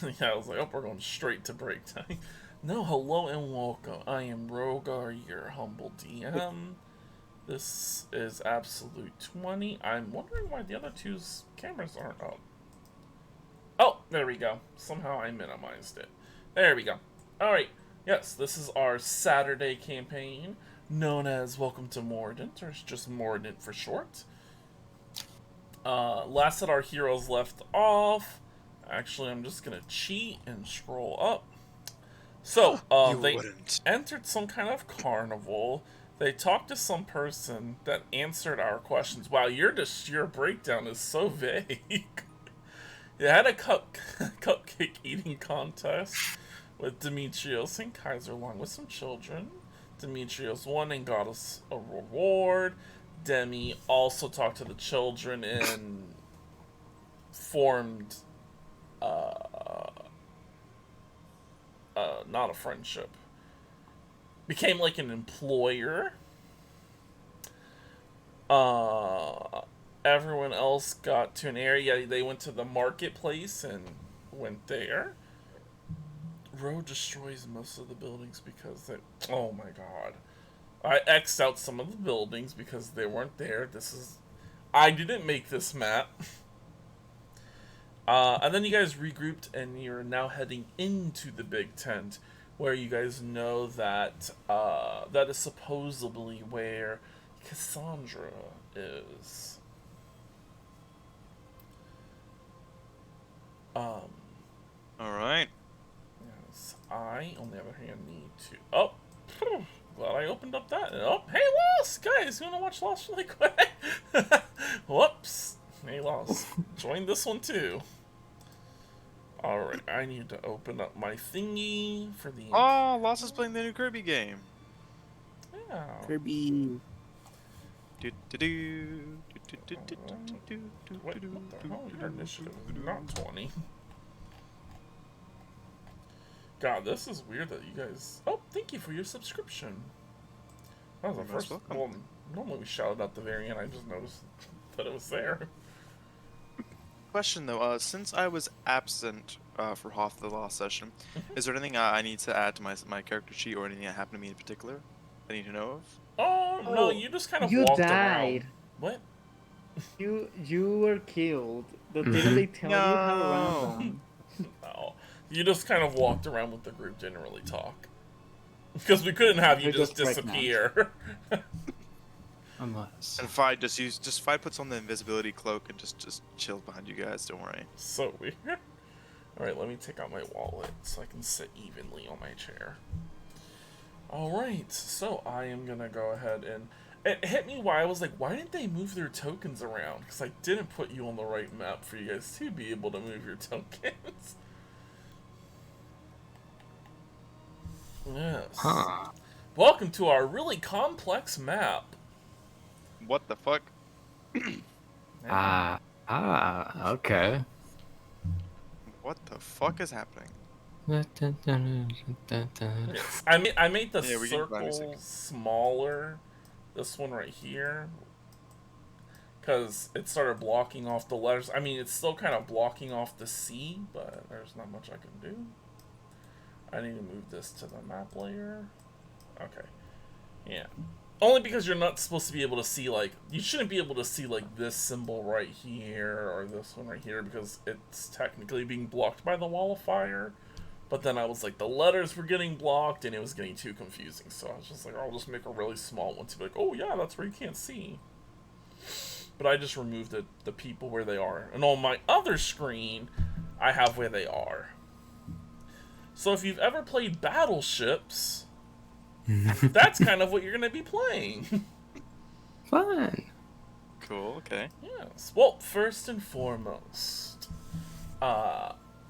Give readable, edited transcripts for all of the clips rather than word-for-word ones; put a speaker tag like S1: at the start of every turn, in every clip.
S1: Yeah, I was like, oh, we're going straight to break time. No, hello and welcome. I am Rogar, your humble DM. This is Absolute20. I'm wondering why the other two's cameras aren't up. Oh, there we go. Somehow I minimized it. There we go. Alright, yes, this is our Saturday campaign, known as Welcome to Mordent, or just Mordent for short. Last that our heroes left off, actually I'm just gonna cheat and scroll up. So, they
S2: wouldn't.
S1: entered some kind of carnival. They talked to some person that answered our questions. Wow, your breakdown is so vague. They had a cupcake eating contest with Demetrios and Kaiser along with some children. Demetrios won and got us a reward. Demi also talked to the children and formed not a friendship. Became like an employer. Everyone else got to an area. They went to the marketplace and went there. Road destroys most of the buildings because they. Oh my god. I X'd out some of the buildings because they weren't there. I didn't make this map. And then you guys regrouped and you're now heading into the big tent where you guys know that that is supposedly where Cassandra is.
S2: Alright.
S1: Yes, I, on the other hand, need to... Oh! Glad I opened up that. Oh, hey, Lost! Guys, you want to watch Lost really quick? Whoops! Hey, Lost. Join this one, too. Alright, I need to open up my thingy for the...
S2: Oh, Lost is playing the new Kirby game.
S1: Yeah.
S3: Kirby.
S1: Wait, what the hell? Your initiative is not 20. God, this is weird that you guys... Oh, thank you for your subscription. That was the first... Well, normally we shouted out the very end. I just noticed that it was there.
S2: Question though, since I was absent for half the last session, is there anything I need to add to my character sheet or anything that happened to me in particular I need to know of?
S1: Oh, no, you just kind of
S3: You
S1: walked
S3: died.
S1: around. What?
S3: You were killed. Didn't they tell you how random?
S1: No. You just kind of walked around with the group, didn't really talk. Because we couldn't have you just disappear.
S2: Unless. And Fi puts on the invisibility cloak and just chills behind you guys, don't worry.
S1: So weird. Alright, let me take out my wallet so I can sit evenly on my chair. Alright, so I am gonna go ahead and... It hit me why I was like, why didn't they move their tokens around? Because I didn't put you on the right map for you guys to be able to move your tokens. Yes.
S4: Huh.
S1: Welcome to our really complex map.
S2: What the fuck?
S4: Okay.
S2: What the fuck is happening?
S1: Yes. I made the circle smaller. This one right here. Because it started blocking off the letters. I mean, it's still kind of blocking off the C, but there's not much I can do. I need to move this to the map layer. Okay. Yeah. Only because you're not supposed to be able to see, like... You shouldn't be able to see, like, this symbol right here, or this one right here, because it's technically being blocked by the wall of fire. But then I was like, the letters were getting blocked, and it was getting too confusing. So I was just like, I'll just make a really small one to be like, oh yeah, that's where you can't see. But I just removed the people where they are. And on my other screen, I have where they are. So if you've ever played Battleships... That's kind of what you're going to be playing.
S4: Fun.
S2: Cool, okay.
S1: Yes. Well, first and foremost,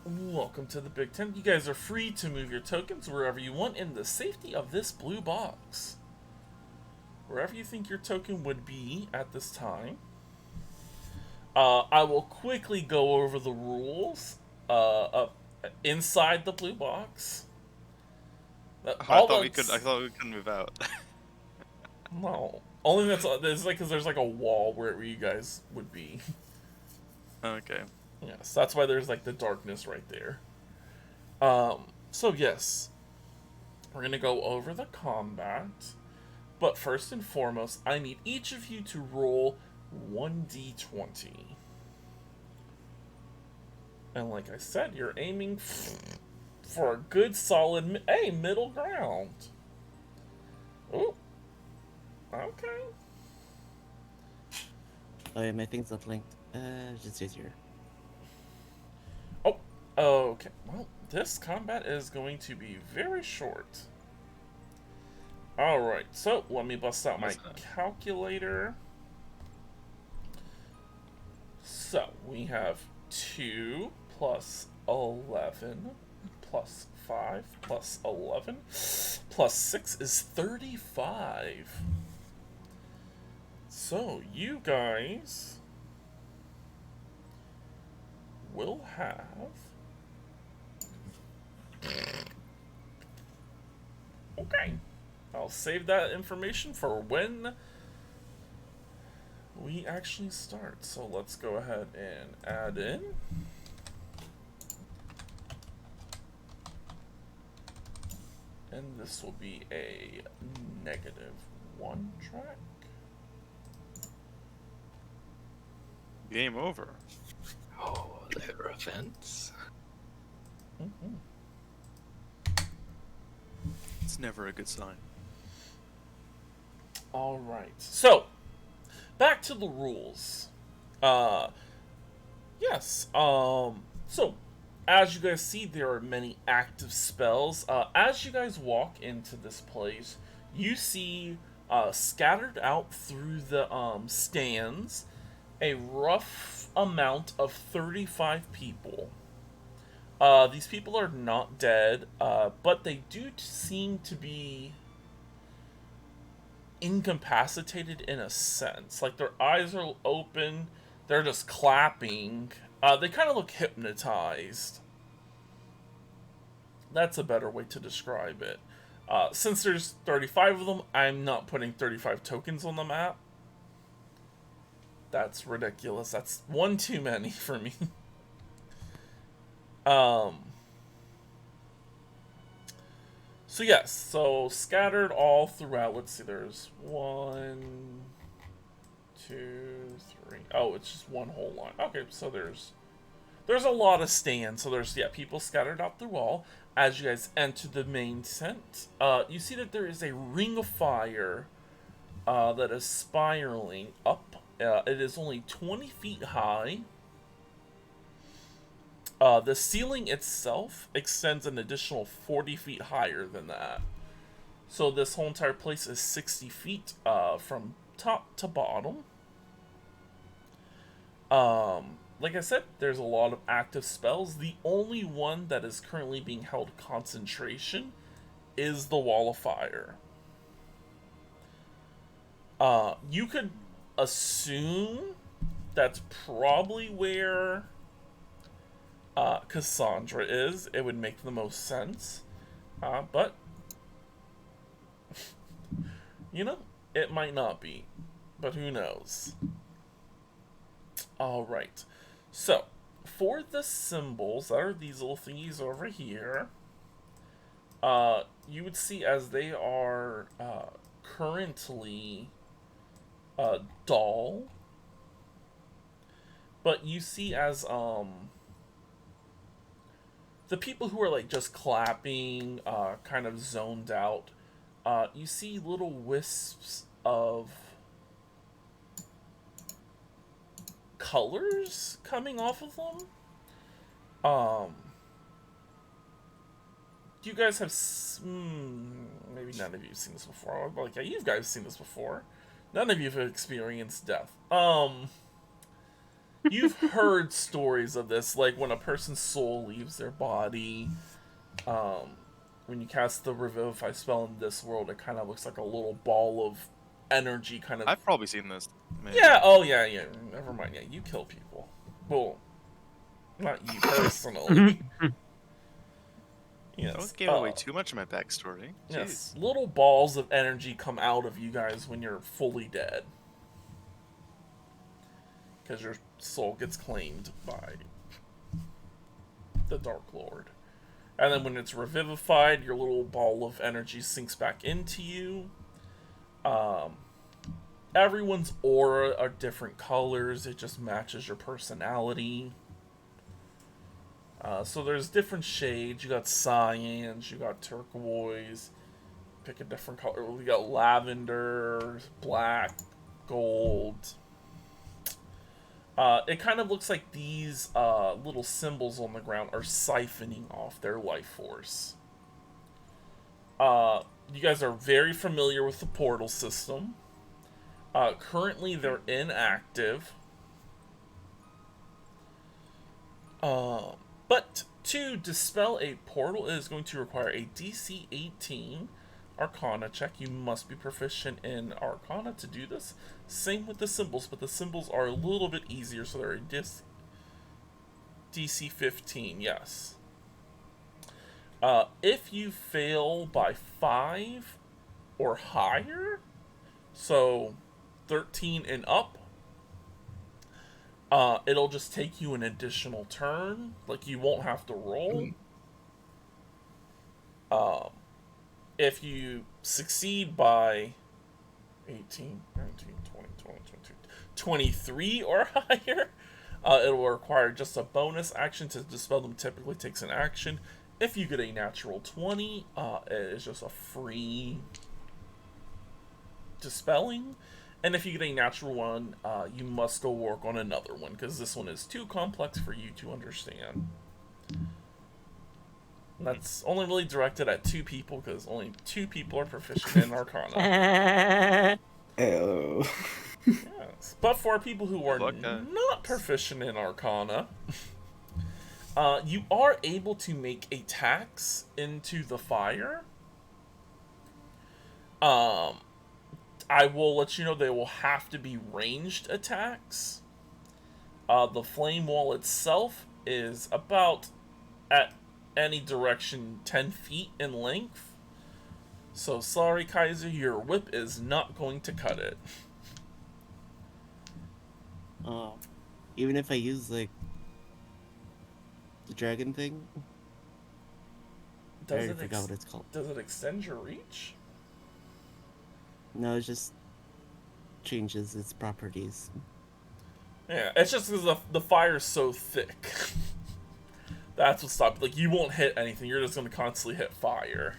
S1: welcome to the Big Tent. You guys are free to move your tokens wherever you want in the safety of this blue box. Wherever you think your token would be at this time. I will quickly go over the rules inside the blue box.
S2: I thought we couldn't move out.
S1: No, only that's like because there's like a wall where you guys would be.
S2: Okay.
S1: Yes, that's why there's like the darkness right there. So yes, we're gonna go over the combat, but first and foremost, I need each of you to roll 1d20. And like I said, you're aiming for a good, solid, middle ground. Ooh. Okay.
S5: Oh yeah, my thing's not linked. Just easier.
S1: Oh, okay. Well, this combat is going to be very short. Alright, so let me bust out my calculator. So, we have 2 plus 11 plus 5 plus 11 plus 6 is 35. So, you guys will have... Okay. I'll save that information for when we actually start. So let's go ahead and add in. And this will be a -1 track.
S2: Game over.
S4: Oh, their events.
S2: It's never a good sign.
S1: Alright, so back to the rules. Yes, so as you guys see, there are many active spells. As you guys walk into this place, you see scattered out through the stands a rough amount of 35 people. These people are not dead, but they do seem to be incapacitated in a sense. Like, their eyes are open, they're just clapping. They kind of look hypnotized. That's a better way to describe it. Since there's 35 of them, I'm not putting 35 tokens on the map. That's ridiculous. That's one too many for me. So yes, so scattered all throughout. Let's see, there's 1, 2, 3. Oh, it's just one whole line. Okay, so there's a lot of stands. So there's, yeah, people scattered out through all. As you guys enter the main tent, you see that there is a ring of fire that is spiraling up. It is only 20 feet high. The ceiling itself extends an additional 40 feet higher than that. So this whole entire place is 60 feet from top to bottom. Like I said, there's a lot of active spells. The only one that is currently being held concentration is the Wall of Fire. You could assume that's probably where Cassandra is. It would make the most sense. But, you know, it might not be. But who knows? Alright. So, for the symbols, that are these little thingies over here, you would see as they are currently dull. But you see as the people who are like just clapping, kind of zoned out, you see little wisps of colors coming off of them. Do you guys have maybe none of you have seen this before? I'm like, yeah, you guys have seen this before. None of you have experienced death. You've heard stories of this, like when a person's soul leaves their body. When you cast the Revivify spell in this world, it kind of looks like a little ball of energy kind of...
S2: I've probably seen this. Maybe.
S1: Yeah, oh yeah, never mind. Yeah, you kill people. Well, not you personally. Yes.
S2: Don't give away too much of my backstory. Jeez.
S1: Yes, little balls of energy come out of you guys when you're fully dead. Because your soul gets claimed by the Dark Lord. And then when it's revivified, your little ball of energy sinks back into you. Everyone's aura are different colors. It just matches your personality. So there's different shades. You got cyans, you got turquoise. Pick a different color. We got lavender, black, gold. It kind of looks like these little symbols on the ground are siphoning off their life force. You guys are very familiar with the portal system. Currently, they're inactive. But to dispel a portal, it is going to require a DC 18 Arcana check. You must be proficient in Arcana to do this. Same with the symbols, but the symbols are a little bit easier, so they're a DC 15, yes. If you fail by 5 or higher, so 13 and up, it'll just take you an additional turn. Like, you won't have to roll. If you succeed by 18, 19, 20, 20, 22, 23 or higher, it will require just a bonus action to dispel them. Typically takes an action. If you get a natural 20, it is just a free dispelling. And if you get a natural 1, you must go work on another one, because this one is too complex for you to understand. And that's only really directed at 2 people, because only 2 people are proficient in Arcana.
S5: Oh.
S1: Yes. But for people who are not proficient in Arcana, you are able to make attacks into the fire. I will let you know they will have to be ranged attacks. The flame wall itself is about, at any direction, 10 feet in length. So sorry, Kaiser, your whip is not going to cut it.
S5: Even if I use, like, the dragon thing? I forgot what it's called.
S1: Does it extend your reach?
S5: No, it just changes its properties.
S1: Yeah, it's just because the fire is so thick. That's what stopped. Like, you won't hit anything. You're just going to constantly hit fire.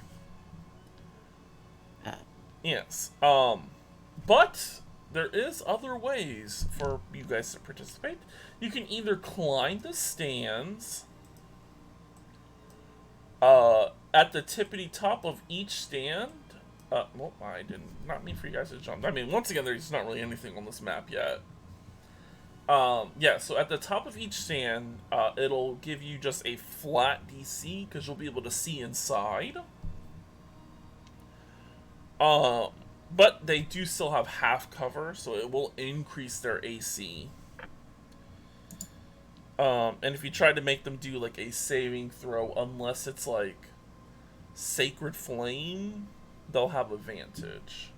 S1: Yes. But there is other ways for you guys to participate. You can either climb the stands. At the tippity top of each stand. Well, I did not mean for you guys to jump. I mean, once again, there's not really anything on this map yet. Yeah, so at the top of each stand, it'll give you just a flat DC, because you'll be able to see inside. But they do still have half cover, so it will increase their AC. And if you try to make them do, like, a saving throw, unless it's, like, Sacred Flame, they'll have advantage.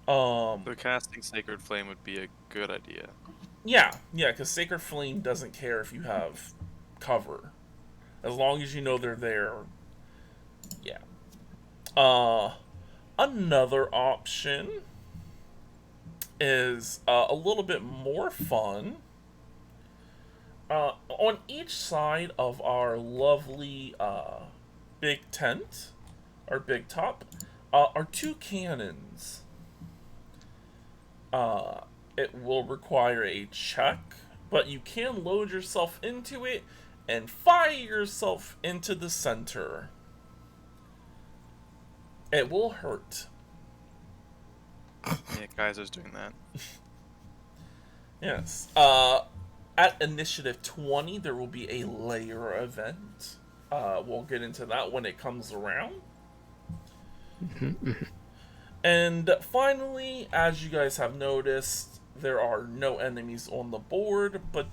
S2: So casting Sacred Flame would be a good idea.
S1: Yeah, because Sacred Flame doesn't care if you have cover. As long as you know they're there. Yeah. Another option is a little bit more fun. On each side of our lovely big tent, our big top, are 2 cannons. It will require a check, but you can load yourself into it and fire yourself into the center. It will hurt.
S2: Yeah, Kaiser's doing that.
S1: Yes. At Initiative 20, there will be a layer event. We'll get into that when it comes around. And finally, as you guys have noticed, there are no enemies on the board, but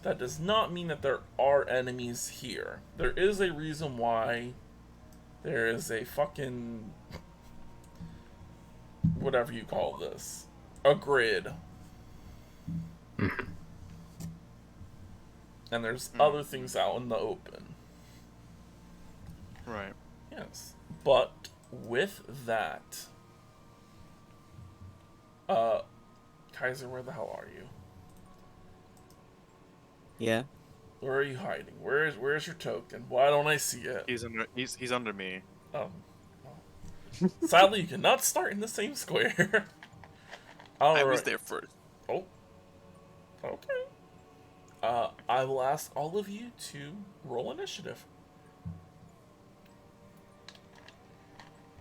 S1: that does not mean that there are enemies here. There is a reason why there is a fucking... whatever you call this. A grid. And there's other things out in the open.
S2: Right.
S1: Yes. But with that, Kaiser, where the hell are you?
S5: Yeah.
S1: Where are you hiding? Where's your token? Why don't I see it?
S2: He's under me.
S1: Oh. Sadly, you cannot start in the same square. All
S2: I was
S1: right.
S2: there first.
S1: Oh. Okay. I will ask all of you to roll initiative.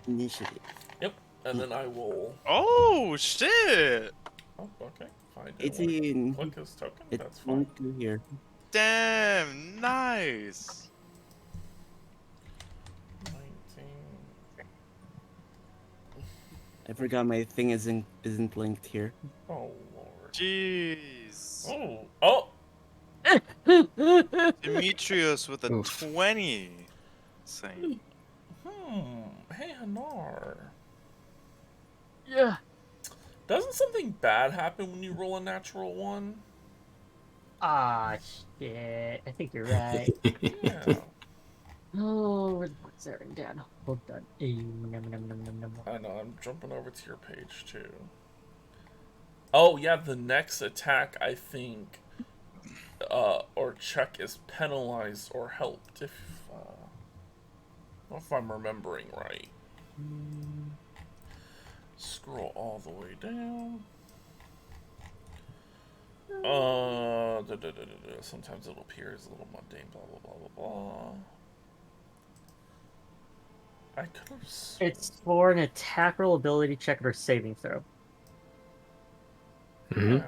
S5: Initiative.
S1: Yep. And then I will.
S2: Oh shit!
S1: Oh, okay. Fine.
S5: 18.
S1: Click his token.
S5: It's
S1: That's fine.
S5: 1 2 here.
S2: Damn, nice.
S1: 19.
S5: I forgot my thing isn't linked here.
S1: Oh lord.
S2: Jeez.
S1: Oh. Oh.
S2: Demetrius with a
S4: Oof.
S2: 20. Same.
S1: Hey, Hanar.
S3: Yeah.
S1: Doesn't something bad happen when you roll a natural one?
S3: Ah, shit. I think you're right.
S1: Yeah.
S3: Oh, where the fuck's that written down? Hold on. Nom, nom, nom, nom, nom.
S1: I know, I'm jumping over to your page too. Oh, yeah, the next attack, I think, or check is penalized or helped, if I'm remembering right. Scroll all the way down. Sometimes it'll appear as a little mundane, blah, blah, blah, blah, blah. I could have...
S3: It's for an attack roll, ability check, or saving throw.
S1: Yeah.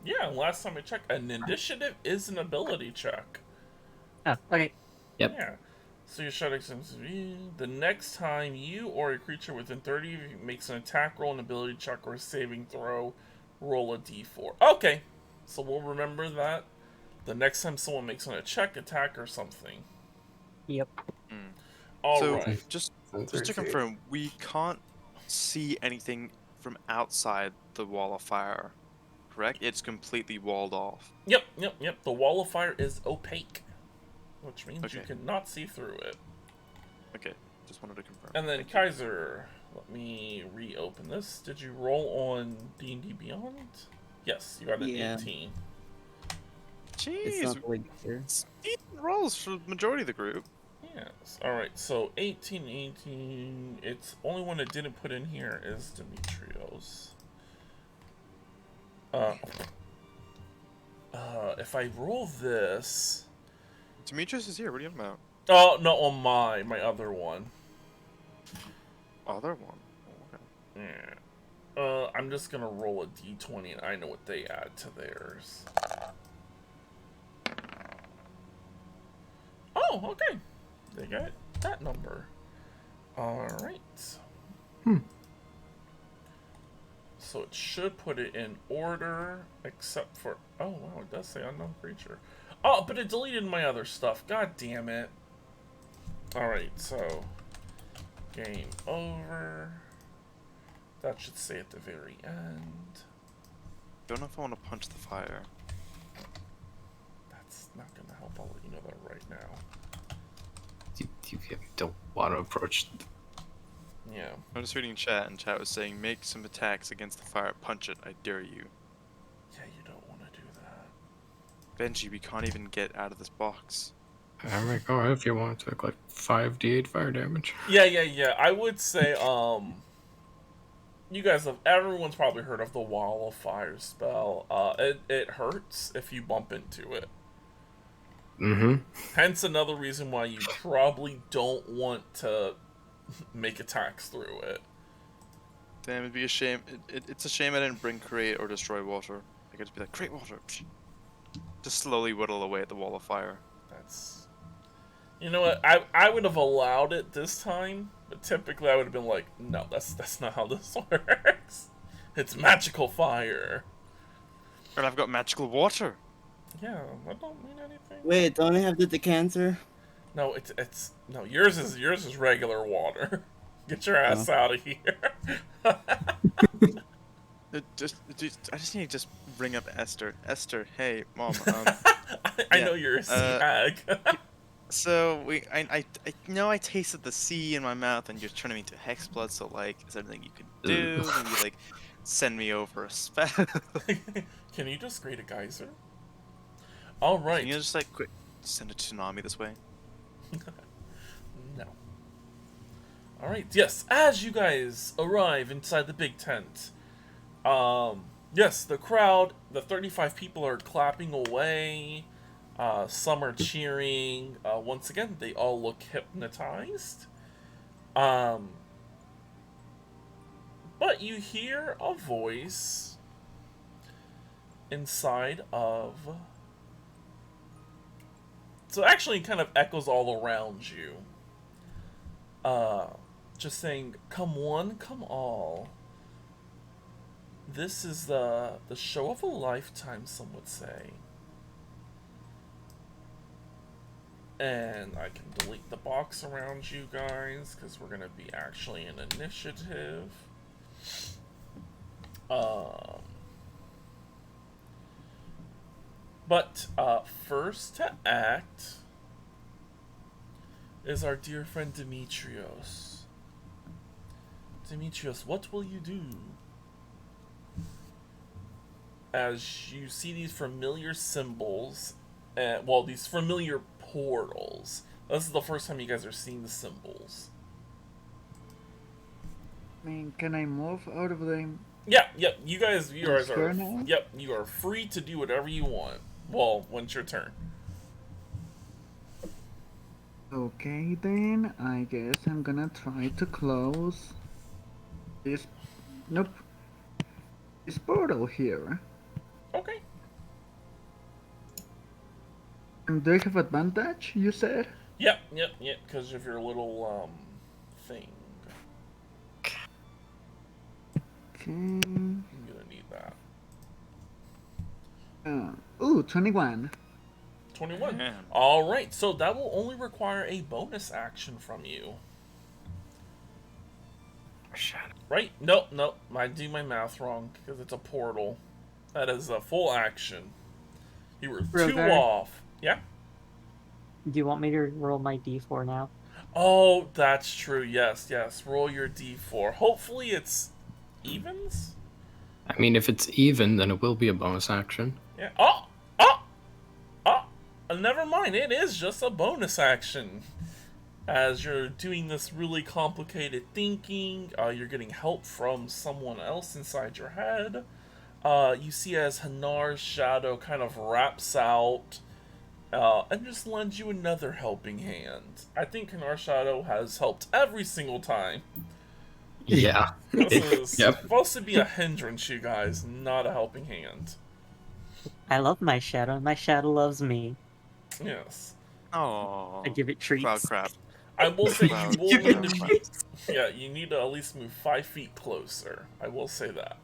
S1: Yeah, last time I checked, an initiative is an ability check.
S3: Oh, okay.
S4: Yep.
S1: Yeah. So you shut the next time you or a creature within 30 of you makes an attack roll, an ability check, or a saving throw, roll a d4. Okay. So we'll remember that the next time someone makes an check, attack, or something.
S3: Yep.
S1: Alright.
S2: Just to confirm, we can't see anything from outside the wall of fire, correct? It's completely walled off.
S1: Yep. The wall of fire is opaque, which means you
S2: Okay.
S1: cannot see through it.
S2: Okay, just wanted to confirm.
S1: And then Kaiser, let me reopen this. Did you roll on D&D Beyond? Yes, you got an 18.
S5: It's
S2: Jeez,
S5: not linked here.
S2: decent rolls for the majority of the group.
S1: Yes. Alright, so 18. It's only one it didn't put in here is Demetrios. If I roll this...
S2: Demetrius is here, what are you talking about?
S1: Oh, no, on my other one.
S2: Other one. Okay.
S1: Yeah. I'm just gonna roll a d20 and I know what they add to theirs. Oh, okay. They got that number. Alright. So it should put it in order, except for... Oh, wow, it does say unknown creature. Oh, but it deleted my other stuff. God damn it. Alright, so... Game over. That should say at the very end.
S2: Don't know if I want to punch the fire.
S1: That's not gonna help. I'll let you know that right now.
S4: You don't want to approach.
S1: Yeah.
S2: I'm just reading chat, and chat was saying, make some attacks against the fire, punch it, I dare you.
S1: Yeah, you don't want to do that.
S2: Benji, we can't even get out of this box.
S4: I mean, go ahead if you want to take like 5d8 fire damage.
S1: Yeah. I would say, you guys everyone's probably heard of the Wall of Fire spell. It hurts if you bump into it. Hence another reason why you probably don't want to make attacks through it.
S2: Damn, it'd be a shame. It's a shame I didn't bring create or destroy water. I could just be like, create water. Just slowly whittle away at the wall of fire.
S1: That's... You know what? I would have allowed it this time, but typically I would have been like, no, that's not how this works. It's magical fire.
S2: And I've got magical water.
S1: Yeah, that don't mean anything.
S5: Wait, don't I have the decanter?
S1: No, it's no, yours is regular water. Get your ass out of here.
S2: I just need to just bring up Esther. Esther, hey, mom.
S1: I know you're a sea hag.
S2: So I know I tasted the sea in my mouth, and you're turning me to hex blood. So like, is there anything you can do? Maybe like send me over a spell.
S1: Can you just create a geyser? All right.
S2: Can you just like quick send a tsunami this way?
S1: No. All right. Yes. As you guys arrive inside the big tent, yes, the crowd, the 35 people are clapping away. Some are cheering. Once again, they all look hypnotized. But you hear a voice inside of... So actually it kind of echoes all around you. Just saying, come one, come all. This is the show of a lifetime, some would say. And I can delete the box around you guys, because we're going to be actually in initiative. But first to act is our dear friend Demetrios. Demetrios, what will you do? As you see these familiar symbols, well, these familiar portals. This is the first time you guys are seeing the symbols.
S3: I mean, can I move out of the...
S1: Yeah, you guys are...
S3: now?
S1: Yep, you are free to do whatever you want. Well, when it's your turn.
S3: Okay, then, I guess I'm gonna try to close this... Nope. This portal here.
S1: Okay.
S3: Do I have advantage, you said?
S1: Yep, because of your little, thing.
S3: Okay.
S1: I'm gonna need that.
S3: Ooh, 21.
S1: 21.
S2: Man.
S1: Alright, so that will only require a bonus action from you. Right? Nope. I do my math wrong, because it's a portal. That is a full action. You were two off. Yeah?
S6: Do you want me to roll my d4 now?
S1: Oh, that's true. Yes. Roll your d4. Hopefully it's evens?
S4: I mean, if it's even, then it will be a bonus action.
S1: Yeah. Never mind. It is just a bonus action. As you're doing this really complicated thinking, you're getting help from someone else inside your head. You see as Hanar's shadow kind of wraps out and just lends you another helping hand. I think Hanar's shadow has helped every single time.
S4: Yeah.
S1: This is supposed to be a hindrance, you guys, not a helping hand.
S6: I love my shadow, and my shadow loves me.
S1: Yes.
S2: Oh.
S6: I give it treats.
S2: Cloud crap.
S1: I will say
S2: Wow.
S1: you will need to... Yeah, you need to at least move 5 feet closer. I will say that.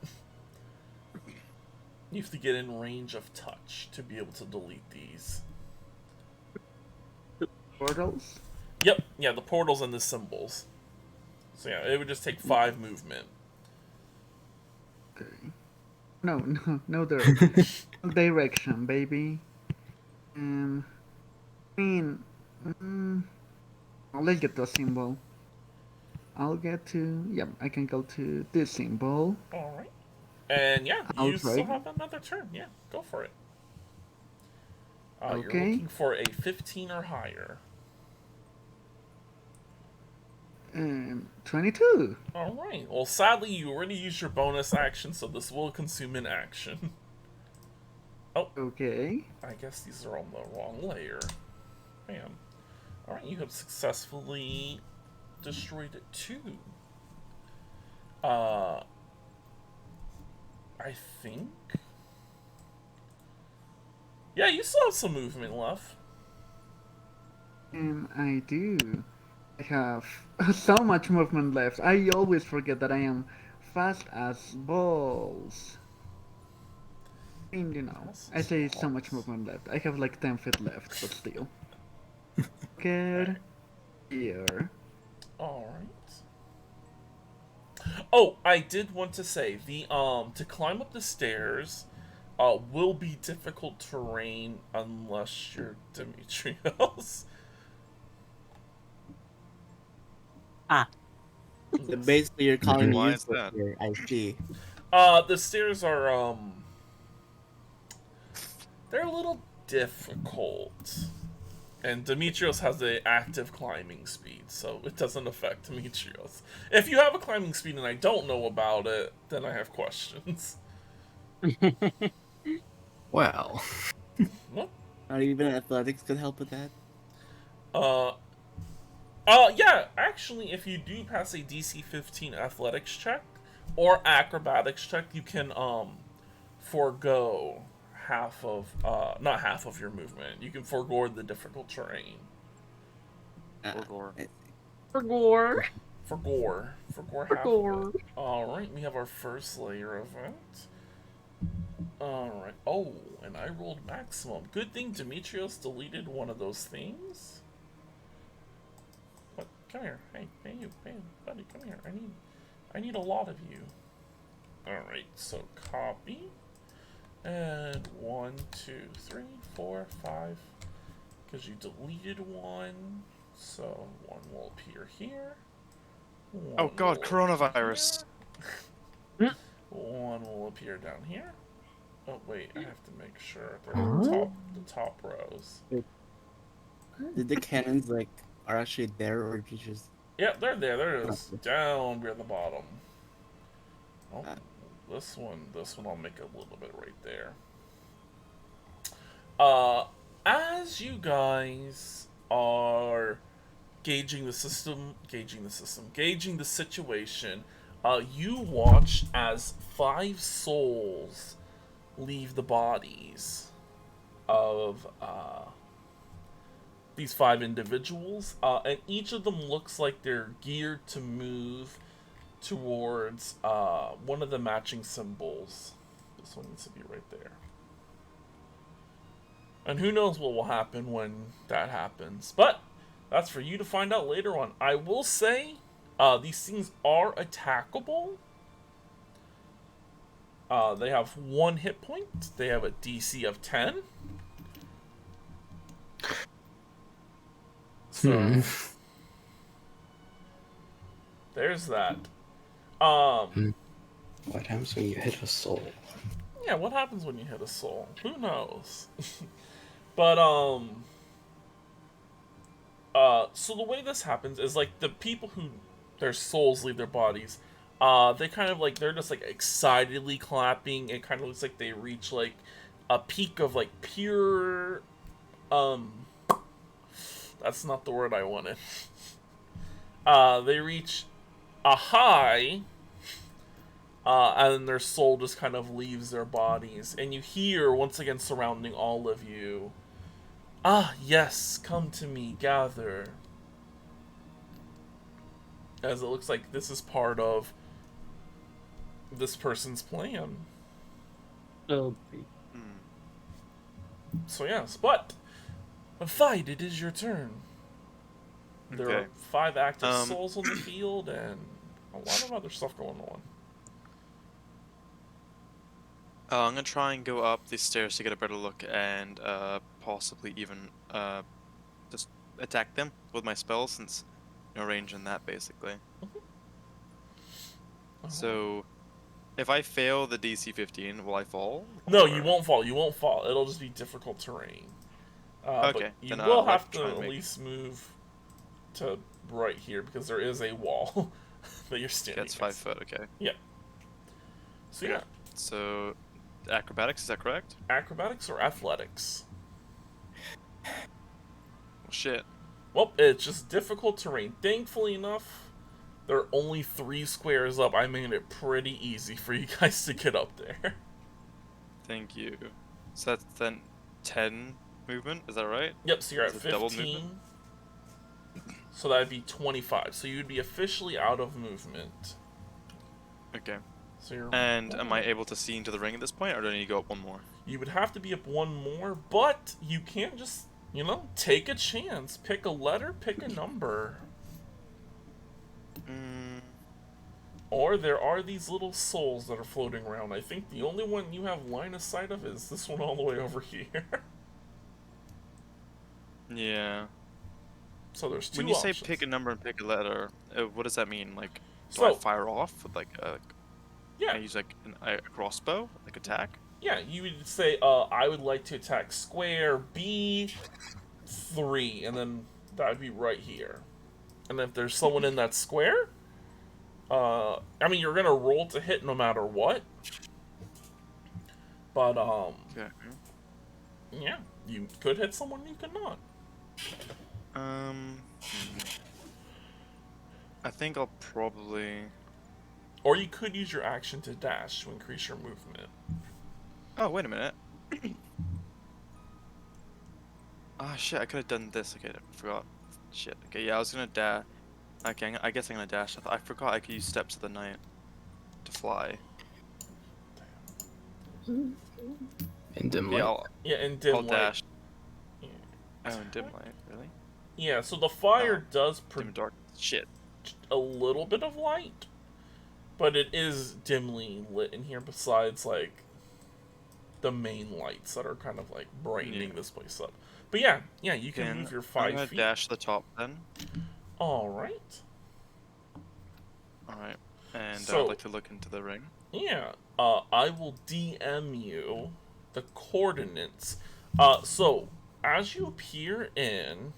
S1: You have to get in range of touch to be able to delete these.
S3: Portals?
S1: Yep, yeah, the portals and the symbols. So yeah, it would just take 5 movement.
S3: Okay. No direction. No direction, baby. I mean... let's get to a symbol. I'll get to... Yep, I can go to this symbol.
S1: Alright. And yeah,
S3: I'll
S1: you
S3: try.
S1: still have another turn. Yeah, go for it. You're
S3: Okay.
S1: looking for a 15 or higher.
S3: 22.
S1: Alright. Well, sadly, you already used your bonus action, so this will consume an action. Oh.
S3: Okay.
S1: I guess these are on the wrong layer. Bam. Alright, you have successfully destroyed 2. I think... Yeah, you still have some movement left.
S3: I do. I have so much movement left. I always forget that I am fast as balls. I mean, you know, I say so much movement left. I have like 10 feet left, but still. Get here.
S1: Alright. Oh, I did want to say, the to climb up the stairs will be difficult terrain unless you're Demetrios.
S6: Ah.
S5: So basically, you're calling me
S2: Why is
S5: useless
S2: that?
S5: here. I see.
S1: The stairs are, they're a little difficult. And Demetrios has an active climbing speed, so it doesn't affect Demetrios. If you have a climbing speed and I don't know about it, then I have questions.
S4: Well.
S1: What?
S5: Not even athletics could help with that.
S1: Yeah, actually, if you do pass a DC 15 athletics check or acrobatics check, you can, forego half of, not half of your movement. You can forego the difficult terrain.
S2: Or
S1: Forgore half of it. Alright, we have our first layer event. Alright. Oh, and I rolled maximum. Good thing Demetrios deleted one of those things. What? Come here. Hey, you, buddy, come here. I need a lot of you. Alright, so copy. And 1, 2, 3, 4, 5. Because you deleted one. So one will appear here.
S2: oh god, coronavirus.
S1: One will appear down here. Oh wait, I have to make sure they're the top rows.
S5: Did the cannons are actually there, or did you just?
S1: Yeah, they're there. There it is. Down near the bottom. Oh, this one I'll make a little bit right there. As you guys are gauging the situation, you watch as 5 souls leave the bodies of these 5 individuals, and each of them looks like they're geared to move towards one of the matching symbols. This one needs to be right there. And who knows what will happen when that happens. But that's for you to find out later on. I will say, these things are attackable. They have 1 hit point. They have a DC of 10. So, there's that.
S4: What happens when you hit a soul?
S1: Yeah, what happens when you hit a soul? Who knows? But, so the way this happens is, like, the people who their souls leave their bodies, they kind of, like, they're just, like, excitedly clapping. It kind of looks like they reach, like, a peak of, like, pure, that's not the word I wanted. They reach a high, and then their soul just kind of leaves their bodies. And you hear, once again surrounding all of you, "Ah, yes, come to me, gather." As it looks like this is part of this person's plan.
S6: Oh.
S1: So yes, but fight, it is your turn. There are 5 active souls on the field, and a lot of other stuff going on.
S2: I'm gonna try and go up these stairs to get a better look and possibly even just attack them with my spells, since no range in that basically. So, if I fail the DC 15, will I fall?
S1: No, you won't fall. You won't fall. It'll just be difficult terrain.
S2: Okay,
S1: but you
S2: then
S1: will
S2: I'll
S1: have to
S2: try and
S1: at
S2: make-
S1: least move to right here because there is a wall that you're standing.
S2: That's 5 foot. Okay.
S1: Yeah. So yeah.
S2: So, acrobatics, is that correct?
S1: Acrobatics or athletics?
S2: Well, shit.
S1: Well, it's just difficult terrain. Thankfully enough, there are only 3 squares up. I made it pretty easy for you guys to get up there.
S2: Thank you. So that's then 10 movement, is that right?
S1: Yep, so you're at
S2: Is it double
S1: 15.
S2: movement?
S1: So that'd be 25. So you'd be officially out of movement.
S2: Okay.
S1: So you're
S2: And am I able to see into the ring at this point, or do I need to go up 1 more?
S1: You would have to be up 1 more, but you can't just, take a chance. Pick a letter, pick a number. Or there are these little souls that are floating around. I think the only one you have line of sight of is this one all the way over here.
S2: Yeah.
S1: So there's two
S2: When you
S1: options.
S2: say pick a number and pick a letter, what does that mean? Like, do
S1: So
S2: I fire off with like a?
S1: yeah,
S2: Can I use like a crossbow, like attack?
S1: yeah, you would say, I would like to attack square B3, and then that would be right here. And if there's someone in that square, I mean, you're gonna roll to hit no matter what. But
S2: Okay.
S1: yeah, you could hit someone, you could not.
S2: I think I'll probably.
S1: Or you could use your action to dash to increase your movement.
S2: Oh, wait a minute. Ah, shit, I could have done this. Okay, I forgot. Shit. Okay, yeah, I was gonna dash. Okay, I guess I'm gonna dash. I forgot I could use Steps of the Night to fly.
S4: In dim light.
S1: Yeah, in dim
S2: I'll
S1: light.
S2: dash.
S1: Yeah.
S2: Oh, in dim light, really?
S1: Yeah, so the fire does
S2: Dim dark. Shit.
S1: a little bit of light, but it is dimly lit in here besides, like, the main lights that are kind of, like, brightening this place up. But yeah, you can move your 5
S2: I'm gonna
S1: feet.
S2: dash the top then.
S1: Alright.
S2: Alright. And
S1: So-
S2: I'd like to look into the ring.
S1: Yeah, I will DM you the coordinates. So, as you peer in,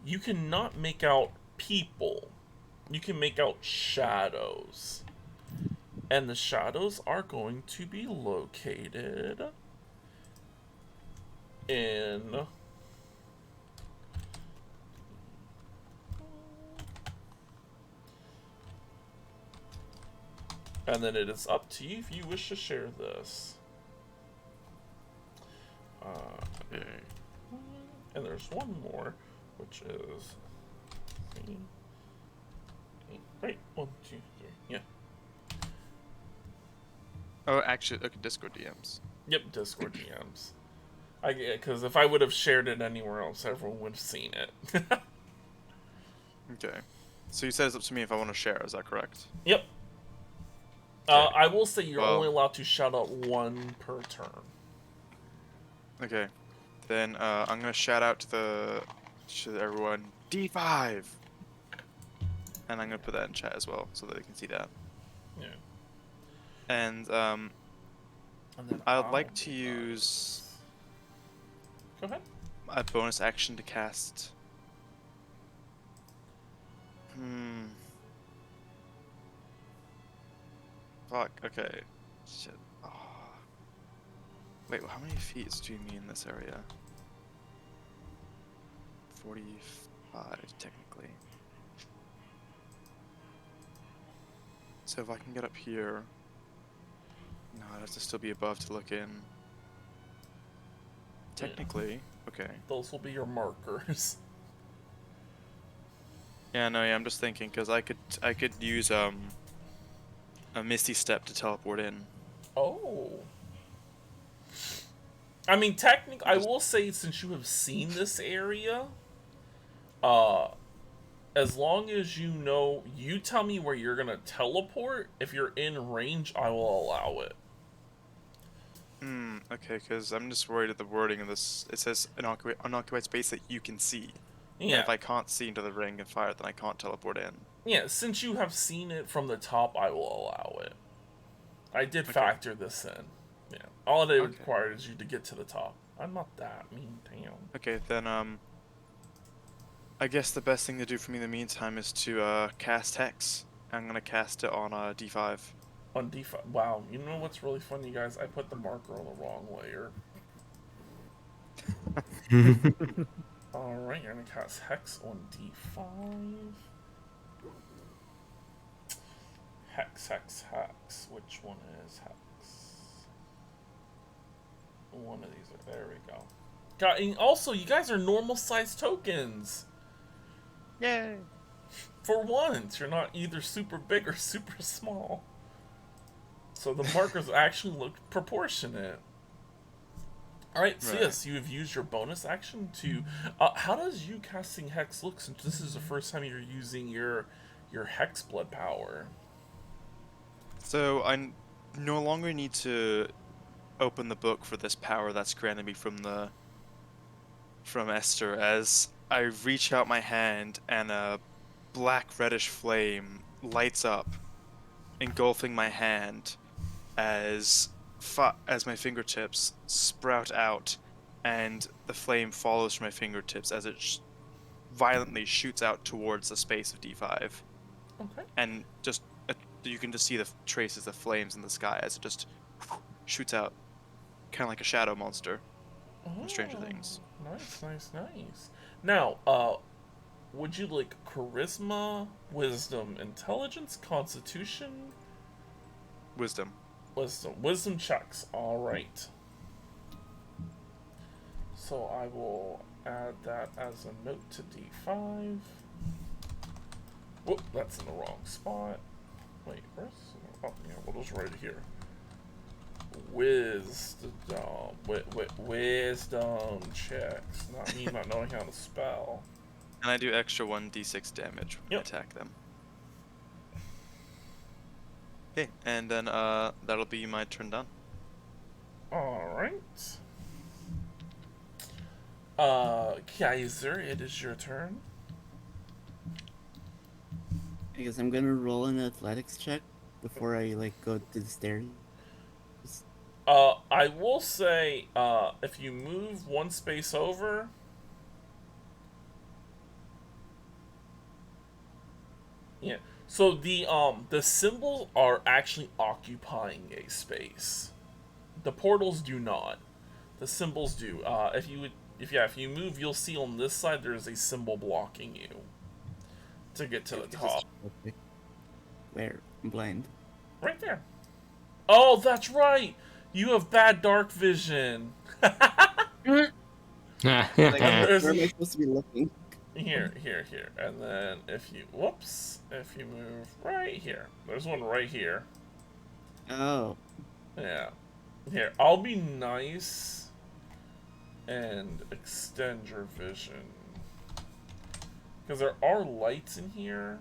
S1: you cannot make out people. You can make out shadows. And the shadows are going to be located in... And then it is up to you if you wish to share this. Okay. And there's one more, which is... Right, 1, 2, 3, yeah.
S2: Oh, actually, okay, Discord DMs.
S1: Yep, Discord DMs. Because if I would have shared it anywhere else, everyone would have seen it.
S2: Okay. So you said it's up to me if I want to share, is that correct?
S1: Yep.
S2: Okay.
S1: I will say you're
S2: Well-
S1: only allowed to shout out one per turn.
S2: Okay. Then I'm gonna shout out to everyone D5, and I'm gonna put that in chat as well so that they can see that.
S1: Yeah.
S2: And
S1: And then
S2: I'd
S1: I'll
S2: like to
S1: do
S2: use
S1: Go ahead.
S2: a bonus action to cast. Fuck. Okay. Shit. Oh. Wait. How many feet do you mean in this area? 45, technically. So if I can get up here, no, I'd have to still be above to look in. Technically, okay.
S1: Those will be your markers.
S2: Yeah, no, yeah, I'm just thinking because I could use a Misty Step to teleport in.
S1: Oh. I mean, technically, I will say, since you have seen this area, as long as you know, you tell me where you're gonna teleport. If you're in range, I will allow it.
S2: Okay, because I'm just worried at the wording of this. It says unoccupied space that you can see. And
S1: Yeah,
S2: if I can't see into the ring and fire, then I can't teleport in.
S1: yeah. Since you have seen it from the top, I will allow it. I did factor this in. Yeah, all it required is you to get to the top. I'm not that mean, damn.
S2: Okay, then I guess the best thing to do for me in the meantime is to cast Hex. I'm gonna cast it on D5.
S1: On D5. Wow, you know what's really funny, guys? I put the marker on the wrong layer. Alright, you're gonna cast Hex on D5. Hex, Hex, Hex. Which one is Hex? One of these are. There we go. God, and also, you guys are normal size tokens.
S2: Yay!
S1: For once, you're not either super big or super small. So the markers actually look proportionate. Alright, so yes, you have used your bonus action to... how does you casting Hex look, since this is the first time you're using your Hex blood power?
S2: So I no longer need to open the book for this power that's granted me from Esther, as I reach out my hand and a black reddish flame lights up, engulfing my hand as my fingertips sprout out, and the flame follows from my fingertips as it violently shoots out towards the space of D5.
S1: Okay.
S2: And just you can just see the traces of flames in the sky as it just shoots out, kind of like a shadow monster from Stranger Things.
S1: Nice. Now, would you like charisma, wisdom, intelligence, constitution?
S2: Wisdom.
S1: Wisdom checks. All right. So I will add that as a note to D5. Whoop, that's in the wrong spot. Wait, where's... Oh, yeah, we'll just write it here. Wisdom checks. Not me not knowing how to spell.
S2: And I do extra 1d6 damage when I attack them. Okay, and then that'll be my turn done.
S1: Alright. Kaiser, it is your turn.
S5: I guess I'm gonna roll an athletics check before I like go to the stairs.
S1: I will say, if you move one space over, yeah. So the symbols are actually occupying a space. The portals do not. The symbols do. If you move, you'll see on this side there's a symbol blocking you to get to the top.
S5: Where? I'm blind.
S1: Right there. Oh, that's right. You have bad dark vision.
S5: Like, where am I supposed to be looking?
S1: Here. And then if you move right here. There's one right here.
S5: Oh.
S1: Yeah. Here, I'll be nice and extend your vision. Because there are lights in here.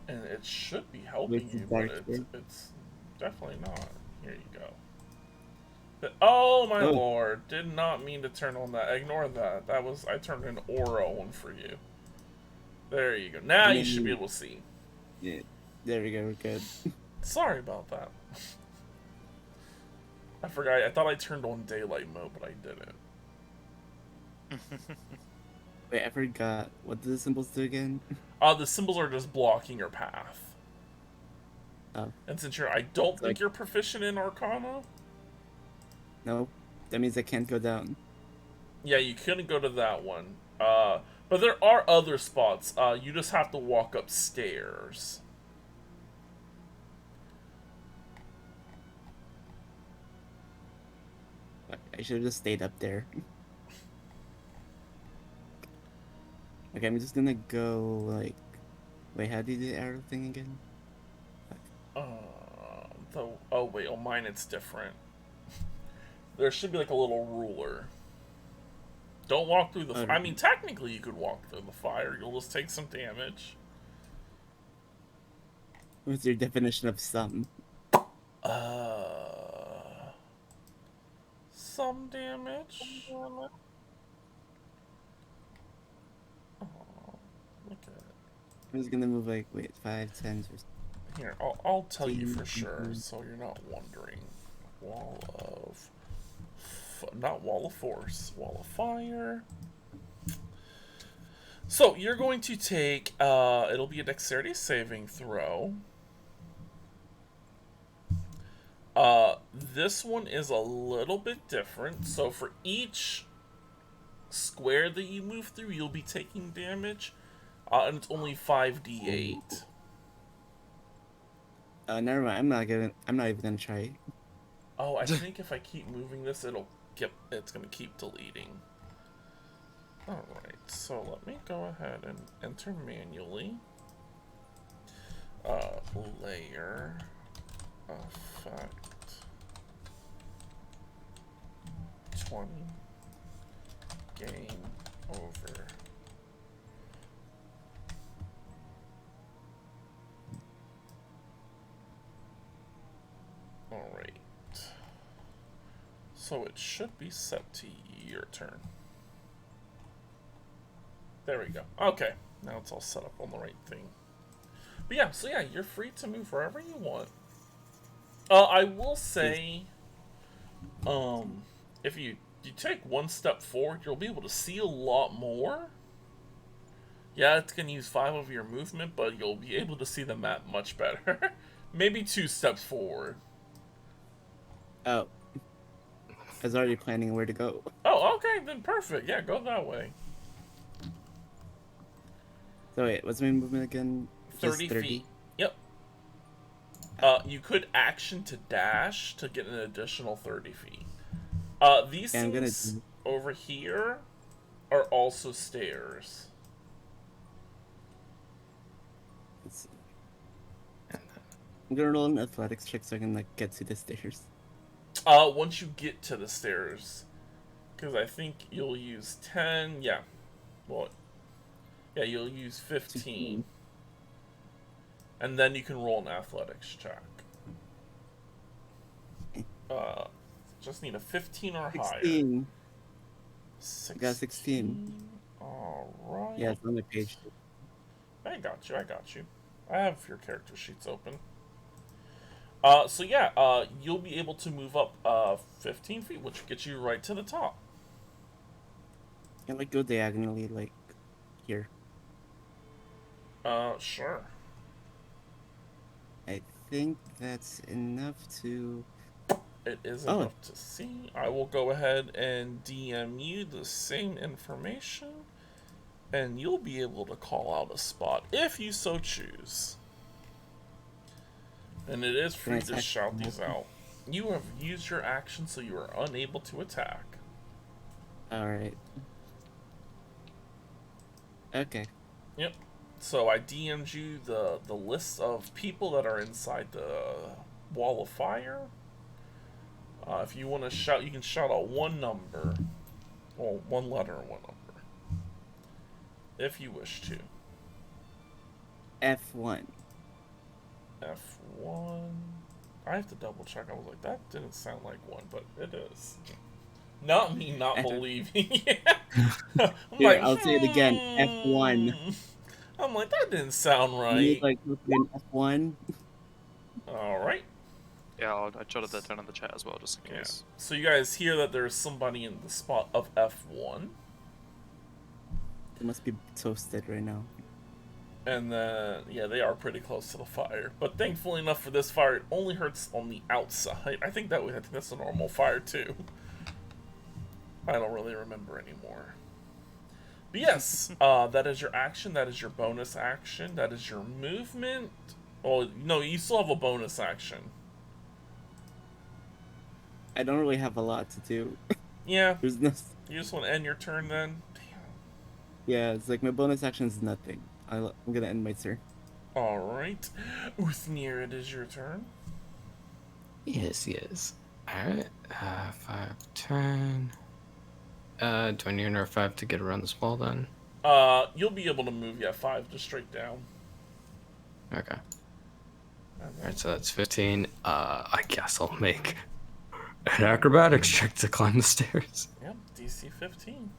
S1: And it should be helping you, but it's definitely not. Here you go. Oh my lord, did not mean to turn on that. Ignore that. I turned an aura on for you. There you go. Now you should be able to see.
S5: Yeah, there we go, we're good.
S1: Sorry about that. I forgot. I thought I turned on daylight mode, but I didn't.
S5: Wait, I forgot. What do the symbols do again?
S1: The symbols are just blocking your path.
S5: Oh.
S1: And since I don't think you're proficient in Arcana.
S5: No, that means I can't go down.
S1: Yeah, you couldn't go to that one. But there are other spots. You just have to walk upstairs.
S5: I should have just stayed up there. Okay, I'm just gonna go, like... Wait, how do you do the arrow thing again?
S1: Oh wait, on mine it's different. There should be like a little ruler. Don't walk through the... I mean, technically you could walk through the fire. You'll just take some damage.
S5: What's your definition of some?
S1: Some damage? Oh, look at it.
S5: I'm just gonna move like, wait, 5, 10, or...
S1: Here, I'll tell you for sure, so you're not wondering. Wall of... not Wall of Force. Wall of Fire. So, you're going to take... it'll be a Dexterity saving throw. This one is a little bit different. So, for each square that you move through, you'll be taking damage. And it's only 5d8.
S5: Never mind. I'm not even gonna try.
S1: Oh, I think if I keep moving this, it's gonna keep deleting. Alright, so let me go ahead and enter manually. Layer effect 20 game over. Alright. So it should be set to your turn. There we go. Okay, now it's all set up on the right thing. But yeah, so yeah, you're free to move wherever you want. I will say, if you take one step forward, you'll be able to see a lot more. Yeah, it's going to use 5 of your movement, but you'll be able to see the map much better. Maybe 2 steps forward.
S5: Oh. I was already planning where to go.
S1: Oh, okay, then perfect. Yeah, go that way.
S5: So wait, what's my movement again?
S1: 30 feet. Yep. You could action to dash to get an additional 30 feet. These things over here are also stairs.
S5: Let's see. I'm gonna roll an athletics check so I can like get to the stairs.
S1: Once you get to the stairs, because I think you'll use 10. Yeah. Well, yeah, you'll use 15. And then you can roll an athletics check. Just need a 15 or
S5: 16.
S1: Higher.
S5: I got 16.
S1: Alright.
S5: Yeah, it's on the page.
S1: I got you. I have your character sheets open. So yeah, you'll be able to move up 15 feet, which gets you right to the top.
S5: Can like go diagonally like here?
S1: Sure.
S5: I think that's enough to...
S1: It is enough to see. I will go ahead and DM you the same information, and you'll be able to call out a spot if you so choose. And it is free to shout these out. You have used your action, so you are unable to attack.
S5: Alright. Okay.
S1: Yep. So I DM'd you the list of people that are inside the wall of fire. If you want to shout, you can shout out one number. Well, one letter and one number. If you wish to.
S5: F1.
S1: F1. I have to double check. I was like, that didn't sound like one, but it is. Not me not believing. I'm
S5: Here,
S1: like,
S5: I'll say it again. F1.
S1: I'm like, that didn't sound right.
S5: You need like F1.
S1: Alright.
S2: Yeah, I jotted that down in the chat as well, just in case.
S1: Yeah. So you guys hear that there's somebody in the spot of F1.
S5: They must be toasted right now.
S1: And then, yeah, they are pretty close to the fire. But thankfully enough for this fire, it only hurts on the outside. I think that's a normal fire too. I don't really remember anymore. But yes, that is your action. That is your bonus action. That is your movement. Oh, no, you still have a bonus action.
S5: I don't really have a lot to do.
S1: Yeah.
S5: There's no...
S1: You just want to end your turn then? Damn.
S5: Yeah, it's like my bonus action is nothing. I'm gonna end my turn.
S1: Alright. Uthnir, it is your turn.
S4: Yes. Alright. 5, 10. Do I need another 5 to get around this wall then?
S1: You'll be able to move, 5 just straight down.
S4: Okay. Alright, so that's 15. I guess I'll make an acrobatics check to climb the stairs.
S1: Yep, DC 15.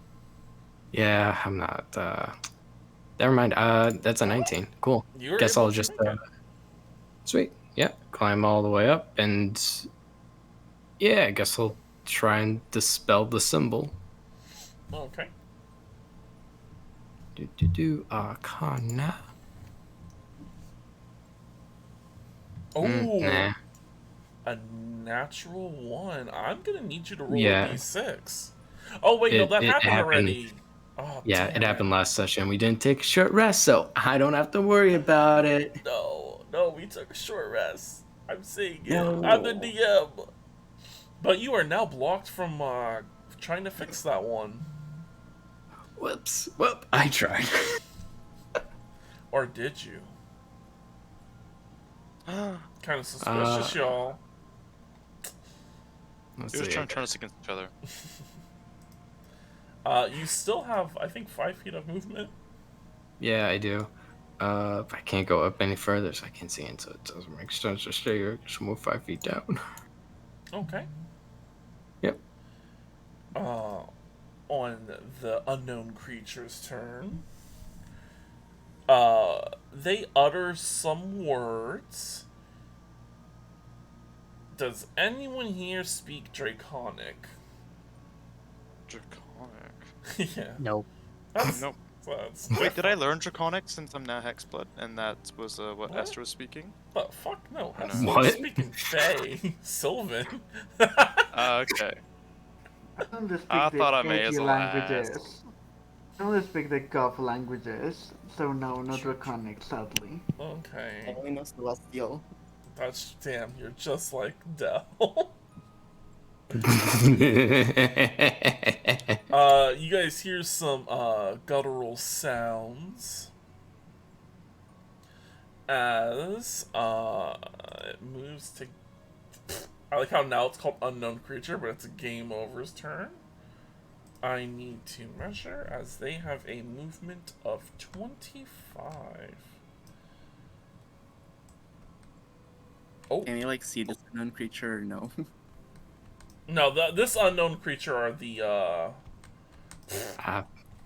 S4: Yeah, I'm not, never mind, that's a 19. Cool. Guess I'll just, sweet. Yeah, climb all the way up, and yeah, I guess I'll try and dispel the symbol.
S1: Okay.
S4: Arcana.
S1: Oh,
S4: nah.
S1: A natural 1. I'm gonna need you to roll
S4: Yeah.
S1: a d6. Oh wait, no, that happened already. Oh,
S4: yeah, it happened last session. We didn't take a short rest, so I don't have to worry about it.
S1: No, we took a short rest. I'm saying it.
S4: No.
S1: I'm the DM. But you are now blocked from trying to fix that one.
S4: Whoops. Whoop. I tried.
S1: Or did you? Kind of suspicious, y'all.
S2: He was trying to turn us against each other.
S1: You still have, I think, 5 feet of movement.
S4: Yeah, I do. I can't go up any further, so I can't see into it. So it doesn't make sense to stay here. Just move 5 feet down.
S1: Okay.
S4: Yep.
S1: on the unknown creature's turn. They utter some words. Does anyone here speak Draconic?
S2: Draconic?
S1: Yeah.
S6: Nope.
S2: Nope.
S1: That's
S2: Wait, did I learn Draconic since I'm now Hexblood? And that was what Esther was speaking?
S1: But fuck no.
S2: Or no?
S1: What? Speaking Fae. Sylvan.
S2: Okay.
S3: I only speak
S2: I
S3: the
S2: thought I may
S3: edgy
S2: as well
S3: languages.
S2: ask.
S3: I only speak the goth languages, so no Draconic, sadly.
S1: Okay.
S5: Only know Celestial.
S1: That's damn, you're just like Del. You guys hear some guttural sounds as it moves to. I like how now it's called Unknown Creature, but it's a Game Over's turn. I need to measure as they have a movement of 25. Oh.
S5: Can you like see this unknown creature or no?
S1: No, this unknown creature are the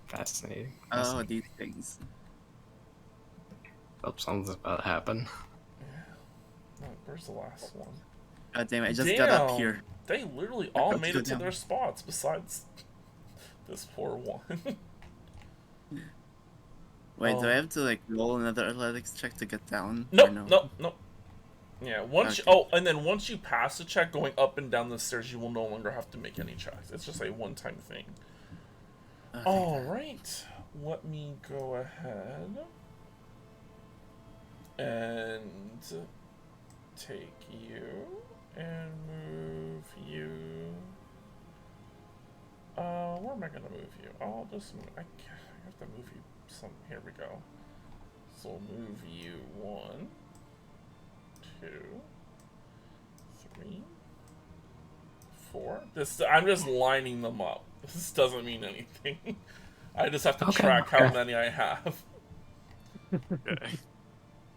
S4: Fascinating.
S5: Oh, these things.
S4: Hope something's about to happen.
S1: Oh, where's the last one?
S5: God damn it, I just got up here.
S1: They literally all made it to their spots besides this poor one.
S5: Wait, do I have to like roll another athletics check to get down?
S1: Nope,
S5: or no?
S1: nope. Yeah, once
S5: Okay.
S1: and then once you pass the check going up and down the stairs, you will no longer have to make any checks. It's just a one-time thing.
S5: Okay.
S1: Alright, let me go ahead and take you and move you. Where am I gonna move you? I'll just I have to move you some. Here we go. So we'll move you 1, 2, 3, 4. I'm just lining them up. This doesn't mean anything. I just have to track how many I have.
S2: Okay.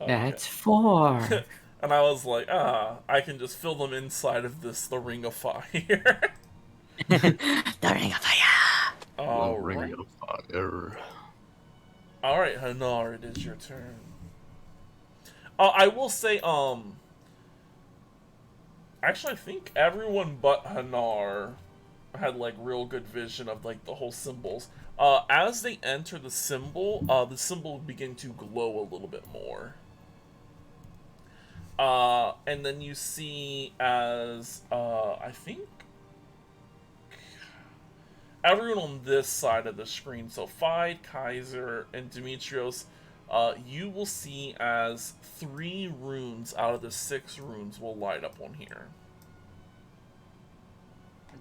S6: That's 4.
S1: And I was like, I can just fill them inside of the Ring of Fire.
S6: The Ring of Fire.
S1: Alright.
S4: Ring of Fire.
S1: Alright, Hanar, it is your turn. I will say, actually, I think everyone but Hanar had, like, real good vision of, like, the whole symbols. As they enter the symbol will begin to glow a little bit more. And then you see as, I think, everyone on this side of the screen, so Fide, Kaiser, and Demetrios, you will see as 3 runes out of the 6 runes will light up on here.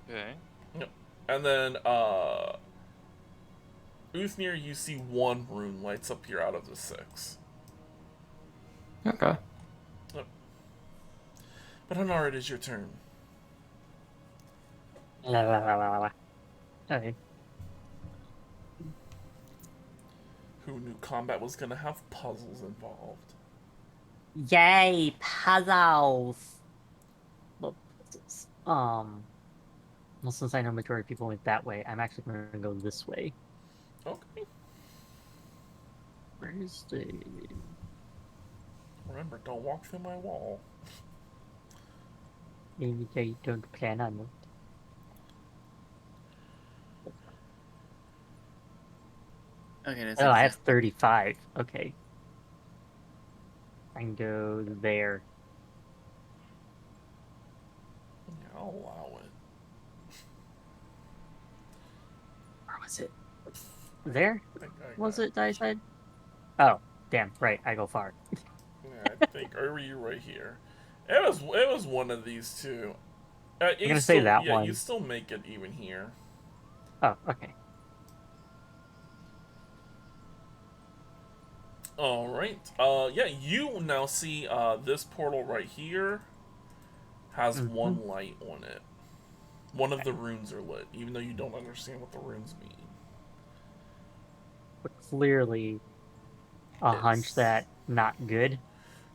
S2: Okay.
S1: Yep. And then, Uthnir, you see 1 rune lights up here out of the 6.
S4: Okay.
S1: Yep. But Hanar, it is your turn.
S6: Okay.
S1: Who knew combat was gonna have puzzles involved?
S6: Yay, puzzles! Well, since I know majority of people went that way, I'm actually going to go this way.
S1: Okay.
S6: Where's the...
S1: Remember, don't walk through my wall.
S6: Maybe I don't plan on it.
S5: Okay, that's
S6: Oh, I have 35. Okay. I can go there.
S1: Yeah, I'll allow it.
S6: Where was it? There?
S1: I
S6: Was it that I said? Oh, damn, right, I go far.
S1: Yeah, I think, or were you right here? It was one of these two.
S6: I'm gonna say that
S1: yeah,
S6: one.
S1: you still make it even here.
S6: Oh, okay.
S1: Alright. Yeah, you now see this portal right here has 1 light on it. One of the runes are lit, even though you don't understand what the runes mean.
S6: But clearly a hunch that not good.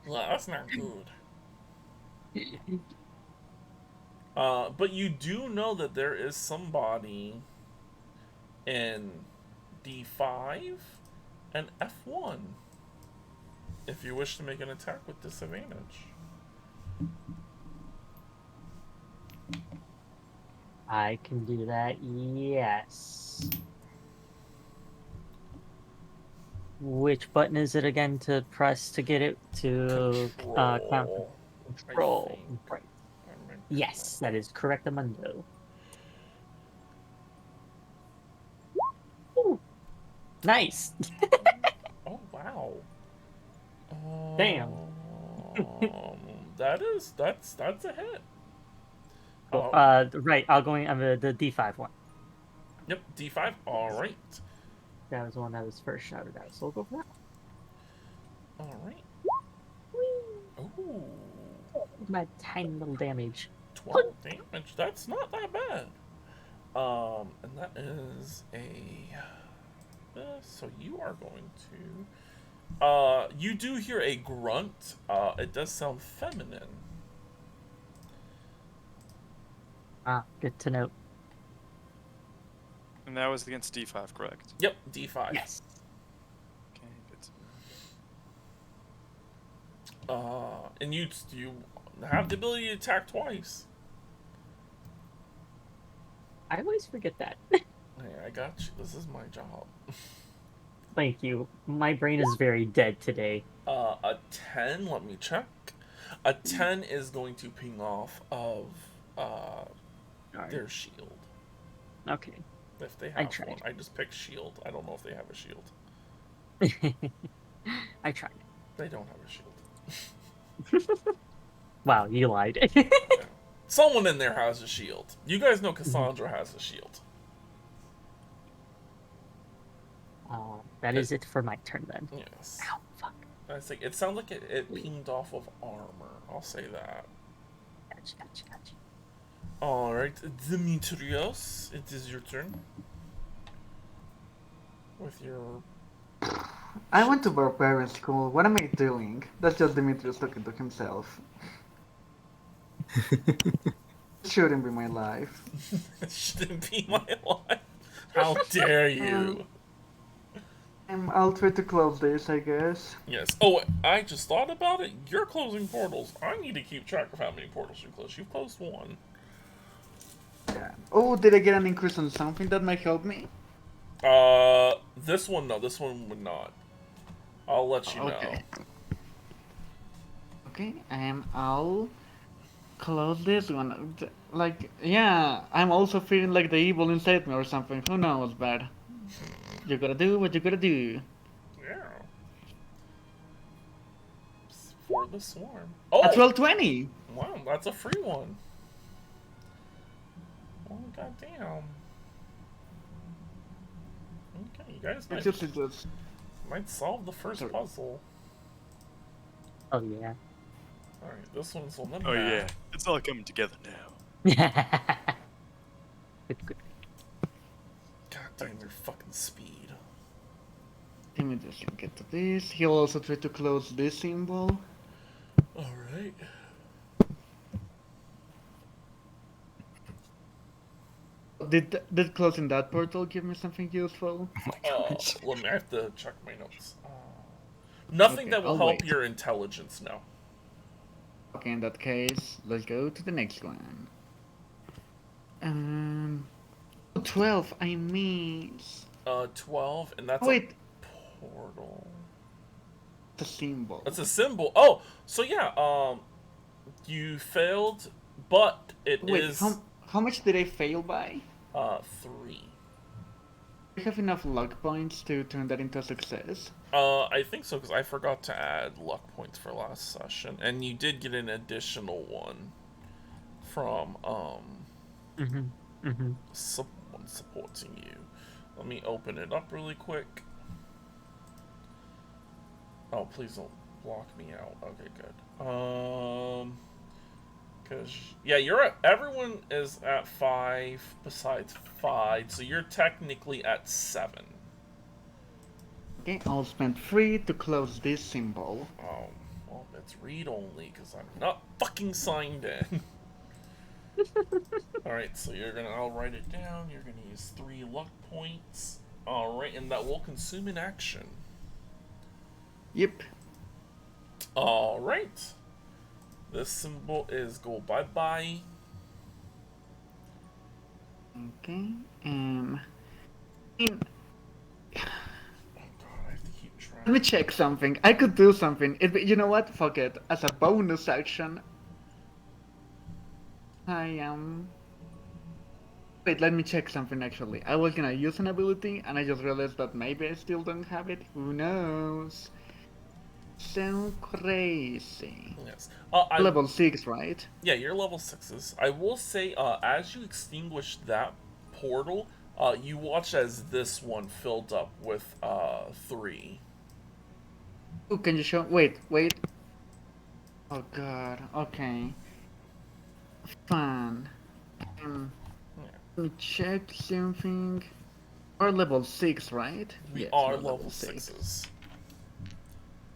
S1: Well, that's not good. But you do know that there is somebody in D5 and F1 if you wish to make an attack with disadvantage.
S6: I can do that, yes. Which button is it again to press to get it to control? Right. Yes, that is correct, Amundo. Ooh, nice.
S1: Oh wow.
S6: Damn.
S1: That's a hit.
S6: Cool. Right, I'm the D5 one.
S1: Yep, D5. All right.
S6: That was the one that was first shouted out, so we'll go for that.
S1: All right. Ooh.
S6: My tiny little damage.
S1: 12 damage. That's not that bad. And that is a. So you are going to. You do hear a grunt. It does sound feminine.
S6: Ah, good to know.
S2: And that was against D5, correct?
S1: Yep, D5.
S6: Yes.
S2: Okay, good to know.
S1: And you have the ability to attack twice.
S6: I always forget that.
S1: Hey, I got you. This is my job.
S6: Thank you. My brain is very dead today.
S1: A 10, let me check. A 10 is going to ping off of their shield.
S6: Okay.
S1: If they have one. I just picked shield. I don't know if they have a shield.
S6: I tried.
S1: They don't have a shield.
S6: Wow, you lied.
S1: Yeah. Someone in there has a shield. You guys know Cassandra has a shield.
S6: That is it for my turn then.
S1: Yes.
S6: Ow, fuck.
S1: I think it sounds like it pinged off of armor. I'll say that.
S6: Gotcha.
S1: Alright, Demetrios, it is your turn. With your...
S3: I went to barbarian school. What am I doing? That's just Demetrius talking to himself. Shouldn't be my life.
S1: It shouldn't be my life. How dare you?
S3: I'll try to close this, I guess.
S1: Yes. Oh, I just thought about it. You're closing portals. I need to keep track of how many portals you closed. You've closed one.
S3: Yeah. Oh, did I get an increase on something that might help me?
S1: This one, no. This one would not. I'll let you know.
S3: Okay, and I'll close this one. Like, yeah, I'm also feeling like the evil inside me or something. Who knows, but you gotta do what you gotta do.
S1: Yeah. For the swarm. Oh!
S3: At 1220!
S1: Wow, that's a free one. Oh, goddamn. Okay, you guys might solve the first puzzle.
S6: Oh, yeah.
S1: Alright, this one's on the map.
S2: Oh, yeah. It's all coming together now.
S6: Good.
S1: God damn your fucking speed.
S3: Let me just get to this. He'll also try to close this symbol.
S1: Alright.
S3: Did closing that portal give me something useful?
S1: Let me, I have to check my notes. Nothing that will help your intelligence, no.
S3: Okay, in that case, let's go to the next one. 12, I miss.
S1: 12, and that's
S3: a
S1: portal.
S3: It's a symbol.
S1: It's a symbol. Oh, so yeah, you failed, but it is...
S3: How much did I fail by?
S1: 3.
S3: Do you have enough luck points to turn that into a success?
S1: I think so, because I forgot to add luck points for last session, and you did get an additional one from, someone supporting you. Let me open it up really quick. Oh, please don't block me out. Okay, good. Because, yeah, everyone is at 5 besides 5, so you're technically at 7.
S3: Okay, I'll spend 3 to close this symbol.
S1: Oh, well, it's read only, because I'm not fucking signed in. Alright, so I'll write it down. You're gonna use 3 luck points. Alright, and that will consume an action.
S3: Yep.
S1: Alright. This symbol is go bye-bye.
S3: Okay. Let me check something. I could do something. You know what? Fuck it. As a bonus action, I am. Wait, let me check something actually. I was gonna use an ability, and I just realized that maybe I still don't have it. Who knows? So crazy.
S1: Yes.
S3: Level 6, right?
S1: Yeah, you're level 6s. I will say, as you extinguish that portal, you watch as this one filled up with 3.
S3: Ooh, can you show? Wait. Oh god. Okay. Fun. Let me check something. We're level 6, right?
S1: We are level 6s.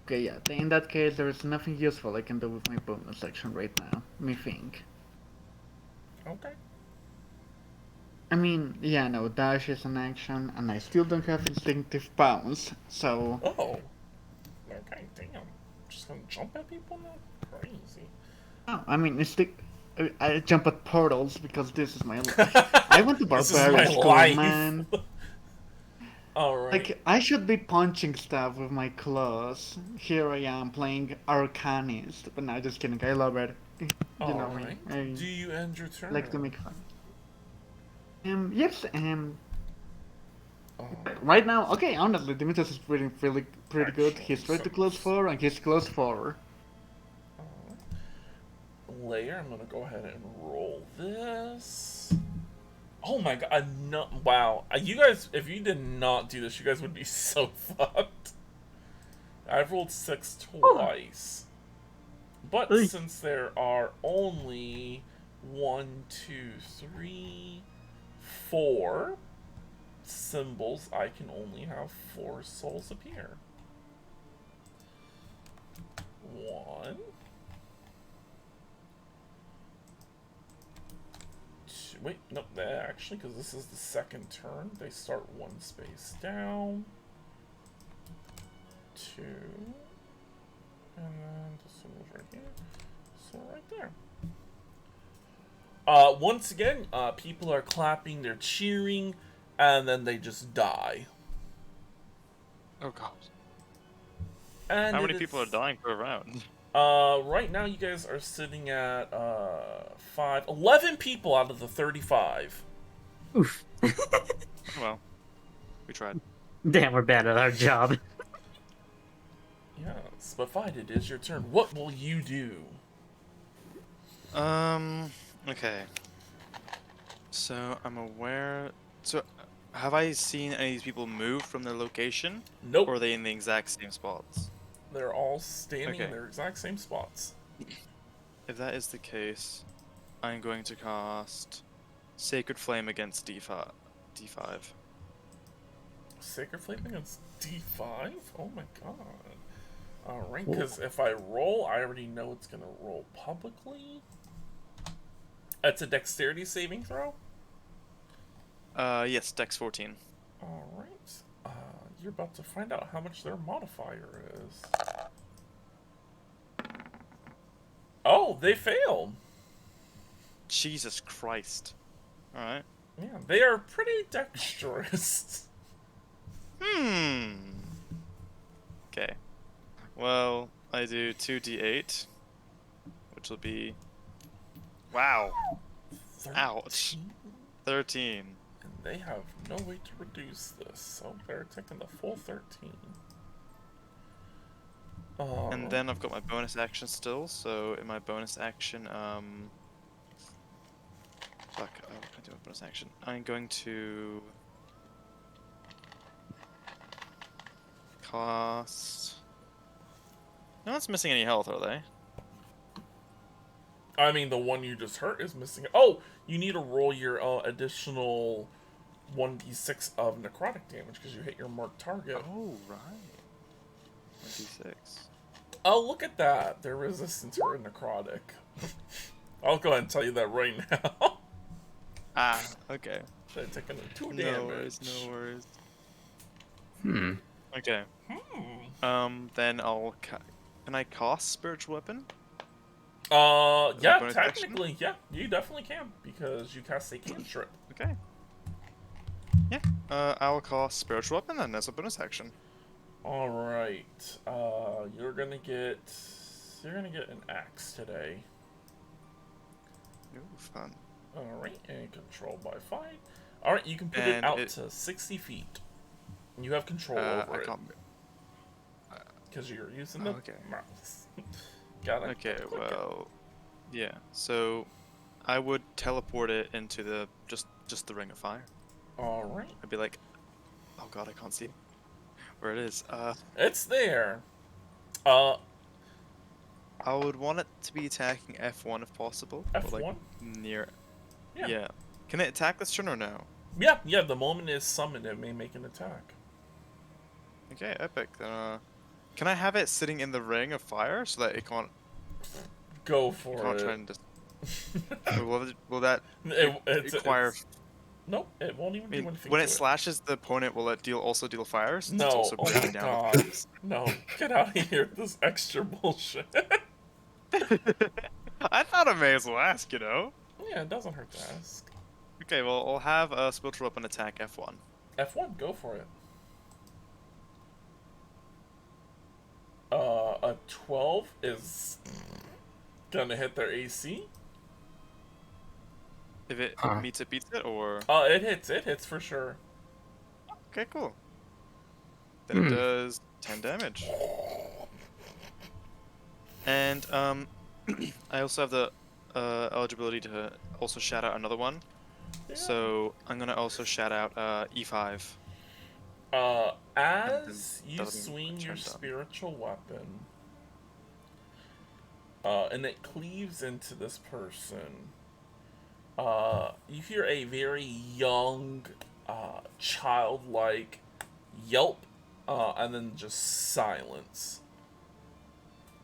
S3: Okay, yeah. In that case, there is nothing useful I can do with my bonus action right now. Me think.
S1: Okay.
S3: I mean, yeah, no, dash is an action, and I still don't have instinctive bounce, so...
S1: Oh. Okay, damn. Just gonna jump at people now? Crazy.
S3: Oh, I mean, I jump at portals because this is my life. I went to barbarian school, man.
S1: Alright.
S3: Like, I should be punching stuff with my claws. Here I am playing Arcanist, but no, just kidding. I love it. You know me.
S1: Do you end your turn?
S3: Like to make fun. Yes. Right now, okay. Honestly, Dimitrios is pretty good. He's tried to close 4, and he's close 4.
S1: Layer. I'm gonna go ahead and roll this. Oh my god! Wow, you guys, if you did not do this, you guys would be so fucked. I've rolled 6 twice, but since there are only 1, 2, 3, 4 symbols, I can only have 4 souls appear. 1. Wait, no, actually, because this is the second turn, they start 1 space down. 2. And then the symbol's right here. So right there. Once again, people are clapping, they're cheering, and then they just die.
S2: Oh god.
S1: And
S2: how many people are dying per round?
S1: Right now you guys are sitting at 11 people out of the 35.
S6: Oof.
S2: Well, we tried.
S6: Damn, we're bad at our job.
S1: Yes, but fine, it is your turn. What will you do?
S2: Okay. So, I'm aware... So, have I seen any of these people move from their location?
S1: Nope.
S2: Or are they in the exact same spots?
S1: They're all standing in their exact same spots.
S2: If that is the case, I'm going to cast Sacred Flame against D5.
S1: Sacred Flame against D5? Oh my god. Alright, because if I roll, I already know it's going to roll publicly. It's a dexterity saving throw?
S2: Yes, Dex 14.
S1: Alright. You're about to find out how much their modifier is. Oh, they failed.
S2: Jesus Christ. Alright.
S1: Yeah, they are pretty dexterous.
S2: Okay. Well, I do 2d8, which will be... Wow.
S1: 13?
S2: Ouch. 13.
S1: And they have no way to reduce this, so they're taking the full 13.
S2: And then I've got my bonus action still, so in my bonus action, what can I do with bonus action? I'm going to... cast... No one's missing any health, are they?
S1: I mean, the one you just hurt is missing. Oh, you need to roll your additional 1d6 of necrotic damage because you hit your marked target.
S2: Oh, right. 1d6.
S1: Oh, look at that. They're resistant to necrotic. I'll go ahead and tell you that right now.
S2: Ah, okay.
S1: Should have taken 2 damage.
S2: No worries, no worries. Okay. Then can I cast Spiritual Weapon?
S1: Yeah, technically, yeah, you definitely can, because you cast a cantrip.
S2: Okay. Yeah, I'll cast Spiritual Weapon then as a bonus action.
S1: Alright, you're gonna get an axe today.
S2: Ooh, fun.
S1: Alright, and controlled by fire. Alright, you can put it out to 60 feet. You have control over it. Because you're using the mouse. Got it?
S2: Okay, well, yeah. So, I would teleport it into the just the ring of fire.
S1: All right.
S2: I'd be like, oh god, I can't see where it is.
S1: It's there.
S2: I would want it to be attacking F1 if possible.
S1: F1?
S2: Or like near. Yeah. Can it attack this turn or no?
S1: Yeah. The moment it is summoned, it may make an attack.
S2: Okay, epic. Then, can I have it sitting in the ring of fire so that it can't?
S1: Go for it.
S2: Can't try and just. will that require?
S1: Nope, it won't even do anything.
S2: When it slashes the opponent, will it also deal fire?
S1: No,
S2: it's also
S1: oh my god. No, get out of here with this extra bullshit.
S2: I thought I may as well ask, you know?
S1: Yeah, it doesn't hurt to ask.
S2: Okay, well, I'll have a Spiritual Weapon attack F1.
S1: F1, go for it. A 12 is gonna hit their AC.
S2: If it meets it, beats it, or?
S1: It hits for sure.
S2: Okay, cool. Then it does 10 damage. And, I also have the eligibility to also shout out another one. Yeah. So, I'm gonna also shout out E5.
S1: As you swing your spiritual weapon, and it cleaves into this person, you hear a very young, childlike yelp, and then just silence.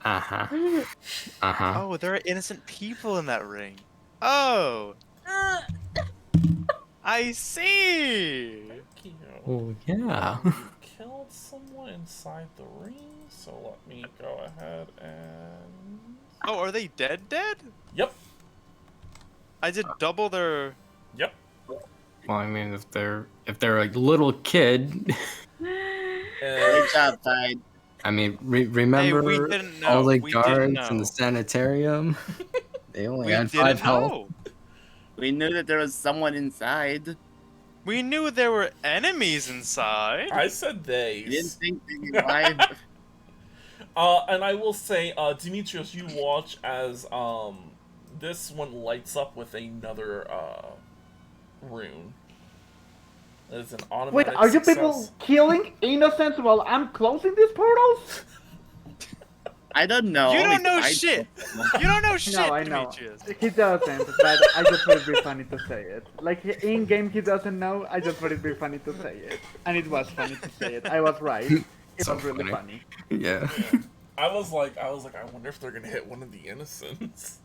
S2: Oh, there are innocent people in that ring. Oh! I see!
S1: Thank you.
S4: Oh, yeah.
S1: You killed someone inside the ring, so let me go ahead and...
S2: Oh, are they dead?
S1: Yep.
S2: I did double their...
S1: Yep.
S4: Well, I mean, if they're a little kid...
S5: Good job, Tide.
S4: I mean, remember all the guards in the sanitarium? They only had 5 health.
S5: We knew that there was someone inside.
S2: We knew there were enemies inside.
S1: I said they.
S5: You didn't think they lied.
S1: And I will say, Demetrius, you watch as this one lights up with another rune. It's an automatic
S3: Wait, are you
S1: success.
S3: people killing innocents while I'm closing these portals?
S5: I don't know.
S2: You don't know shit. You don't know shit,
S3: No, I know.
S2: Demetrius.
S3: He doesn't, but I just thought it'd be funny to say it. Like, in-game he doesn't know, I just thought it'd be funny to say it. And it was funny to say it. I was right. It was really funny.
S4: Yeah.
S1: I was like, I wonder if they're gonna hit one of the innocents.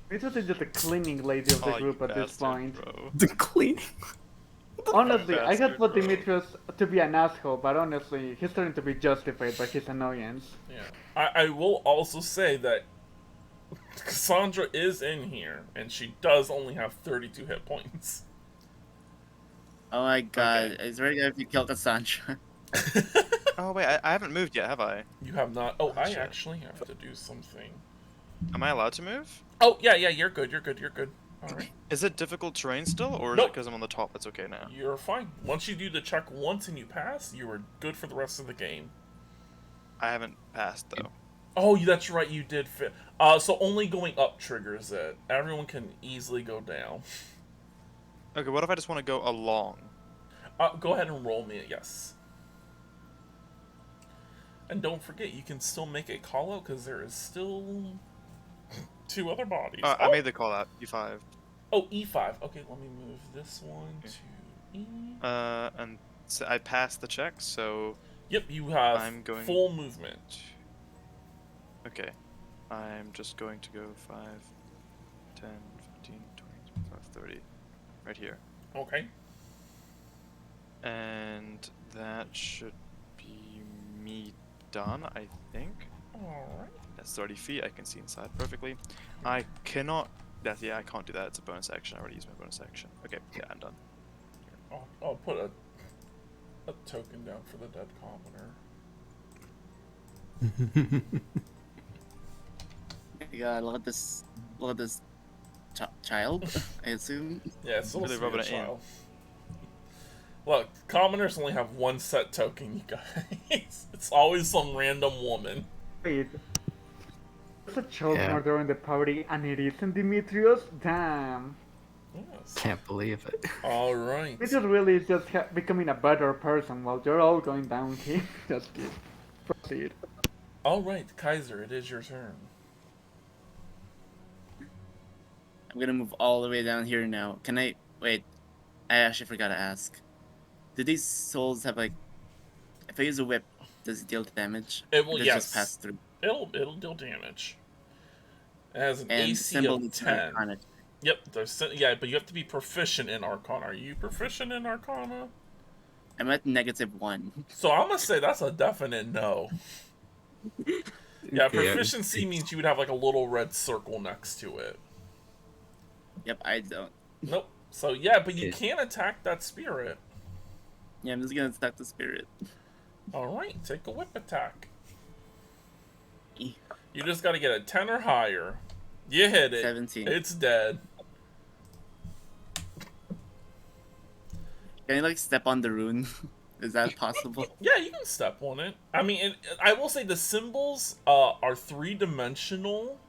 S3: This is just a cleaning lady of the group at this point.
S2: Bro.
S4: The cleaning.
S3: Honestly, I had for Demetrius to be an asshole, but honestly, he's starting to be justified by his annoyance.
S1: Yeah. I will also say that Cassandra is in here, and she does only have 32 hit points.
S5: Oh my god, okay. It's very good if you kill Cassandra.
S2: Oh wait, I haven't moved yet, have I?
S1: You have not. Oh, I actually have to do something.
S2: Am I allowed to move?
S1: Oh, yeah, you're good. Alright.
S2: Is it difficult terrain still, or is it because I'm on the top it's okay now?
S1: You're fine. Once you do the check once and you pass, you are good for the rest of the game.
S2: I haven't passed, though.
S1: Oh, that's right, you did fit. So only going up triggers it. Everyone can easily go down.
S2: Okay, what if I just want to go along?
S1: Go ahead and roll me a yes. And don't forget, you can still make a call out because there is still 2 other bodies.
S2: I made the call out. E5.
S1: Oh, E5. Okay, let me move this one to E.
S2: And so I passed the check, so...
S1: Yep, you have full movement.
S2: Okay. I'm just going to go 5, 10, 15, 20, 25, 30. Right here.
S1: Okay.
S2: And that should be me done, I think.
S1: Alright.
S2: That's 30 feet. I can see inside perfectly. I cannot... I can't do that. It's a bonus action. I already used my bonus action. Okay, yeah, I'm done.
S1: I'll put a token down for the dead commoner.
S5: Yeah, look at this child, I assume.
S1: Yeah, it's
S2: really rubbing it in.
S1: Look, commoners only have one set token, you guys. It's always some random woman.
S3: Wait. There's a child murder in the party and it isn't Demetrius? Damn.
S1: Yes.
S4: Can't believe it.
S1: Alright.
S3: This is really just becoming a better person while you're all going down here. Just proceed.
S1: Alright, Kaiser, it is your turn.
S5: I'm gonna move all the way down here now. Can I... Wait. I actually forgot to ask. Do these souls have, like... If I use a whip, does it deal damage?
S1: It will, yes.
S5: Just pass through?
S1: It'll deal damage. It has an
S5: and
S1: AC of 10. Yep, yeah, but you have to be proficient in Arcana. Are you proficient in Arcana?
S5: I'm at -1.
S1: So I'm gonna say that's a definite no. Yeah, proficiency means you would have like a little red circle next to it.
S5: Yep, I don't.
S1: Nope. So yeah, but you can attack that spirit.
S5: Yeah, I'm just gonna attack the spirit.
S1: Alright, take a whip attack. You just gotta get a 10 or higher. You hit it.
S5: 17.
S1: It's dead.
S5: Can I, like, step on the rune? Is that possible?
S1: Yeah, you can step on it. I mean, I will say the symbols are 3-dimensional.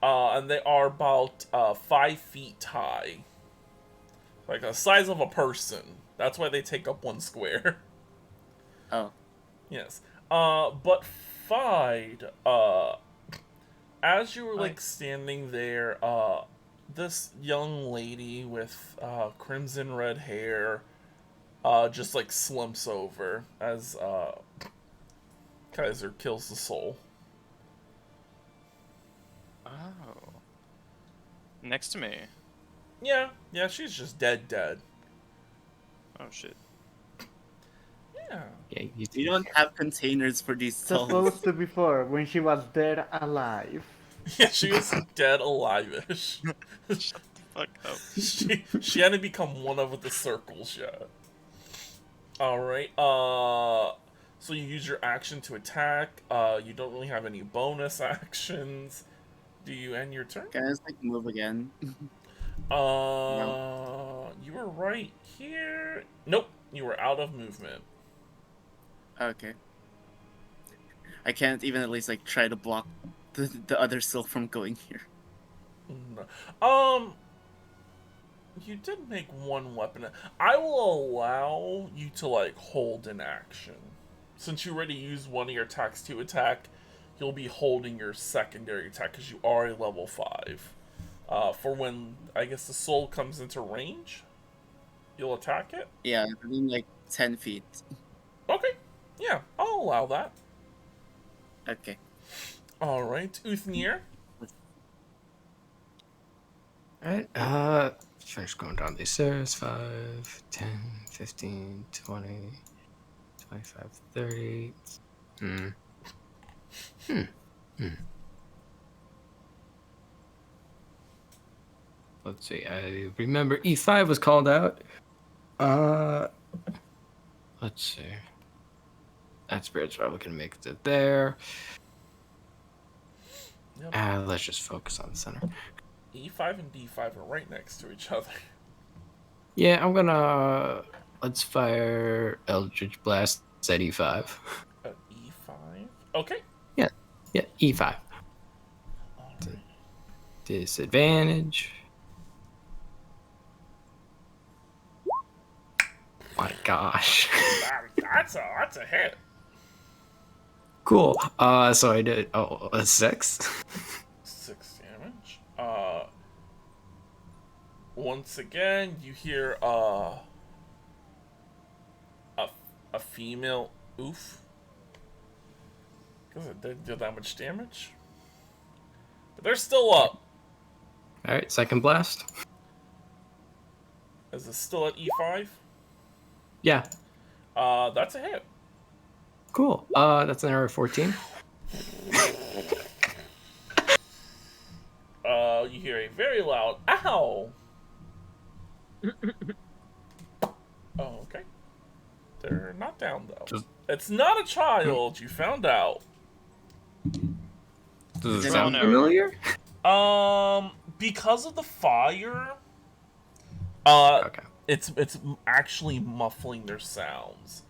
S1: And they are about 5 feet high. Like the size of a person. That's why they take up 1 square.
S5: Oh.
S1: Yes. But Fide, as you were like standing there, this young lady with crimson red hair just like slumps over as Kaiser kills the soul.
S2: Oh. Next to me.
S1: Yeah, she's just dead.
S2: Oh shit.
S1: Yeah.
S5: You don't have containers for these souls.
S3: Supposed to before, when she was dead alive.
S1: Yeah, she was dead alive-ish.
S2: Shut the fuck up.
S1: She hadn't become one of the circles yet. Alright, so you use your action to attack. You don't really have any bonus actions. Do you end your turn?
S5: Can I just, like, move again?
S1: No. You were right here. Nope, you were out of movement.
S5: Okay. I can't even at least, like, try to block the other soul from going here.
S1: No. You did make 1 weapon. I will allow you to, like, hold an action. Since you already used one of your attacks to attack, you'll be holding your secondary attack because you are a level 5. For when, I guess, the soul comes into range, you'll attack it?
S5: Yeah, within, like, 10 feet.
S1: Okay. Yeah, I'll allow that.
S5: Okay.
S1: Alright, Uthnier.
S4: Alright, finish going down these stairs. 5, 10, 15, 20, 25, 30. Let's see, I remember E5 was called out. Let's see. That spirit's probably gonna make it there. Yep. Let's just focus on the center.
S1: E5 and D5 are right next to each other.
S4: Yeah, I'm gonna... Let's fire Eldritch Blast at E5.
S1: At E5? Okay.
S4: Yeah, E5.
S1: Right.
S4: Disadvantage. My gosh.
S1: That's a hit.
S4: Cool. So I did a 6.
S1: 6 damage. Once again, you hear a female oof. Because it didn't do that much damage. But they're still up.
S4: Alright, second blast.
S1: Is it still at E5?
S4: Yeah.
S1: That's a hit.
S4: Cool. That's an error of 14.
S1: You hear a very loud ow. Oh, okay. They're not down though. It's not a child. You found out.
S4: Does it sound familiar?
S1: Because of the fire.
S4: Okay.
S1: It's actually muffling their sounds.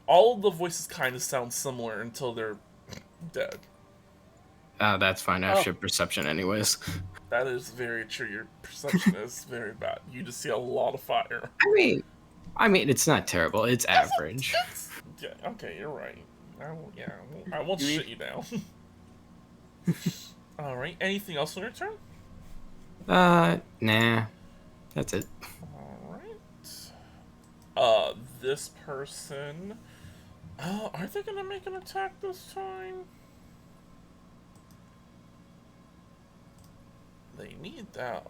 S1: All of the voices kind of sound similar until they're dead.
S4: That's fine. I have ship perception anyways.
S1: That is very true. Your perception is very bad. You just see a lot of fire.
S4: I mean, it's not terrible. It's average.
S1: Yeah, okay, you're right. I won't shit you down. Alright, anything else on your turn?
S4: Nah. That's it.
S1: Alright. This person... are they gonna make an attack this time? They need that.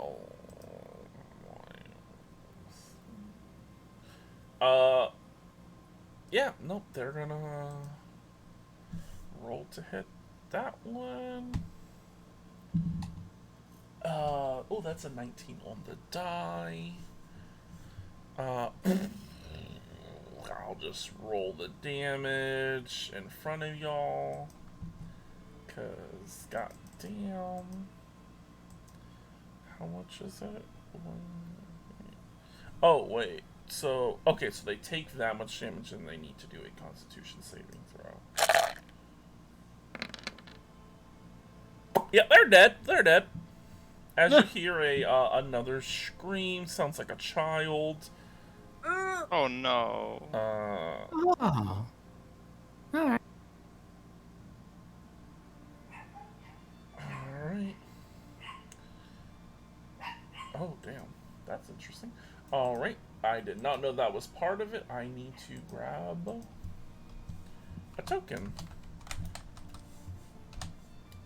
S1: Yeah, nope, they're gonna roll to hit that one. Oh, that's a 19 on the die. I'll just roll the damage in front of y'all. Cause, goddamn. How much is it? Oh, wait. So, okay, so they take that much damage and they need to do a Constitution saving throw. Yeah, they're dead. They're dead. As you hear another scream, sounds like a child.
S2: Oh no.
S4: Oh. Alright.
S1: Alright. Oh, damn. That's interesting. Alright. I did not know that was part of it. I need to grab a token.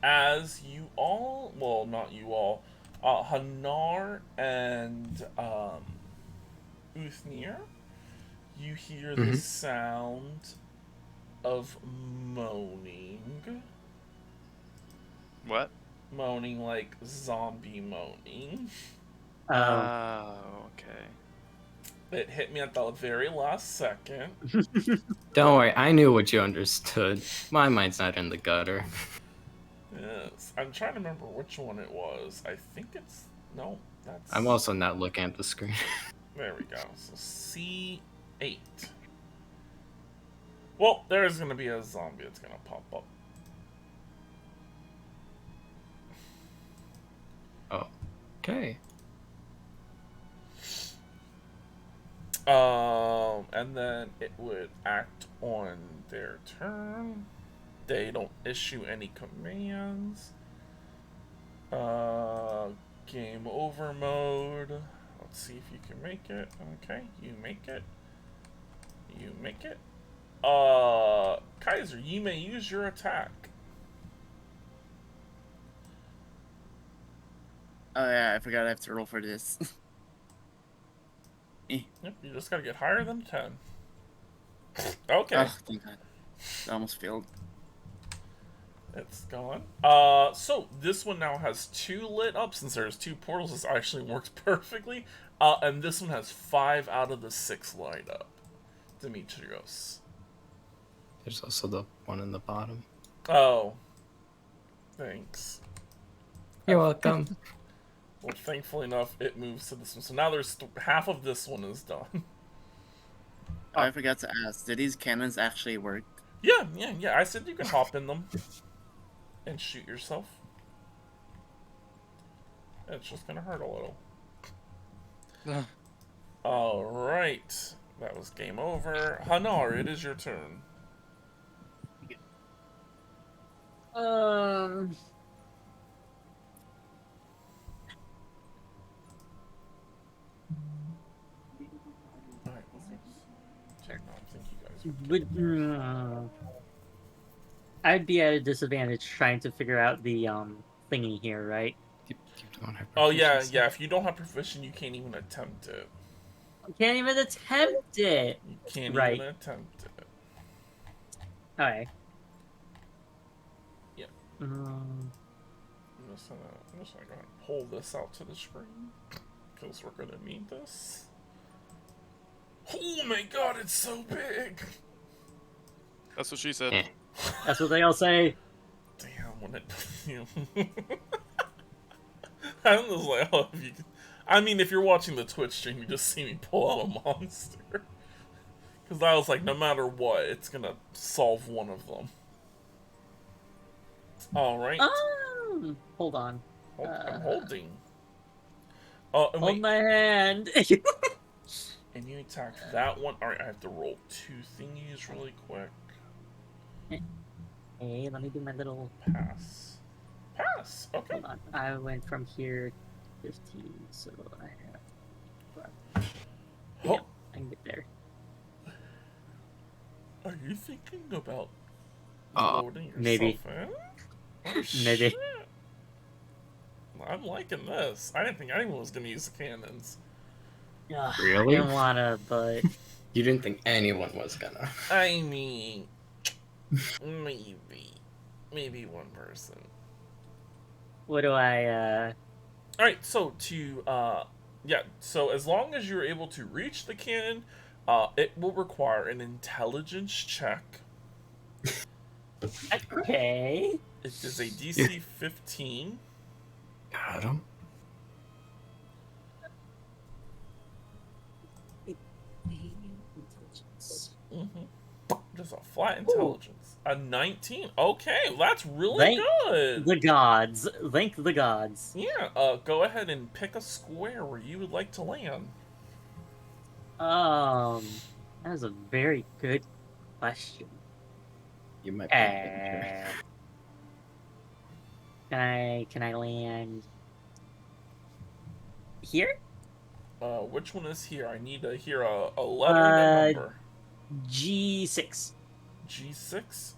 S1: As you all, well, not you all, Hanar and Uthnir, you hear the sound of moaning.
S2: What?
S1: Moaning like zombie moaning.
S2: Oh, okay.
S1: It hit me at the very last second.
S4: Don't worry, I knew what you understood. My mind's not in the gutter.
S1: Yes. I'm trying to remember which one it was. I think it's... No, that's...
S4: I'm also not looking at the screen.
S1: There we go. So C8. Well, there's going to be a zombie that's going to pop up.
S4: Oh. Okay.
S1: And then it would act on their turn. They don't issue any commands. Game over mode. Let's see if you can make it. Okay, you make it. You make it. Kaiser, you may use your attack.
S5: Oh yeah, I forgot I have to roll for this.
S1: Yep, you just gotta get higher than 10. Okay.
S5: Oh, thank God. I almost failed.
S1: It's gone. So this one now has 2 lit up. Since there's 2 portals, this actually works perfectly. And this one has 5 out of the 6 light up. Demetrios.
S4: There's also the one in the bottom.
S1: Oh. Thanks.
S4: You're welcome.
S1: Well, thankfully enough, it moves to this one. So now there's half of this one is done.
S5: Oh, I forgot to ask. Do these cannons actually work?
S1: Yeah. I said you can hop in them and shoot yourself. It's just gonna hurt a little. Alright. That was game over. Hanar, it is your turn.
S6: I'd be at a disadvantage trying to figure out the thingy here, right?
S1: Oh yeah. If you don't have proficient, you can't even attempt it.
S6: Can't even attempt it.
S1: You can't
S6: right.
S1: even attempt it.
S6: Alright.
S1: Yeah. I'm just gonna go ahead and pull this out to the screen because we're gonna need this. Oh my god, it's so big!
S2: That's what she said.
S6: That's what they all say.
S1: Damn, when it. I'm just like, oh, if you can... I mean, if you're watching the Twitch stream, you just see me pull out a monster. Because I was like, no matter what, it's gonna solve one of them. Alright.
S6: Hold on.
S1: I'm holding.
S6: Hold my hand.
S1: And you attack that one. Alright, I have to roll 2 thingies really quick.
S6: Hey, let me do my little...
S1: Pass. Pass! Okay.
S6: Hold on. I went from here 15, so I have... Yeah, I can get there.
S1: Are you thinking about loading yourself
S6: maybe.
S1: in? Oh,
S6: Maybe.
S1: shit. I'm liking this. I didn't think anyone was going to use the cannons.
S4: Really?
S6: I didn't wanna, but...
S4: You didn't think anyone was gonna.
S1: I mean... Maybe one person.
S6: What do I,
S1: Alright, so to, so as long as you're able to reach the cannon, it will require an intelligence check.
S6: Okay.
S1: It is a DC 15.
S4: Got him.
S1: Just a flat intelligence. Ooh. A 19. Okay, that's really good.
S6: The gods. Thank the gods.
S1: Yeah, go ahead and pick a square where you would like to land.
S6: That is a very good question.
S4: You might
S6: be Can I land here?
S1: Which one is here? I need to hear a letter and a number.
S6: G6.
S1: G6?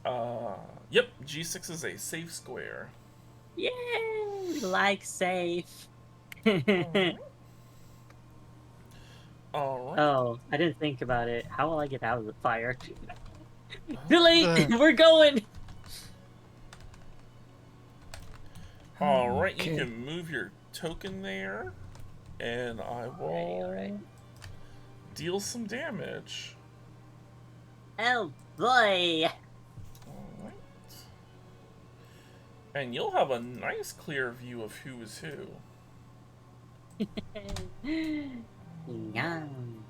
S1: Yep, G6 is a safe square.
S6: Yay! Like safe.
S1: Alright.
S6: Oh, I didn't think about it. How will I get out of the fire? Too late! We're going!
S1: Alright, you can move your token there, and I will deal some damage.
S6: Oh boy!
S1: Alright. And you'll have a nice clear view of who is who.
S6: Yum.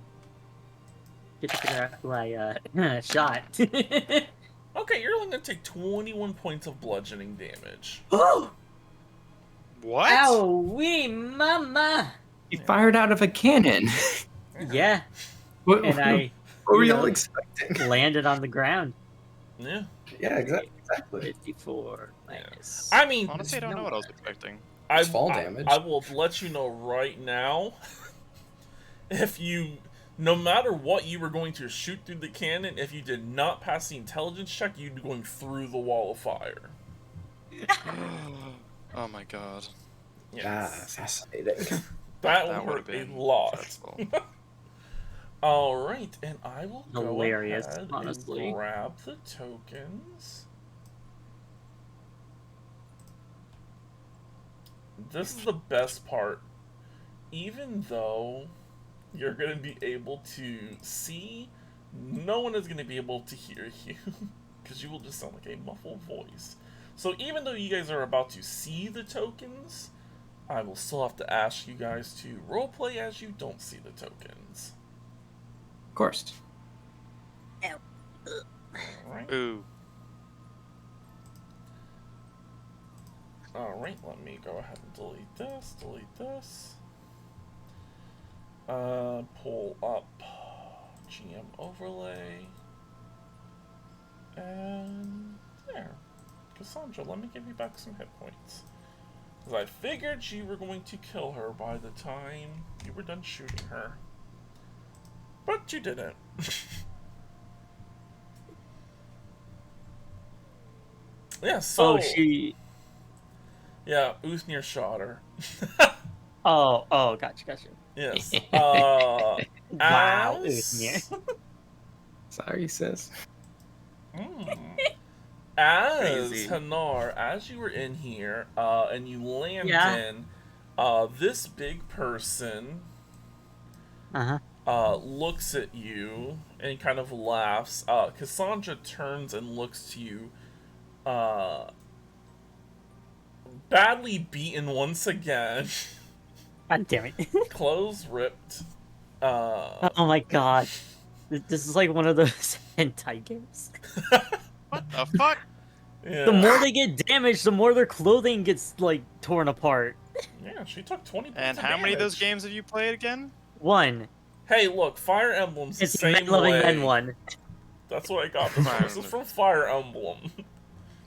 S6: Get to figure out who I shot.
S1: Okay, you're only gonna take 21 points of bludgeoning damage.
S2: What?
S6: Ow, wee mama!
S4: You fired out of a cannon.
S6: Yeah.
S4: What were you all expecting?
S6: Landed on the ground.
S1: Yeah.
S4: Yeah, exactly.
S6: 54 minus.
S1: I mean,
S2: honestly, I don't know what I was expecting.
S4: It's fall damage.
S1: I will let you know right now. If you, no matter what you were going to shoot through the cannon, if you did not pass the intelligence check, you'd be going through the wall of fire.
S2: Oh my god.
S1: Yes.
S4: Fascinating.
S1: That would hurt a lot. Alright, and I will go ahead
S6: honestly.
S1: and grab the tokens. This is the best part. Even though you're going to be able to see, no one is going to be able to hear you. Because you will just sound like a muffled voice. So even though you guys are about to see the tokens, I will still have to ask you guys to roleplay as you don't see the tokens.
S4: Of course.
S1: Alright.
S2: Ooh.
S1: Alright, let me go ahead and delete this. Pull up GM overlay. And there. Cassandra, let me give you back some hit points. Because I figured you were going to kill her by the time you were done shooting her. But you didn't. Yeah, so...
S6: Oh, she...
S1: Yeah, Uthner shot her.
S6: Oh, gotcha.
S1: Yes.
S6: Wow, Uthner.
S4: Sorry, sis.
S1: As
S5: Crazy.
S1: Hanar, as you were in here, and you land in, this big person looks at you and kind of laughs. Cassandra turns and looks to you, badly beaten once again.
S6: God damn it.
S1: Clothes ripped.
S6: Oh my god. This is like one of those hentai games.
S2: What the fuck?
S1: Yeah.
S6: The more they get damaged, the more their clothing gets, like, torn apart.
S1: Yeah, she took 20 points
S2: And
S1: of
S2: how
S1: damage.
S2: many of those games have you played again?
S6: 1.
S1: Hey, look, Fire Emblem's the
S6: It's
S1: same
S6: Men Loving
S1: way.
S6: Men 1.
S1: That's what I got. This is from Fire Emblem.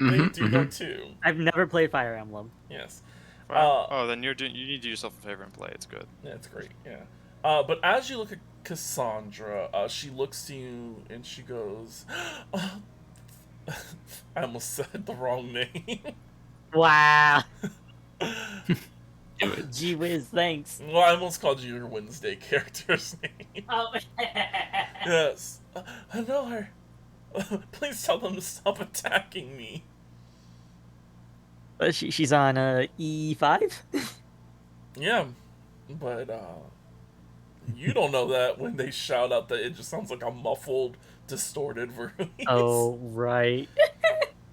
S1: They do that too.
S6: I've never played Fire Emblem.
S1: Yes.
S2: Then you need to do yourself a favor and play. It's good.
S1: Yeah, it's great. Yeah. But as you look at Cassandra, she looks to you and she goes, I almost said the wrong name.
S6: Wow. Gee whiz, thanks.
S1: Well, I almost called you your Wednesday character's name.
S6: Oh.
S1: Yes. Hanar, please tell them to stop attacking me.
S6: She's on E5?
S1: Yeah, but you don't know that when they shout out that it just sounds like a muffled, distorted voice.
S6: Oh, right.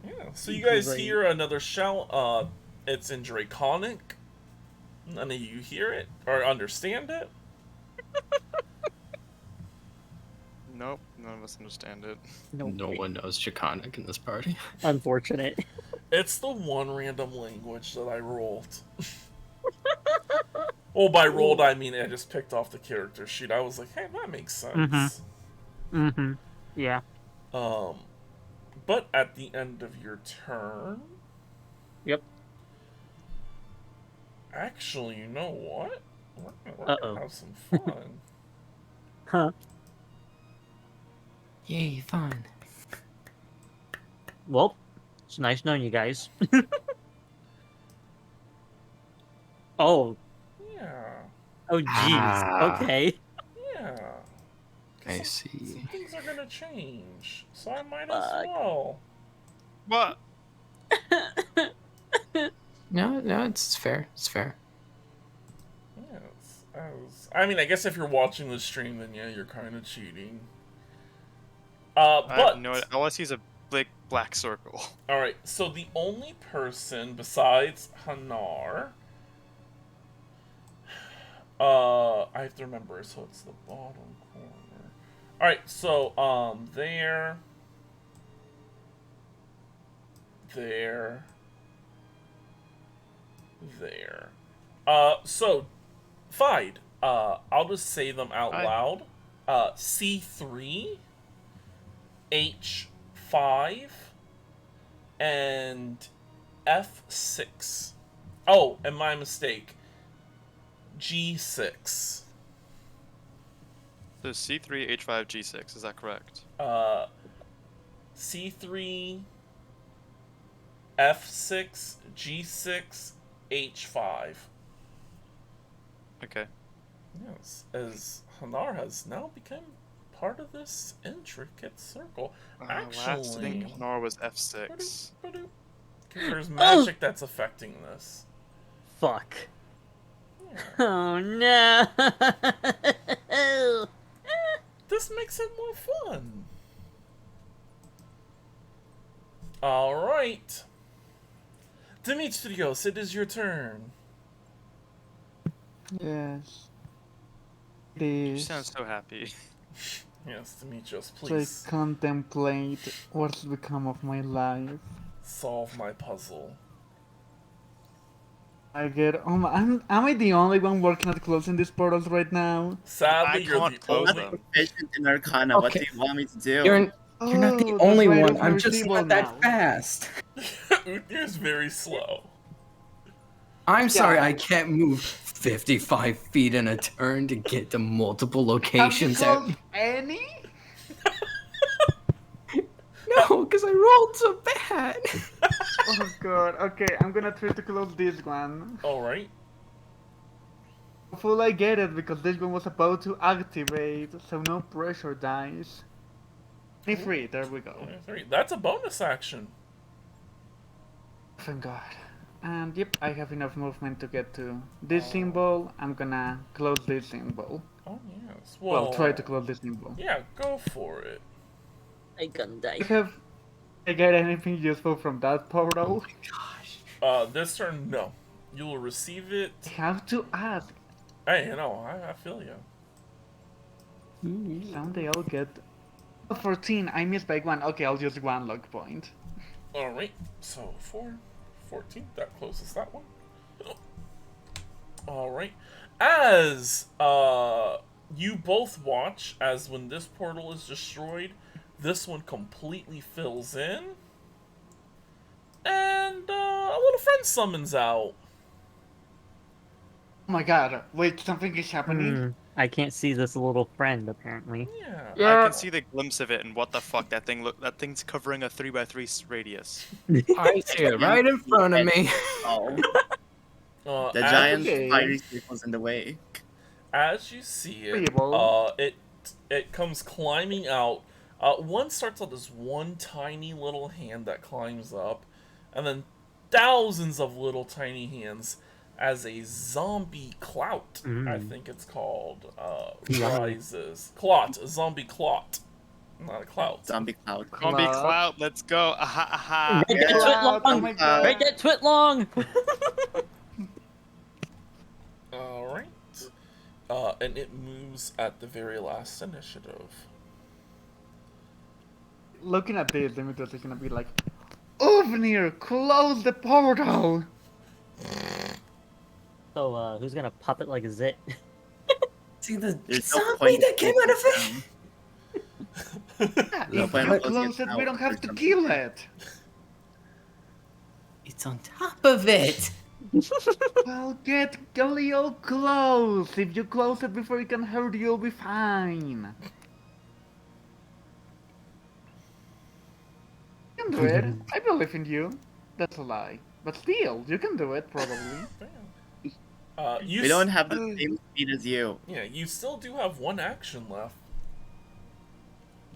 S1: Yeah, so you guys hear another shout. It's in Draconic. None of you hear it or understand it.
S2: Nope, none of us understand it.
S6: Nope.
S4: No one knows Draconic in this party.
S6: Unfortunate.
S1: It's the one random language that I rolled. Well, by rolled, I mean I just picked off the character sheet. I was like, hey, that makes sense.
S6: Yeah.
S1: But at the end of your turn...
S6: Yep.
S1: Actually, you know what? We're gonna have some fun.
S6: Huh.
S4: Yay, fun.
S6: Well, it's nice knowing you guys. Oh.
S1: Yeah.
S6: Oh, jeez. Okay.
S1: Yeah.
S4: I see.
S1: Some things are gonna change, so I might as well.
S2: What?
S4: No, it's fair. It's fair.
S1: Yes. I mean, I guess if you're watching the stream, then yeah, you're kind of cheating.
S2: I
S1: But
S2: have no idea. All I see is a big black circle.
S1: all right, so the only person besides Hanar, I have to remember, so it's the bottom corner. All right, so there. So Fide, I'll just say them out loud. C3, H5, and F6. Oh, and my mistake. G6.
S2: So C3, H5, G6, is that correct?
S1: C3, F6, G6, H5.
S2: Okay.
S1: Yes, as Hanar has now become part of this intricate circle.
S2: Last thing Hanar was F6.
S1: There's magic that's affecting this.
S6: Fuck.
S1: Yeah.
S6: Oh no.
S1: This makes it more fun. Alright. Demetrios, it is your turn.
S3: Yes. It
S2: You
S3: is.
S2: sound so happy.
S1: Yes, Demetrios,
S3: So I
S1: please
S3: contemplate what's become of my life.
S1: solve my puzzle.
S3: I get. Am I the only one working at closing these portals right now?
S1: Sadly, you're
S2: can't
S1: the
S2: close
S1: only.
S2: them.
S5: Proficient in Arcana. What do you want me to do?
S4: You're not the
S3: Oh,
S4: only
S3: that's right,
S4: one.
S3: I'm
S4: I'm just
S3: feeble
S4: not that
S3: now.
S4: fast.
S1: Uthir's very slow.
S4: I'm sorry, I can't move 55 feet in a turn to get to multiple locations.
S3: Have you called any?
S4: No, because I rolled so bad.
S3: Oh god, okay, I'm gonna try to close this one.
S1: Alright.
S3: Hopefully I get it because this one was about to activate, so no pressure dice. 23, there we go.
S1: 23. That's a bonus action.
S3: Thank god. And yep, I have enough movement to get to this symbol. I'm gonna close this symbol.
S1: Oh yes. Well,
S3: try to close this symbol.
S1: Yeah, go for it.
S6: I gonna die.
S3: I get anything useful from that portal?
S4: Oh my gosh.
S1: This turn, no. You will receive it.
S3: I have to ask.
S1: Hey, you know, I feel you.
S3: Some they all get 14. I missed by 1. Okay, I'll use 1 luck point.
S1: Alright, so 14. That closes that one. Alright. As you both watch as when this portal is destroyed, this one completely fills in. And a little friend summons out.
S3: Oh my god, wait, something is happening?
S6: I can't see this little friend, apparently.
S1: Yeah.
S2: I can see the glimpse of it, and what the fuck, that thing's covering a 3x3 radius.
S4: I see it right in front of me.
S5: Oh. The giant fiery circles in the way.
S1: As you see it, it comes climbing out. One starts out as one tiny little hand that climbs up, and then thousands of little tiny hands as a zombie clout, I think it's called, rises. Clot, a zombie clot. Not a clout.
S5: Zombie clout.
S2: Zombie clout, let's go. Aha, aha.
S6: Right there, Twitlong! Right there, Twitlong!
S1: Alright. And it moves at the very last initiative.
S3: Looking at this, Demetrius is gonna be like, Ovnir, close the portal!
S6: So, who's gonna pop it like a zit?
S4: See the
S5: There's no
S4: zombie
S5: point
S4: that came out of it?
S3: If we close it, we don't have to kill it!
S4: It's on top of it.
S3: Well, get Galileo close! If you close it before it can hurt you, you'll be fine. You can do it. I believe in you. That's a lie. But still, you can do it, probably.
S5: We don't have the same speed as you.
S1: Yeah, you still do have one action left.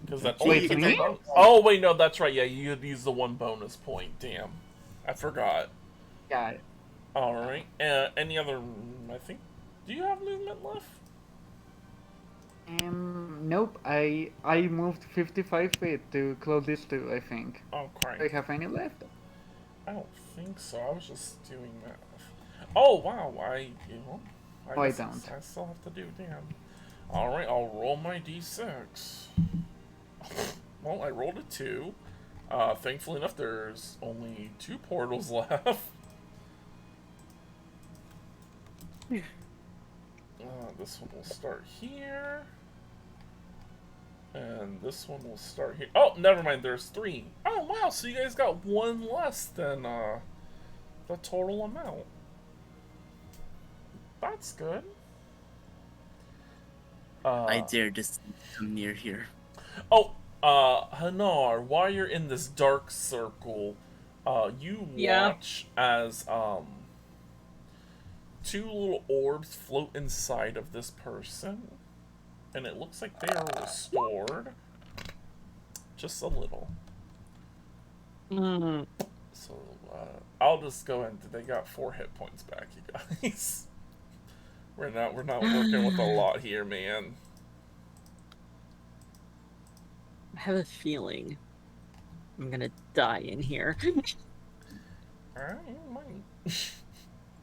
S1: Because that
S3: Wait,
S1: only
S3: me?
S1: Oh, wait, no, that's right. Yeah, you had used the one bonus point. Damn. I forgot.
S3: Yeah.
S1: Alright. Any other... I think... Do you have movement left?
S3: Nope. I moved 55 feet to close this too, I think.
S1: Oh, crap.
S3: Do I have any left?
S1: I don't think so. I was just doing that. Oh, wow. I guess I still have to do, damn. Alright, I'll roll my d6. Well, I rolled a 2. Thankfully enough, there's only 2 portals left. This one will start here. And this one will start here. Oh, never mind, there's 3. Oh, wow, so you guys got 1 less than the total amount. That's good.
S5: I dare just come near here.
S1: Oh, Hanar, while you're in this dark circle, you watch as 2 little orbs float inside of this person, and it looks like they are restored. Just a little. So, I'll just go into. They got 4 hit points back, you guys. We're not working with a lot here, man.
S6: I have a feeling I'm gonna die in here.
S1: Alright, you might.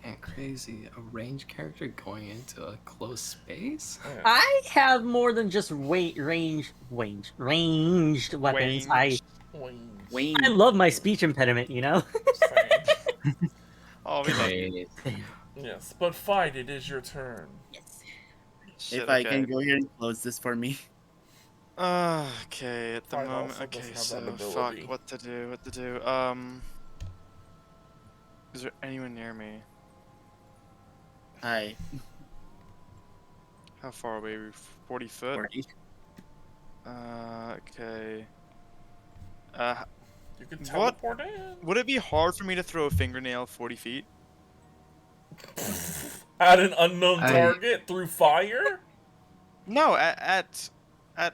S4: And crazy, a ranged character going into a close space?
S1: Yeah.
S6: I have more than just ranged weapons. I love my speech impediment, you know?
S2: Oh, we love you.
S1: Yes, but fight, it is your turn.
S6: Yes.
S2: Shit,
S5: If I can go here and close this for me.
S2: Okay, at the
S1: Fight
S2: moment,
S1: also
S2: okay,
S1: doesn't have
S2: so
S1: that
S2: fuck,
S1: ability.
S2: what to do, is there anyone near me?
S5: Hi.
S2: How far away are we? 40 foot?
S5: 40.
S2: Okay.
S1: You can teleport in.
S2: Would it be hard for me to throw a fingernail 40 feet?
S1: At an unknown target through fire?
S2: No, at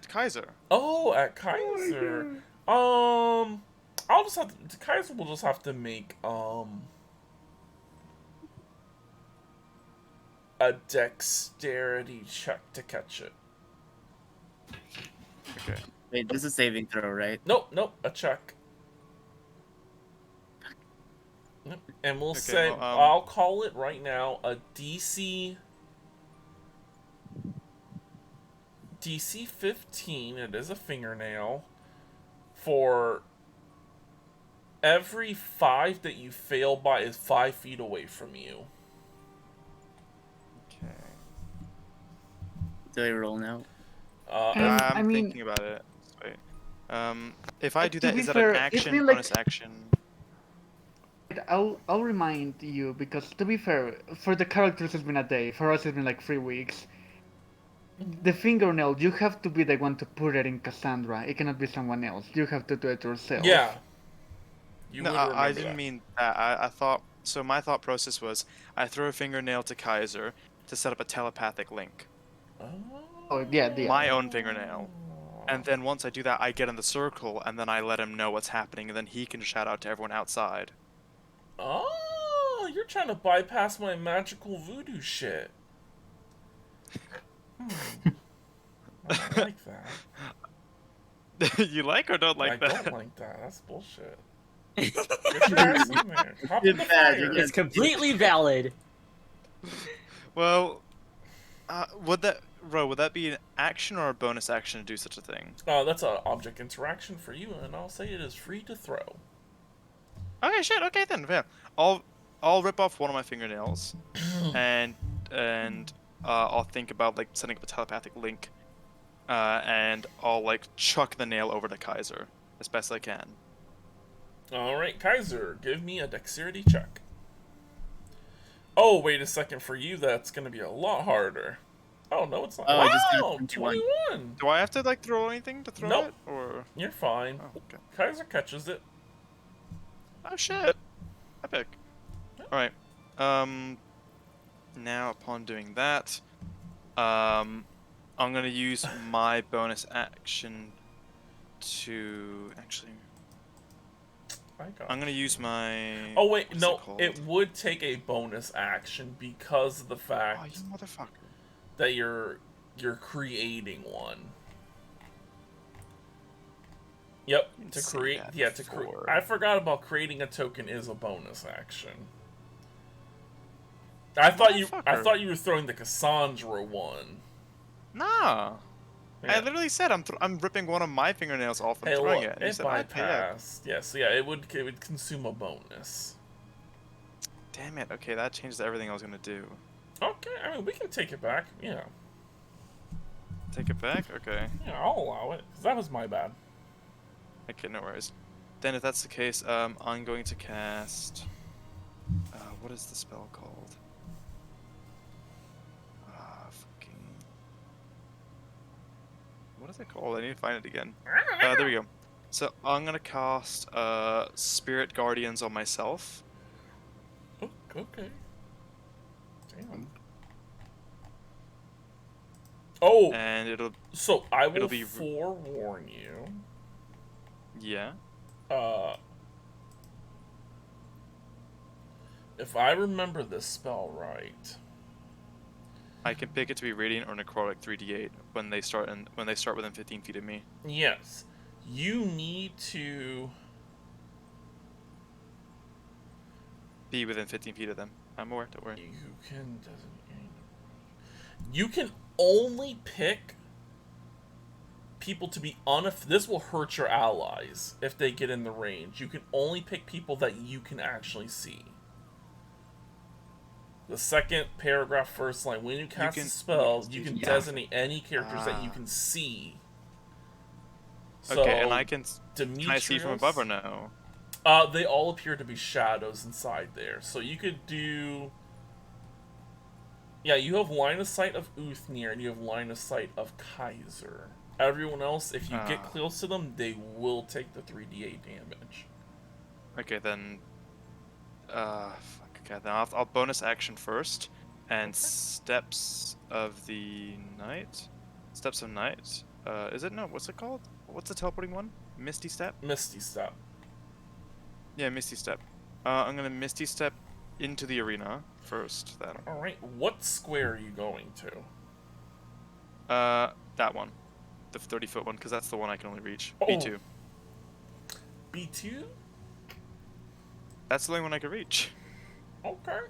S2: Kaiser.
S1: Oh, at Kaiser. I'll just have to, Kaiser will just have to make a dexterity check to catch it.
S2: Okay.
S5: Wait, this is a saving throw, right?
S1: Nope, a check. And we'll say,
S2: well,
S1: I'll call it right now a DC 15. It is a fingernail. For every 5 that you fail by is 5 feet away from you.
S2: Okay.
S5: Do I roll now?
S2: I'm thinking about it. Wait. If I do that, is that an action,
S3: like,
S2: bonus action?
S3: I'll remind you, because to be fair, for the characters it's been a day, for us it's been like 3 weeks. The fingernail, you have to be the one to put it in Cassandra. It cannot be someone else. You have to do it yourself.
S1: Yeah.
S2: I didn't mean that. I thought, so my thought process was, I throw a fingernail to Kaiser to set up a telepathic link.
S3: Oh, yeah.
S2: My own fingernail. And then once I do that, I get in the circle, and then I let him know what's happening, and then he can shout out to everyone outside.
S1: Oh, you're trying to bypass my magical voodoo shit. I don't like that.
S2: You like or don't like that?
S1: I don't like that. That's bullshit. Get your ass in there. Hop in the fire.
S6: It's completely valid.
S2: Well, would that be an action or a bonus action to do such a thing?
S1: That's an object interaction for you, and I'll say it is free to throw.
S2: Okay, shit. Okay then. Yeah. I'll rip off one of my fingernails, and I'll think about like setting up a telepathic link, and I'll like chuck the nail over to Kaiser as best I can.
S1: All right, Kaiser, give me a dexterity check. Oh, wait a second. For you, that's gonna be a lot harder. Oh no, it's not.
S5: Oh,
S1: wow, 21.
S2: Do I have to like throw anything to throw it, or?
S1: You're fine.
S2: Oh, okay.
S1: Kaiser catches it.
S2: Oh shit! Epic. All right. Now upon doing that, I'm gonna use my bonus action to actually. I'm gonna use my.
S1: Oh wait, no, it would take a bonus action because of the fact.
S2: Oh, you motherfucker!
S1: That you're creating one. Yep, to create. Yeah, to create. I forgot about creating a token is a bonus action. I thought you were throwing the Cassandra one.
S2: Nah.
S1: Yeah.
S2: I literally said I'm ripping one of my fingernails off and throwing it. And
S1: it bypassed. Yeah, so yeah, it would consume a bonus.
S2: Damn it. Okay, that changes everything I was gonna do.
S1: Okay, I mean we can take it back. Yeah.
S2: Take it back? Okay.
S1: Yeah, I'll allow it. 'Cause that was my bad.
S2: Okay, no worries. Then if that's the case, I'm going to cast. What is the spell called? What is it called? I need to find it again. There we go. So I'm gonna cast Spirit Guardians on myself.
S1: Oh, okay. Damn. Oh.
S2: And it'll.
S1: So I will forewarn you.
S2: Yeah.
S1: If I remember this spell right.
S2: I can pick it to be Radiant or Necrotic 3d8 when they start within 15 feet of me.
S1: Yes. You need to
S2: be within 15 feet of them. I'm aware, don't worry.
S1: You can only pick people to be this will hurt your allies if they get in the range. You can only pick people that you can actually see. The second paragraph, first line. When you cast a spell, you can designate any characters that you can see. So,
S2: okay, and can I see from above or no?
S1: They all appear to be shadows inside there. So you could do... Yeah, you have line of sight of Uthnir, and you have line of sight of Kaiser. Everyone else, if you get close to them, they will take the 3d8 damage.
S2: Okay, then. Fuck. Okay, then I'll bonus action first, and Steps of the Night. Steps of Night. Is it no? What's it called? What's the teleporting one? Misty Step.
S1: Misty Step.
S2: Yeah, Misty Step. I'm gonna Misty Step into the arena first. Then.
S1: All right. What square are you going to?
S2: That one, the 30-foot one, because that's the one I can only reach.
S1: Oh.
S2: B2.
S1: B2?
S2: That's the only one I can reach.
S1: Okay.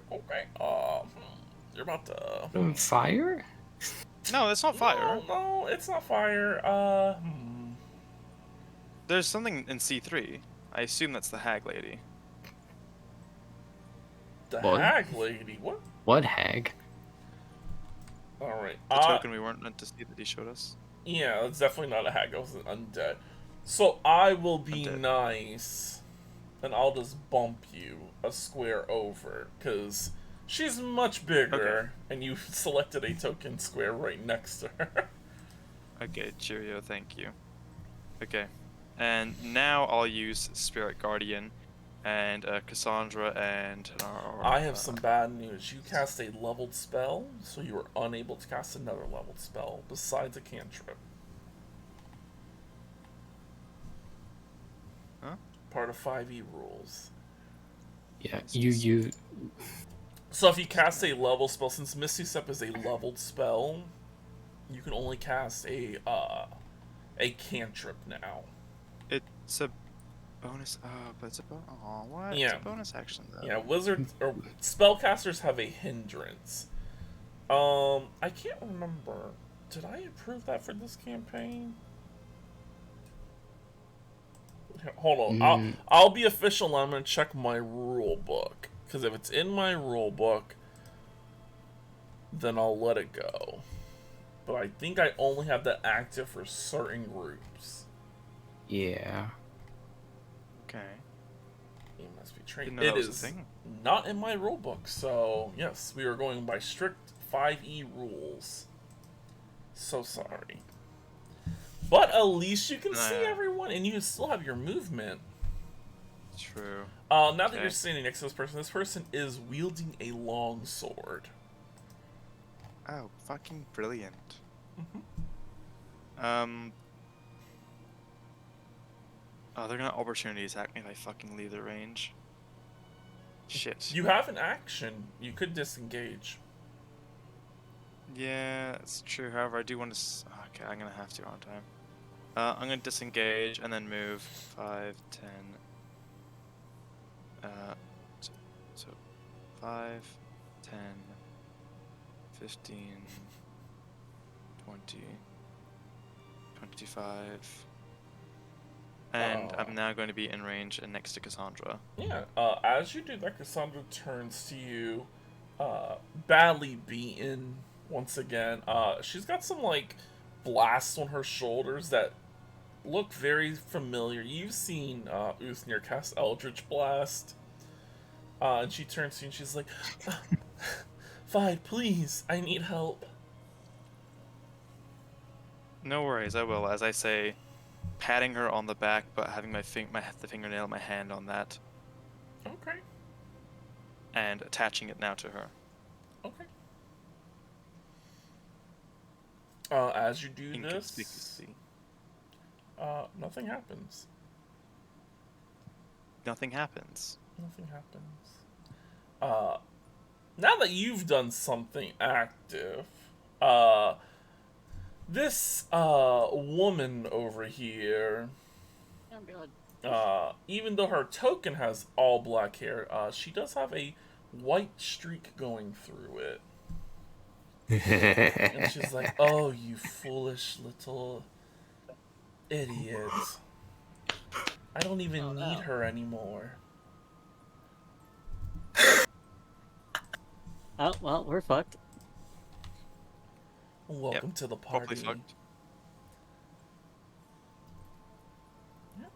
S1: You're about to.
S4: Fire?
S2: No, it's not fire.
S1: No, it's not fire.
S2: There's something in C3. I assume that's the hag lady.
S1: The
S4: What?
S1: hag lady. What?
S4: What hag?
S1: All right.
S2: The token we weren't meant to see that he showed us.
S1: Yeah, it's definitely not a hag. It was an undead. So I will be
S2: Undead.
S1: nice, and I'll just bump you a square over, because she's much bigger, and you selected a token square right next to her.
S2: Okay, cheerio, thank you. Okay, and now I'll use Spirit Guardian, and Cassandra, and...
S1: I have some bad news. You cast a leveled spell, so you are unable to cast another leveled spell, besides a cantrip.
S2: Huh?
S1: Part of 5e rules.
S4: Yeah, you.
S1: So if you cast a level spell, since Misty Step is a leveled spell, you can only cast a cantrip now.
S2: It's a bonus... but it's a bonus... Oh, what?
S1: Yeah.
S2: It's a bonus action, though.
S1: Yeah, wizards or spellcasters have a hindrance. I can't remember. Did I approve that for this campaign? Hold on. I'll be official. I'm gonna check my rule book, because if it's in my rule book, then I'll let it go. But I think I only have that active for certain groups.
S4: Yeah.
S2: Okay.
S1: You must be trained.
S2: Didn't know
S1: It
S2: that was a
S1: is
S2: thing.
S1: not in my rule book, so yes, we are going by strict 5e rules. So sorry. But at least you can see everyone, and you still have your movement.
S2: True.
S1: Now that you're standing next to this person is wielding a long sword.
S2: Oh, fucking brilliant. Oh, they're gonna opportunity attack me if I fucking leave the range. Shit.
S1: You have an action. You could disengage.
S2: Yeah, that's true. However, I do want to... Okay, I'm gonna have to on time. I'm gonna disengage and then move 5, 10... So 5, 10, 15, 20, 25... And I'm now going to be in range and next to Cassandra.
S1: Yeah, as you do that, Cassandra turns to you, badly beaten once again. She's got some, like, blasts on her shoulders that look very familiar. You've seen Uthnir cast Eldritch Blast. And she turns to you and she's like, Fine, please, I need help.
S2: No worries, I will, as I say, patting her on the back, but having the fingernail of my hand on that.
S1: Okay.
S2: And attaching it now to her.
S1: Okay. As you do this, nothing happens.
S2: Nothing happens.
S1: Nothing happens. Now that you've done something active, this woman over here,
S6: Oh god.
S1: even though her token has all black hair, she does have a white streak going through it. And she's like, "Oh, you foolish little idiot. I don't even need her anymore."
S6: Oh, well, we're fucked.
S1: Welcome to the party.
S2: Fucked.
S1: Yep.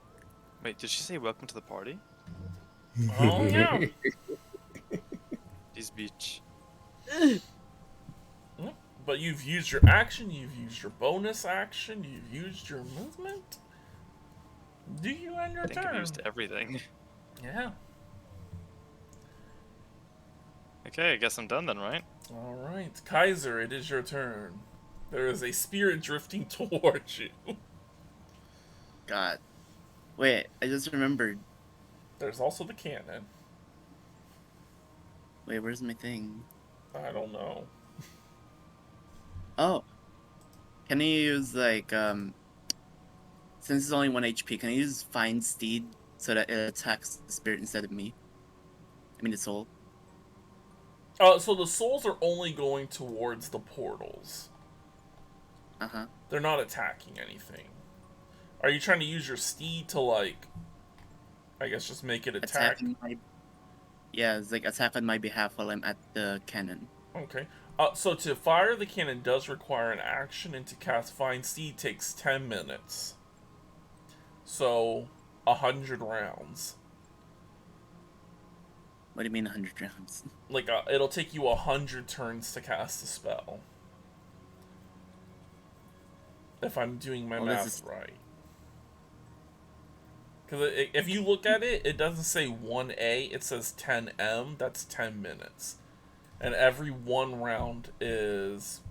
S2: Wait, did she say welcome to the party?
S1: Oh, yeah.
S2: This bitch.
S1: Yep. But you've used your action, you've used your bonus action, you've used your movement. Do you end your
S2: I think
S1: turn?
S2: I've used everything.
S1: Yeah.
S2: Okay, I guess I'm done then, right?
S1: Alright. Kaiser, it is your turn. There is a spirit drifting towards you.
S5: God. Wait, I just remembered.
S1: There's also the cannon.
S5: Wait, where's my thing?
S1: I don't know.
S5: Oh. Can you use, like, since it's only 1 HP, can I use Find Steed so that it attacks the spirit instead of me? I mean the soul.
S1: So the souls are only going towards the portals.
S5: Uh-huh.
S1: They're not attacking anything. Are you trying to use your steed to, like, I guess just make it attack?
S5: Yeah, it's like attack on my behalf while I'm at the cannon.
S1: Okay. So to fire the cannon does require an action, and to cast Find Steed takes 10 minutes. So, 100 rounds.
S5: What do you mean 100 rounds?
S1: Like, it'll take you 100 turns to cast the spell. If I'm doing my math right. Because if you look at it, it doesn't say 1A, it says 10M, that's 10 minutes. And every one round is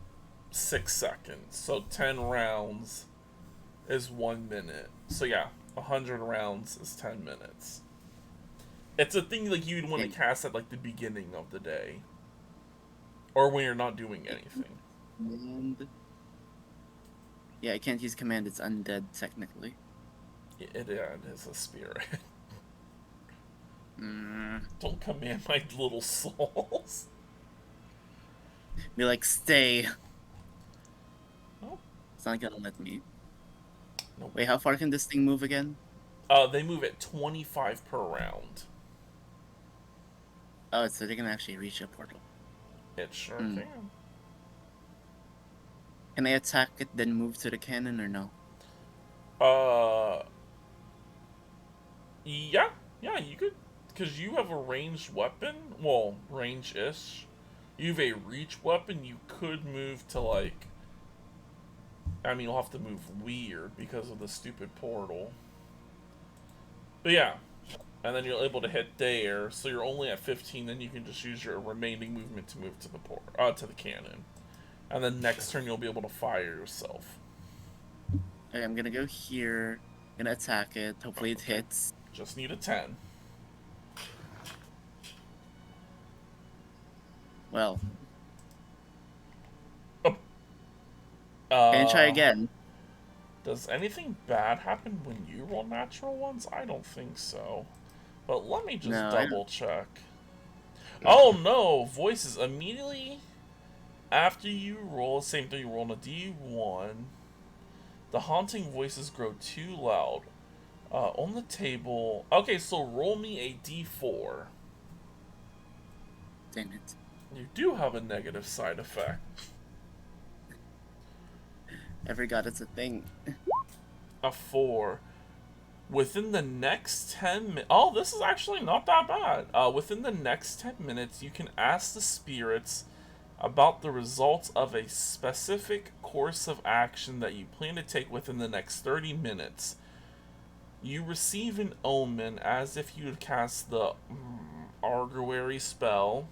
S1: 6 seconds. So 10 rounds is 1 minute. So yeah, 100 rounds is 10 minutes. It's a thing like you'd want to cast at like the beginning of the day. Or when you're not doing anything.
S5: And yeah, I can't use command, it's undead technically.
S1: It is a spirit. Don't command my little souls.
S5: Be like, stay.
S1: Oh.
S5: It's not gonna let me.
S1: Nope.
S5: Wait, how far can this thing move again?
S1: They move at 25 per round.
S5: Oh, so they can actually reach a portal.
S1: It sure can.
S5: Can I attack it, then move to the cannon, or no?
S1: Yeah, you could, because you have a ranged weapon. Well, range-ish. You have a reach weapon. You could move to, like, I mean, you'll have to move weird because of the stupid portal. But yeah, and then you're able to hit there, so you're only at 15. Then you can just use your remaining movement to move to the to the cannon, and then next turn you'll be able to fire yourself.
S5: Okay, I'm gonna go here. Gonna attack it. Hopefully it hits.
S1: Just need a 10.
S5: Well. Can I try again?
S1: Does anything bad happen when you roll natural ones? I don't think so. But let me just double check. Oh no! Voices immediately after you roll, same thing you roll on a D1. The haunting voices grow too loud. On the table. Okay, so roll me a D4.
S5: Dang it.
S1: You do have a negative side effect.
S5: I forgot it's a thing.
S1: A 4. Within the next 10 minutes... Oh, this is actually not that bad. Within the next 10 minutes, you can ask the spirits about the results of a specific course of action that you plan to take within the next 30 minutes. You receive an omen as if you had cast the Arguary spell.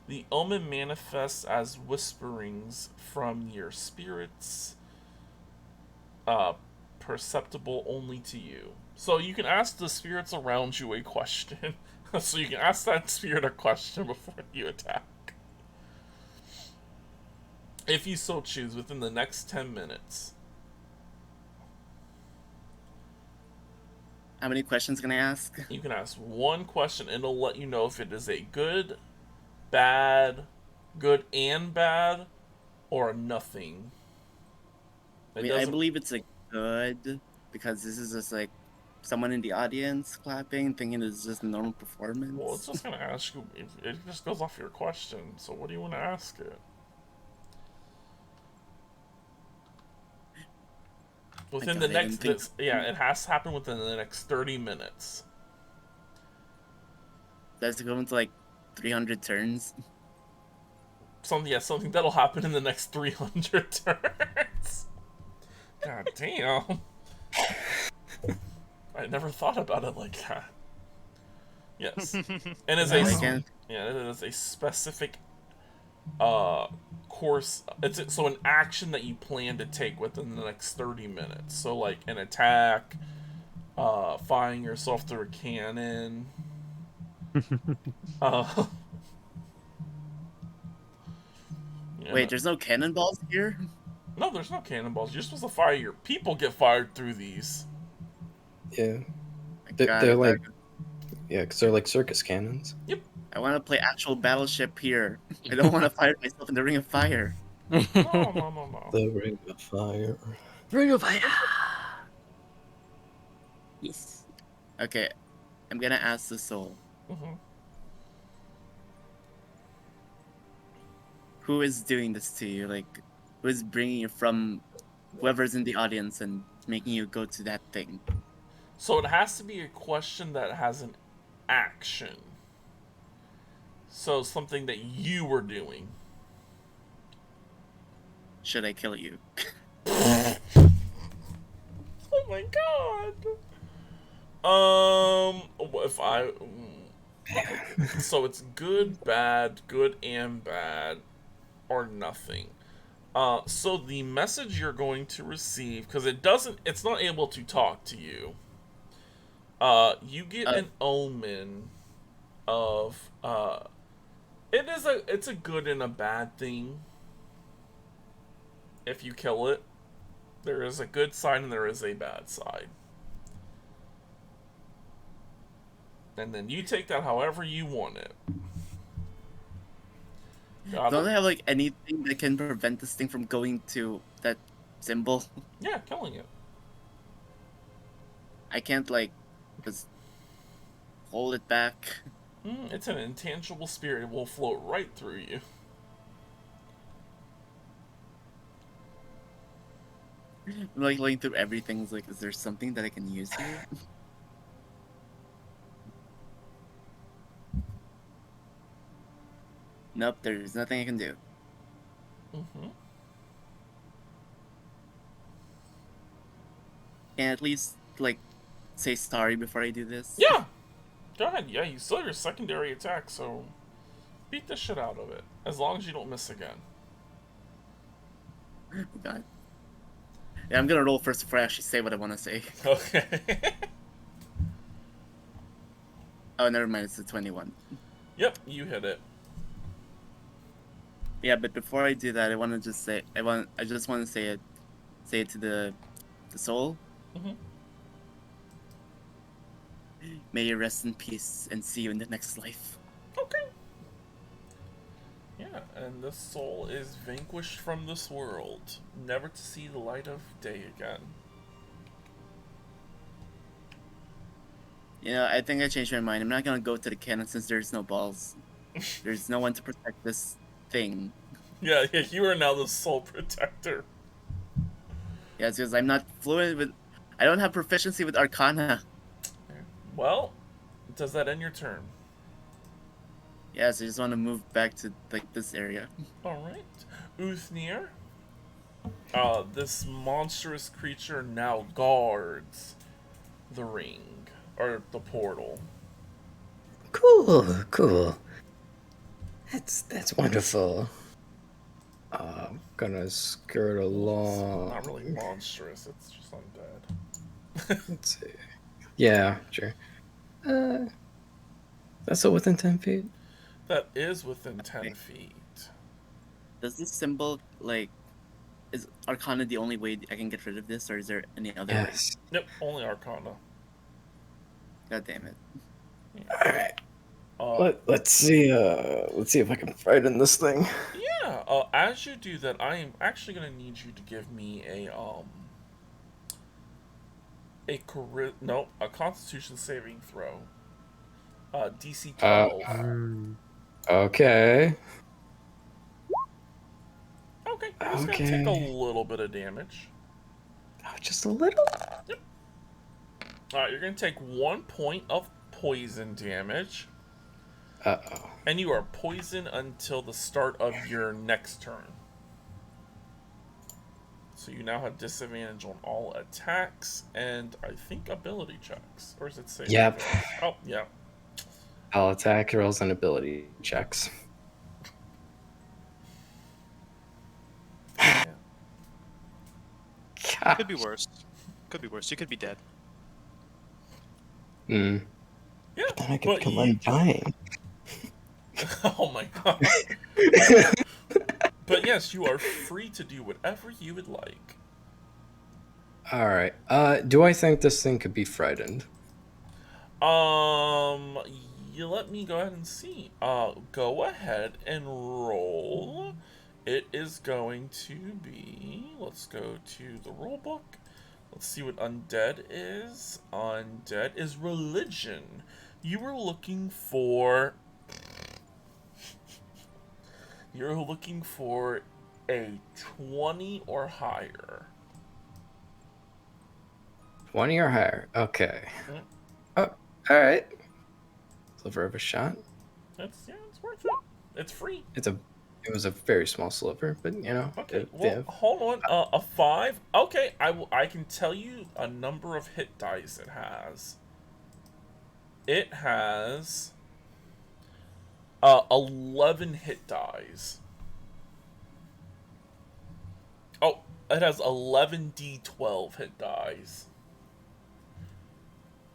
S1: The omen manifests as whisperings from your spirits, perceptible only to you. So you can ask the spirits around you a question. So you can ask that spirit a question before you attack. If you so choose, within the next 10 minutes.
S5: How many questions can I ask?
S1: You can ask one question, and it'll let you know if it is a good, bad, good and bad, or a nothing.
S5: I believe it's a good, because this is just like someone in the audience clapping, thinking it's just a normal performance.
S1: Well, it's just going to ask you, it just goes off your question, so what do you want to ask it? Within the next, it has to happen within the next 30 minutes.
S5: That's going to like 300 turns.
S1: Something that'll happen in the next 300 turns. God damn. I never thought about it like that. Yes. And it is a specific course. So an action that you plan to take within the next 30 minutes. So like an attack, firing yourself through a cannon.
S5: Wait, there's no cannonballs here?
S1: No, there's no cannonballs. You're supposed to fire your people get fired through these.
S4: Yeah. They're like, yeah, because they're like circus cannons.
S1: Yep.
S5: I want to play actual Battleship here. I don't want to fire myself in the Ring of Fire.
S1: No.
S4: The Ring of Fire.
S6: Ring of Fire. Yes.
S5: Okay, I'm gonna ask the soul.
S1: Mm-hmm.
S5: Who is doing this to you? Like, who is bringing you from whoever's in the audience and making you go to that thing?
S1: So it has to be a question that has an action. So something that you were doing.
S5: Should I kill you?
S1: Oh my god. If I... So it's good and bad, or nothing. So the message you're going to receive, because it's not able to talk to you. You get an omen of, it's a good and a bad thing. If you kill it, there is a good side and there is a bad side. And then you take that however you want it.
S5: Don't I have like anything that can prevent this thing from going to that symbol?
S1: Yeah, killing it.
S5: I can't like just hold it back.
S1: It's an intangible spirit. It will float right through you.
S5: I'm like looking through everything. It's like, is there something that I can use here? Nope, there's nothing I can do.
S1: Mm-hmm.
S5: Can I at least like say sorry before I do this?
S1: Yeah! Go ahead. Yeah, you still have your secondary attack, so beat the shit out of it. As long as you don't miss again.
S5: God. Yeah, I'm gonna roll first before I actually say what I want to say.
S1: Okay.
S5: Oh, never mind. It's a 21.
S1: Yep, you hit it.
S5: Yeah, but before I do that, I want to just say I just want to say it to the soul.
S1: Mm-hmm.
S5: May you rest in peace and see you in the next life.
S1: Okay. Yeah, and the soul is vanquished from this world, never to see the light of day again.
S5: You know, I think I changed my mind. I'm not gonna go to the cannon since there's no balls. There's no one to protect this thing.
S1: Yeah, you are now the soul protector.
S5: Yeah, it's because I'm not fluent with... I don't have proficiency with Arcana.
S1: Well, does that end your turn?
S5: Yeah, so I just want to move back to, like, this area.
S1: Alright. Uthnir. This monstrous creature now guards the ring. Or the portal.
S4: Cool. That's wonderful. I'm gonna skirt along.
S1: It's not really monstrous, it's just undead.
S4: Let's see. Yeah, sure. That's all within 10 feet?
S1: That is within 10 feet.
S5: Does this symbol, like... Is Arcana the only way I can get rid of this, or is there any other way?
S1: Nope, only Arcana.
S5: God damn it.
S1: Yeah.
S4: Alright. Let's see if I can frighten this thing.
S1: Yeah, as you do that, I am actually going to need you to give me a Constitution saving throw. DC 12.
S4: Okay.
S1: Okay, it's going to take a little bit of damage.
S4: Oh, just a little?
S1: Yep. Alright, you're going to take 1 point of poison damage.
S4: Uh-oh.
S1: And you are poisoned until the start of your next turn. So you now have disadvantage on all attacks and I think ability checks. Or is it saving?
S4: Yep.
S1: Oh, yeah.
S4: I'll attack rolls and ability checks.
S1: Yeah.
S2: Could be worse. Could be worse. You could be dead.
S4: Hmm.
S1: Yeah,
S4: But then I could become undying.
S1: Oh my god. But yes, you are free to do whatever you would like.
S4: Alright. Do I think this thing could be frightened?
S1: You let me go ahead and see. Go ahead and roll. It is going to be... Let's go to the roll book. Let's see what undead is. Undead is religion. You were looking for... You're looking for a 20 or higher.
S4: 20 or higher. Okay. Oh, alright. Sliver of a shot.
S1: It's worth it. It's free.
S4: It was a very small sliver, but you know.
S1: Okay, well, hold on. A 5. Okay, I can tell you a number of hit dice it has. It has 11 hit dice. Oh, it has 11 D12 hit dice.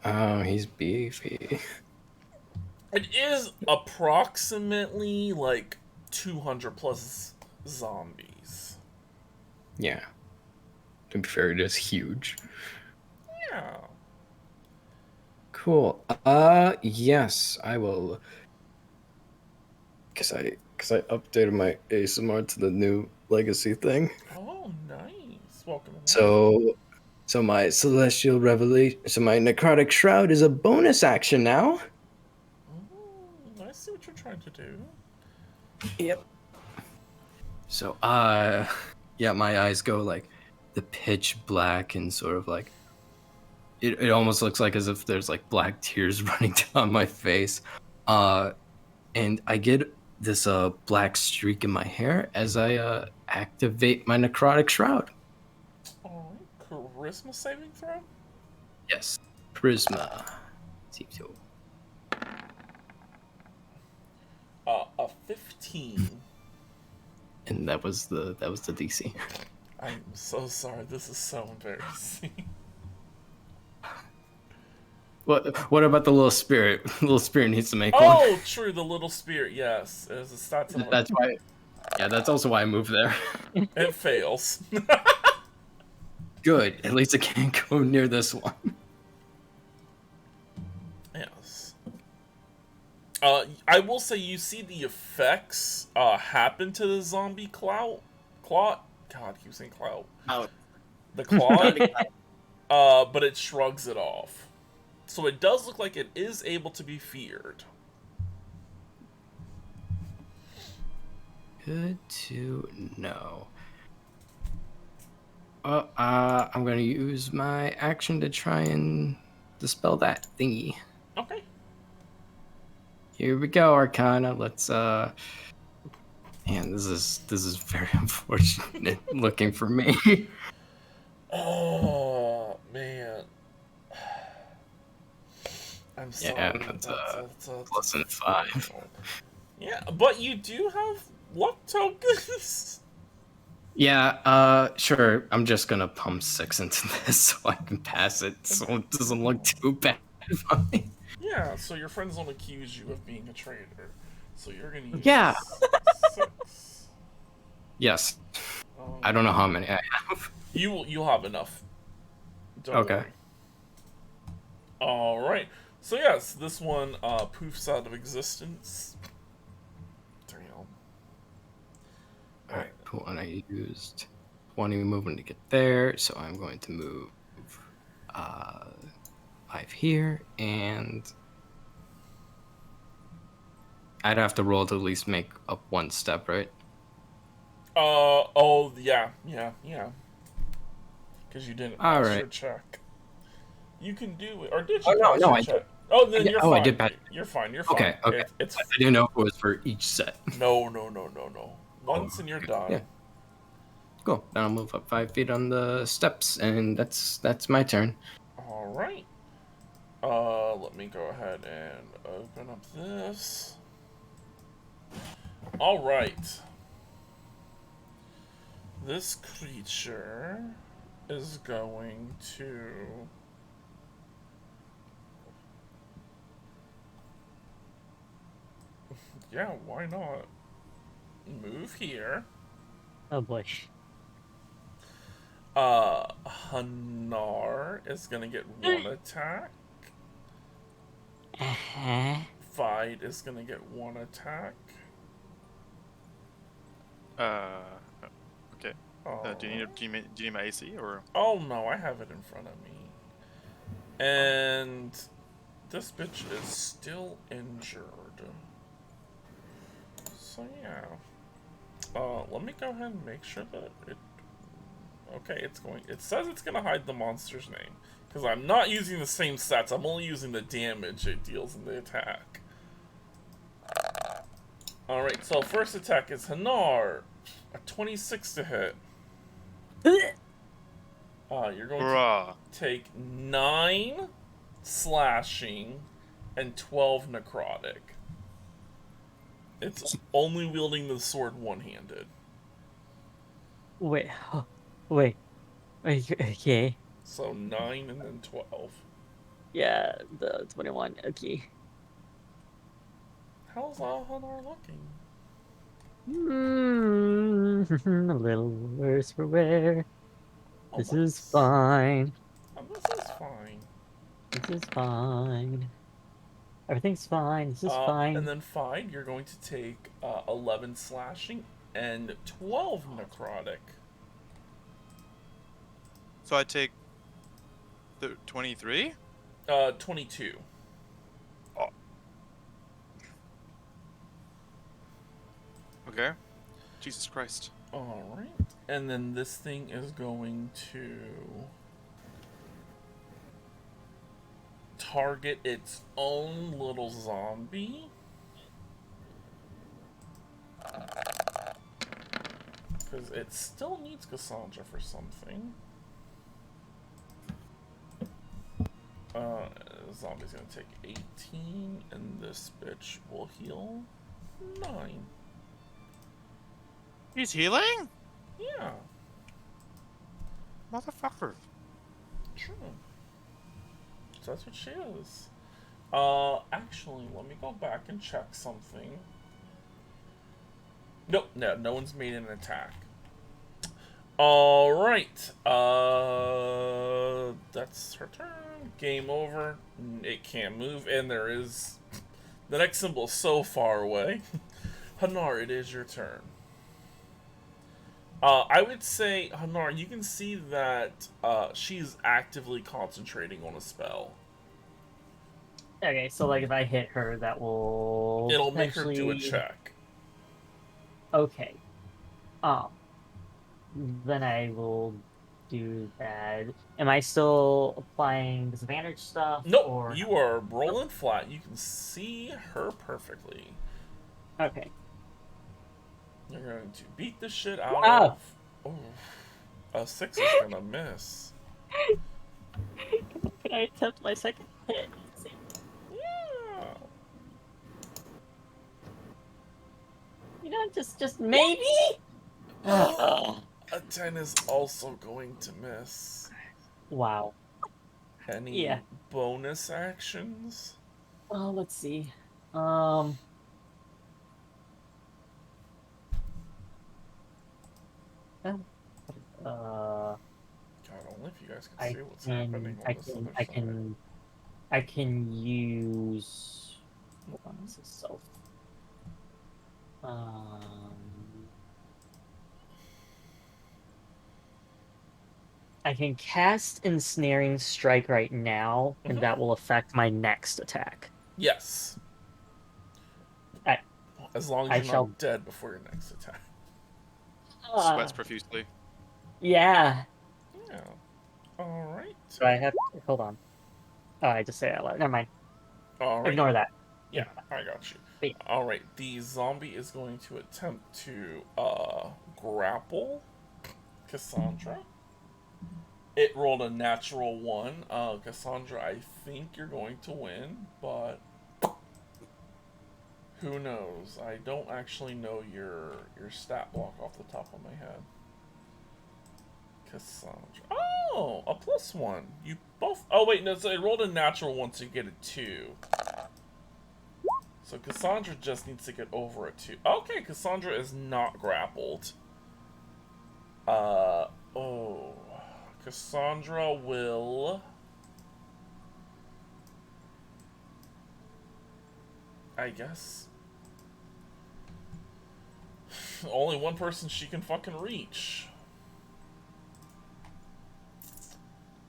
S4: Oh, he's beefy.
S1: It is approximately like 200 plus zombies.
S4: Yeah. To be fair, it is huge.
S1: Yeah.
S4: Cool. Yes, I will. Cause I updated my ASMR to the new legacy thing.
S1: Oh, nice. Welcome.
S4: So my celestial revelation, so my necrotic shroud is a bonus action now.
S1: Oh, I see what you're trying to do.
S4: Yep. So yeah, my eyes go like the pitch black and sort of like it almost looks like as if there's like black tears running down my face. And I get this black streak in my hair as I activate my necrotic shroud.
S1: Alright, charisma saving throw?
S4: Yes. Charisma.
S1: A 15.
S4: And that was the DC.
S1: I'm so sorry, this is so embarrassing.
S4: What about the little spirit? The little spirit needs to make one.
S1: Oh, true, the little spirit, yes. There's a stats.
S4: That's why. Yeah, that's also why I moved there.
S1: It fails.
S4: Good. At least I can't go near this one.
S1: Yes. I will say you see the effects happen to the zombie clout. God, keep saying clout. The clout. But it shrugs it off. So it does look like it is able to be feared.
S4: Good to know. I'm gonna use my action to try and dispel that thingy.
S1: Okay.
S4: Here we go, Arcana. Let's Man, this is very unfortunate looking for me.
S1: Oh man. I'm sorry.
S4: Yeah, that's plus than 5.
S1: Yeah, but you do have luck tokens.
S4: Yeah, sure. I'm just gonna pump 6 into this so I can pass it, so it doesn't look too bad for me.
S1: Yeah, so your friends don't accuse you of being a traitor. So you're gonna use 6.
S4: Yes. I don't know how many I have.
S1: You'll have enough. Don't
S4: okay.
S1: worry. All right. So yes, this one poofs out of existence. Damn.
S4: All right, cool. And I used 20 movement to get there, so I'm going to move 5 here, and I'd have to roll to at least make up 1 step, right?
S1: Oh yeah. Because you didn't pass your check. You can do it, or did you pass your check? Oh, then you're fine.
S4: I did pass.
S1: You're fine.
S4: Okay.
S1: I
S4: didn't know if it was for each set.
S1: No. Once and you're done.
S4: Yeah. Cool. Then I'll move up 5 feet on the steps, and that's my turn.
S1: All right. Let me go ahead and open up this. Alright. This creature is going to... Yeah, why not? Move here.
S6: Oh boy.
S1: Hanar is gonna get 1 attack. Fide is gonna get 1 attack.
S2: Okay. Do you need my AC or?
S1: Oh no, I have it in front of me. And this bitch is still injured. So yeah. Let me go ahead and make sure that it. Okay, it says it's gonna hide the monster's name. Because I'm not using the same stats, I'm only using the damage it deals in the attack. Alright, so first attack is Hanar. A 26 to hit. You're going to take 9 slashing and 12 necrotic. It's only wielding the sword one-handed.
S6: Wait. Okay.
S1: So 9 and then 12.
S6: Yeah, the 21. Okay.
S1: How's Hanar looking?
S6: A little worse for wear.
S1: Oh,
S6: This is fine.
S1: Oh, this is fine.
S6: This is fine. Everything's fine. This is fine.
S1: And then fine, you're going to take 11 slashing and 12 necrotic.
S2: So I take the 23?
S1: 22.
S2: Oh. Okay. Jesus Christ.
S1: Alright. And then this thing is going to target its own little zombie. Because it still needs Cassandra for something. Zombie's gonna take 18, and this bitch will heal 9.
S2: He's healing?
S1: Yeah.
S2: Motherfucker.
S1: True. So that's what she is. Actually, let me go back and check something. Nope, no one's made an attack. Alright. That's her turn. Game over. It can't move, and there is... The next symbol is so far away. Hanar, it is your turn. I would say, Hanar, you can see that she's actively concentrating on a spell.
S6: Okay, so like if I hit her, that will...
S1: It'll make her do a check.
S6: Okay. Then I will do that. Am I still applying disadvantage stuff?
S1: Nope,
S6: or...
S1: you are rolling flat. You can see her perfectly.
S6: Okay.
S1: You're going to beat the shit out of... Oh, a 6 is gonna miss.
S6: Can I attempt my second hit?
S1: Yeah.
S6: You know, just maybe?
S1: A 10 is also going to miss.
S6: Wow.
S1: Any bonus actions?
S6: Let's see.
S1: God, only if you guys can see what's happening on this other side.
S6: I can use... Hold on, this is self. I can cast Ensnaring Strike right now, and that will affect my next attack.
S1: Yes. As long as you're not dead before your next attack.
S2: Sweats profusely.
S6: Yeah.
S1: Yeah. Alright.
S6: So I have... Hold on. Oh, I just say it out loud. Never mind.
S1: Alright.
S6: Ignore that.
S1: Yeah, I got you.
S6: Yeah.
S1: Alright, the zombie is going to attempt to grapple Cassandra. It rolled a natural 1. Cassandra, I think you're going to win, but who knows? I don't actually know your stat block off the top of my head. Cassandra. Oh, a +1. You both. Oh wait, no. So it rolled a natural 1, so you get a 2. So Cassandra just needs to get over a 2. Okay, Cassandra is not grappled. Oh. Cassandra will... I guess... Only one person she can fucking reach.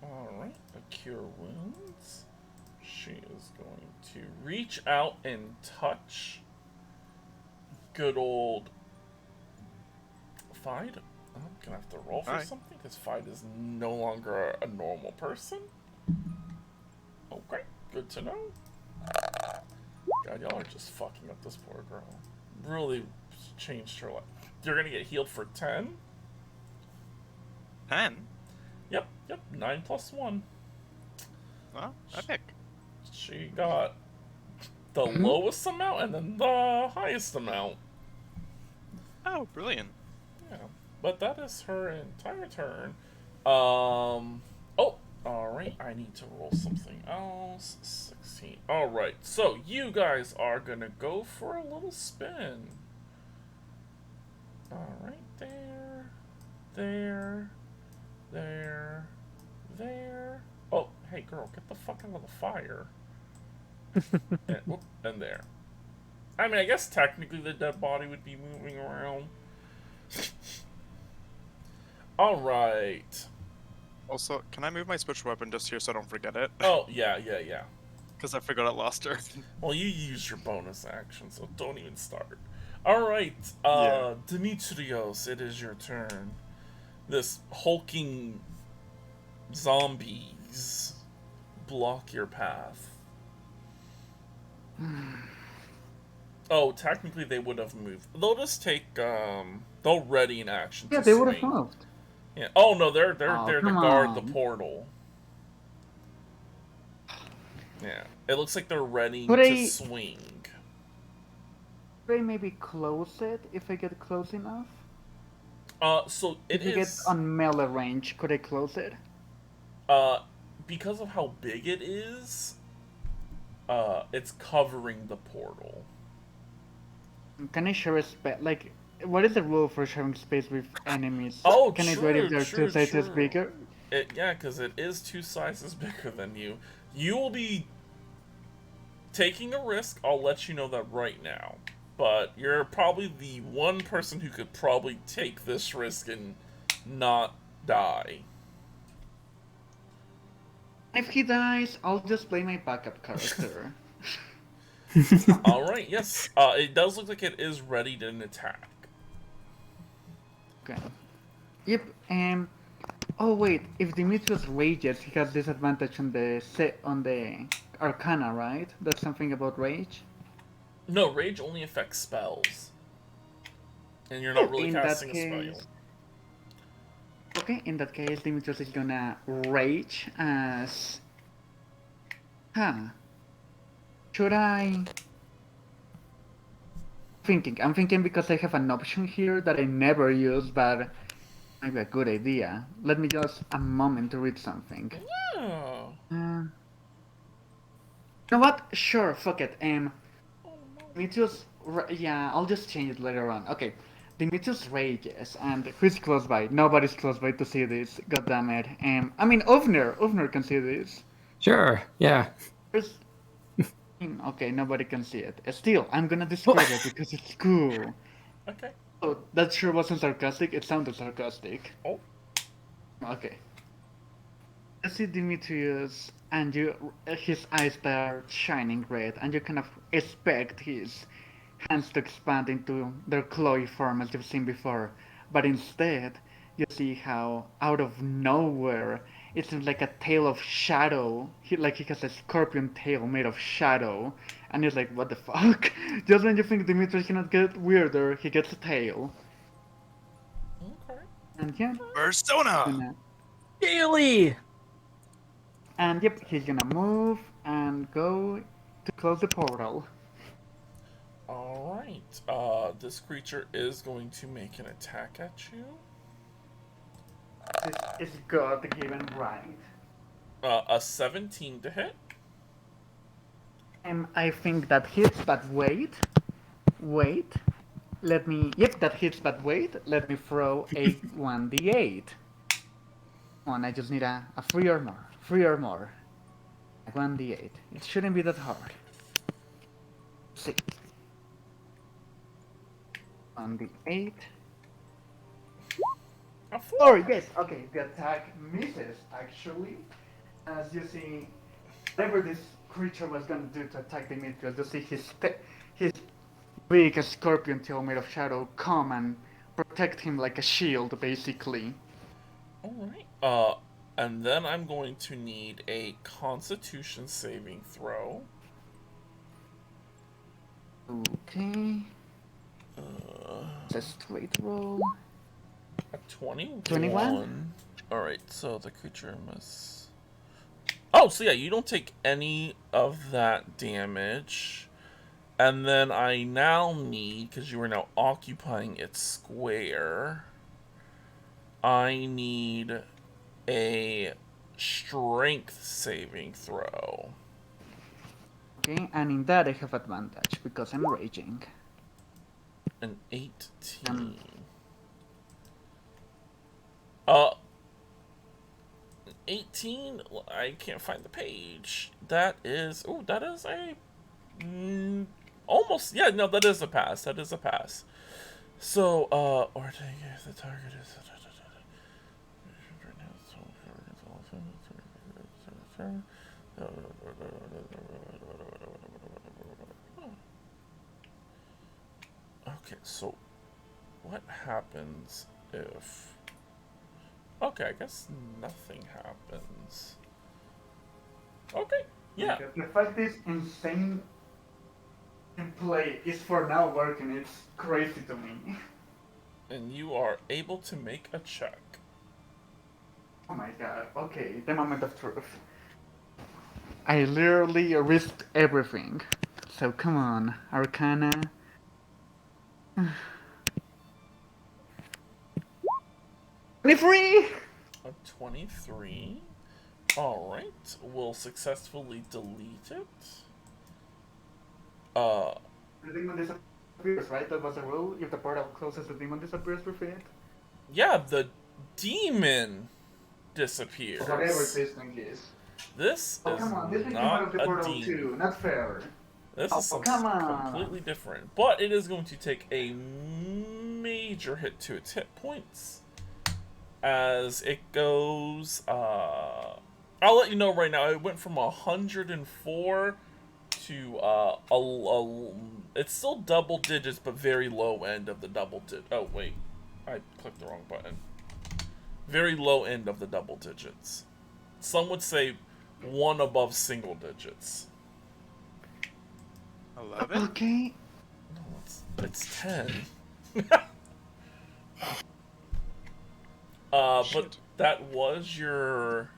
S1: Alright, a cure wounds. She is going to reach out and touch good old Fide. I'm gonna have to roll for something because Fide is no longer a normal person. Okay, good to know. God, y'all are just fucking up this poor girl. Really changed her life. You're gonna get healed for 10.
S2: 10?
S1: Yep, 9 + 1.
S2: Well, epic.
S1: She got the lowest amount and then the highest amount.
S2: Oh, brilliant.
S1: Yeah, but that is her entire turn. Oh, alright, I need to roll something else. 16. Alright, so you guys are gonna go for a little spin. Alright, there. Oh, hey girl, get the fuck out of the fire. and there. I mean, I guess technically the dead body would be moving around. Alright.
S2: Also, can I move my special weapon just here so I don't forget it?
S1: Oh, yeah.
S2: Because I forgot I lost her.
S1: Well, you used your bonus action, so don't even start. Alright, Demetrios, it is your turn. This hulking zombies block your path. Oh, technically they would have moved. They'll just take, they'll ready an action to
S3: Yeah, they
S1: swing.
S3: would have moved.
S1: Yeah. Oh, no, they're there to guard the portal. Yeah. It looks like they're ready to swing.
S3: Could I maybe close it if I get close enough?
S1: So
S3: if you get on melee range, could I close it?
S1: Because of how big it is, it's covering the portal.
S3: Can I share a space? Like, what is the rule for sharing space with enemies?
S1: Oh,
S3: Can I do it if they're 2 sizes bigger?
S1: Yeah, because it is 2 sizes bigger than you. You will be taking a risk. I'll let you know that right now. But you're probably the one person who could probably take this risk and not die.
S3: If he dies, I'll just play my backup character.
S1: Alright, yes. It does look like it is ready to attack.
S3: Okay. Yep, oh wait, if Demetrius rages, he has disadvantage on the Arcana, right? That's something about rage?
S1: No, rage only affects spells. And you're not really casting a spell.
S3: Okay, in that case, Demetrius is gonna rage as... Should I... I'm thinking because I have an option here that I never use, but maybe a good idea. Let me just a moment to read something.
S1: Yeah.
S3: You know what? Sure, fuck it. Demetrius... Yeah, I'll just change it later on. Okay. Demetrius rages, and who's close by? Nobody's close by to see this. God damn it. I mean, Uvner can see this.
S4: Sure, yeah.
S3: Okay, nobody can see it. Still, I'm gonna describe it because it's cool.
S1: Okay.
S3: Oh, that sure wasn't sarcastic. It sounded sarcastic.
S1: Oh.
S3: Okay. You see Demetrius, and his eyes start shining red, and you kind of expect his hands to expand into their clawy form as you've seen before. But instead, you see how, out of nowhere, it seems like a tail of shadow. He has a scorpion tail made of shadow. And he's like, what the fuck? Just when you think Demetrius cannot get weirder, he gets a tail.
S1: Okay.
S3: And yeah.
S2: Persona!
S6: Daily!
S3: And yep, he's gonna move and go to close the portal.
S1: Alright, this creature is going to make an attack at you.
S3: This is good, given right.
S1: A 17 to hit.
S3: I think that hits, but wait. Yep, that hits, but wait. Let me throw a 1d8. Come on, I just need a 3 or more. 3 or more. 1d8. It shouldn't be that hard. 6. 1d8. Oh, yes, okay, the attack misses, actually. As you see, whatever this creature was gonna do to attack Demetrius, you see his big scorpion tail made of shadow come and protect him like a shield, basically.
S1: Alright, and then I'm going to need a Constitution saving throw.
S3: Okay. It's a straight roll.
S1: A 21.
S3: 21?
S1: Alright, so the creature must... Oh, so yeah, you don't take any of that damage. And then I now need, because you are now occupying its square, I need a strength saving throw.
S3: Okay, and in that I have advantage because I'm raging.
S1: An 18. 18? I can't find the page. That is... Oh, that is a... almost... Yeah, no, that is a pass. That is a pass. So, or if the target is... Okay, so what happens if... Okay, I guess nothing happens. Okay, yeah.
S3: The fact this insane play is for now working, it's crazy to me.
S1: And you are able to make a check.
S3: Oh my god, okay, the moment of truth. I literally risked everything. So come on, Arcana. 23!
S1: A 23. Alright, we'll successfully delete it.
S3: The demon disappears, right? That was a rule. If the portal closes, the demon disappears with it.
S1: Yeah, the demon disappears.
S3: Whatever this thing is.
S1: This is
S3: come on, this
S1: not
S3: the
S1: a
S3: portal
S1: demon.
S3: too. Not fair.
S1: This is something completely different. But it is going to take a major hit to its hit points. As it goes, I'll let you know right now, it went from 104 to, it's still double digits, but very low end of the double digit. Oh, wait. I clicked the wrong button. Very low end of the double digits. Some would say one above single digits.
S2: 11?
S3: Okay.
S1: No, it's 10. But that was your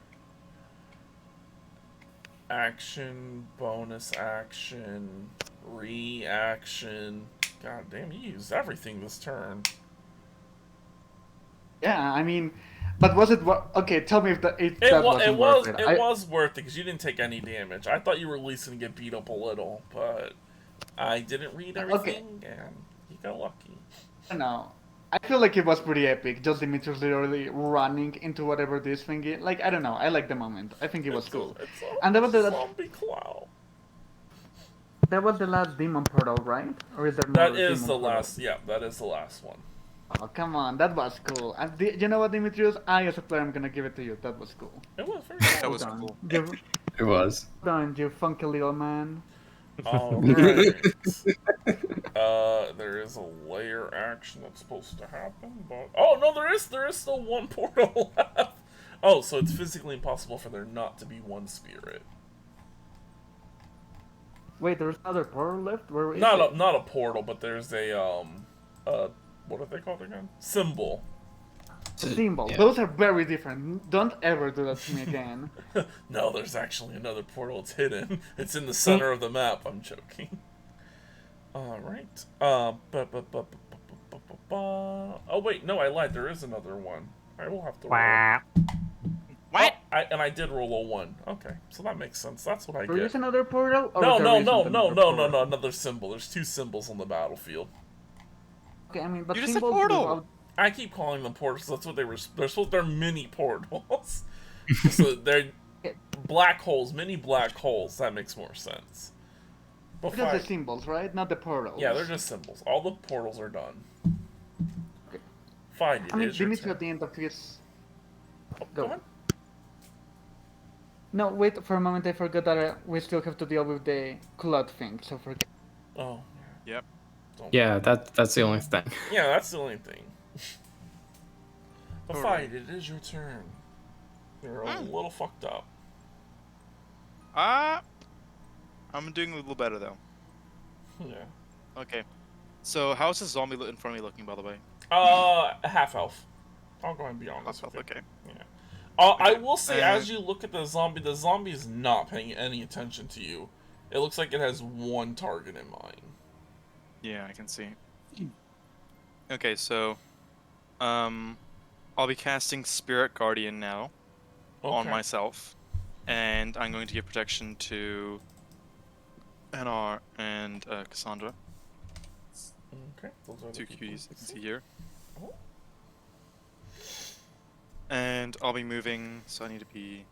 S1: action, bonus action, reaction. God damn, you used everything this turn.
S3: Yeah, I mean, but was it okay? Tell me if that
S1: It
S3: wasn't worth it.
S1: It was worth it because you didn't take any damage. I thought you were at least gonna get beat up a little, but I didn't read everything, and you got lucky.
S3: No, I feel like it was pretty epic. Just Dimitri's literally running into whatever this thing is. Like, I don't know. I like the moment. I think it was cool. And that was the
S1: zombie cloud.
S3: That was the last demon portal, right? Or is there more?
S1: That is the last. Yeah, that is the last one.
S3: Oh, come on, that was cool. And you know what, Dimitrius? I, as a player, I'm gonna give it to you. That was cool.
S1: It was very cool.
S2: That was cool.
S4: It was.
S3: Done, you funky little man.
S1: Alright. There is a layer action that's supposed to happen, but... Oh, no, there is still one portal left. Oh, so it's physically impossible for there not to be one spirit.
S3: Wait, there's another portal left? Where is
S1: not
S3: it?
S1: Not a portal, but there's a, what are they called again? Symbol.
S3: Symbol.
S4: Yeah.
S3: Those are very different. Don't ever do that to me again.
S1: No, there's actually another portal. It's hidden. It's in the center of the map. I'm joking. Alright. Oh, wait. No, I lied. There is another one. I will have to roll.
S2: What?
S1: Oh, I did roll a 1. Okay, so that makes sense. That's what I
S3: There
S1: get.
S3: is another portal? Or
S1: No,
S3: there isn't another portal?
S1: another symbol. There's 2 symbols on the battlefield.
S3: Okay, I mean, but
S2: You just said
S3: symbols
S2: portal!
S3: without...
S1: I keep calling them portals. That's what they were. They're mini portals. So they're black holes, mini black holes. That makes more sense. But
S3: Just the symbols, right? Not the portals.
S1: yeah, they're just symbols. All the portals are done.
S3: Okay.
S1: Fine,
S3: I mean,
S1: it is your
S3: Dimitri
S1: turn.
S3: at the end of this...
S1: Oh,
S3: Go.
S1: go on.
S3: No, wait for a moment. I forgot that we still have to deal with the cloud thing. So forget.
S1: Oh.
S2: Yep.
S4: Yeah, that's the only thing.
S1: Yeah, that's the only thing. But
S2: Alright.
S1: fine, it is your turn. You're a little fucked up.
S2: I'm doing a little better though.
S1: Yeah.
S2: Okay. So how's this zombie in front of me looking, by the way?
S1: Half elf. I'll go and be honest with you.
S2: Okay.
S1: Yeah. I will say, as you look at the zombie is not paying any attention to you. It looks like it has one target in mind.
S2: Yeah, I can see. Okay, so, I'll be casting Spirit Guardian now on myself, and I'm going to give protection to NR and Cassandra.
S1: Okay, those are the
S2: 2
S1: people
S2: cuties you
S1: you
S2: can
S1: see.
S2: see here.
S1: Oh.
S2: And I'll be moving, so I need to be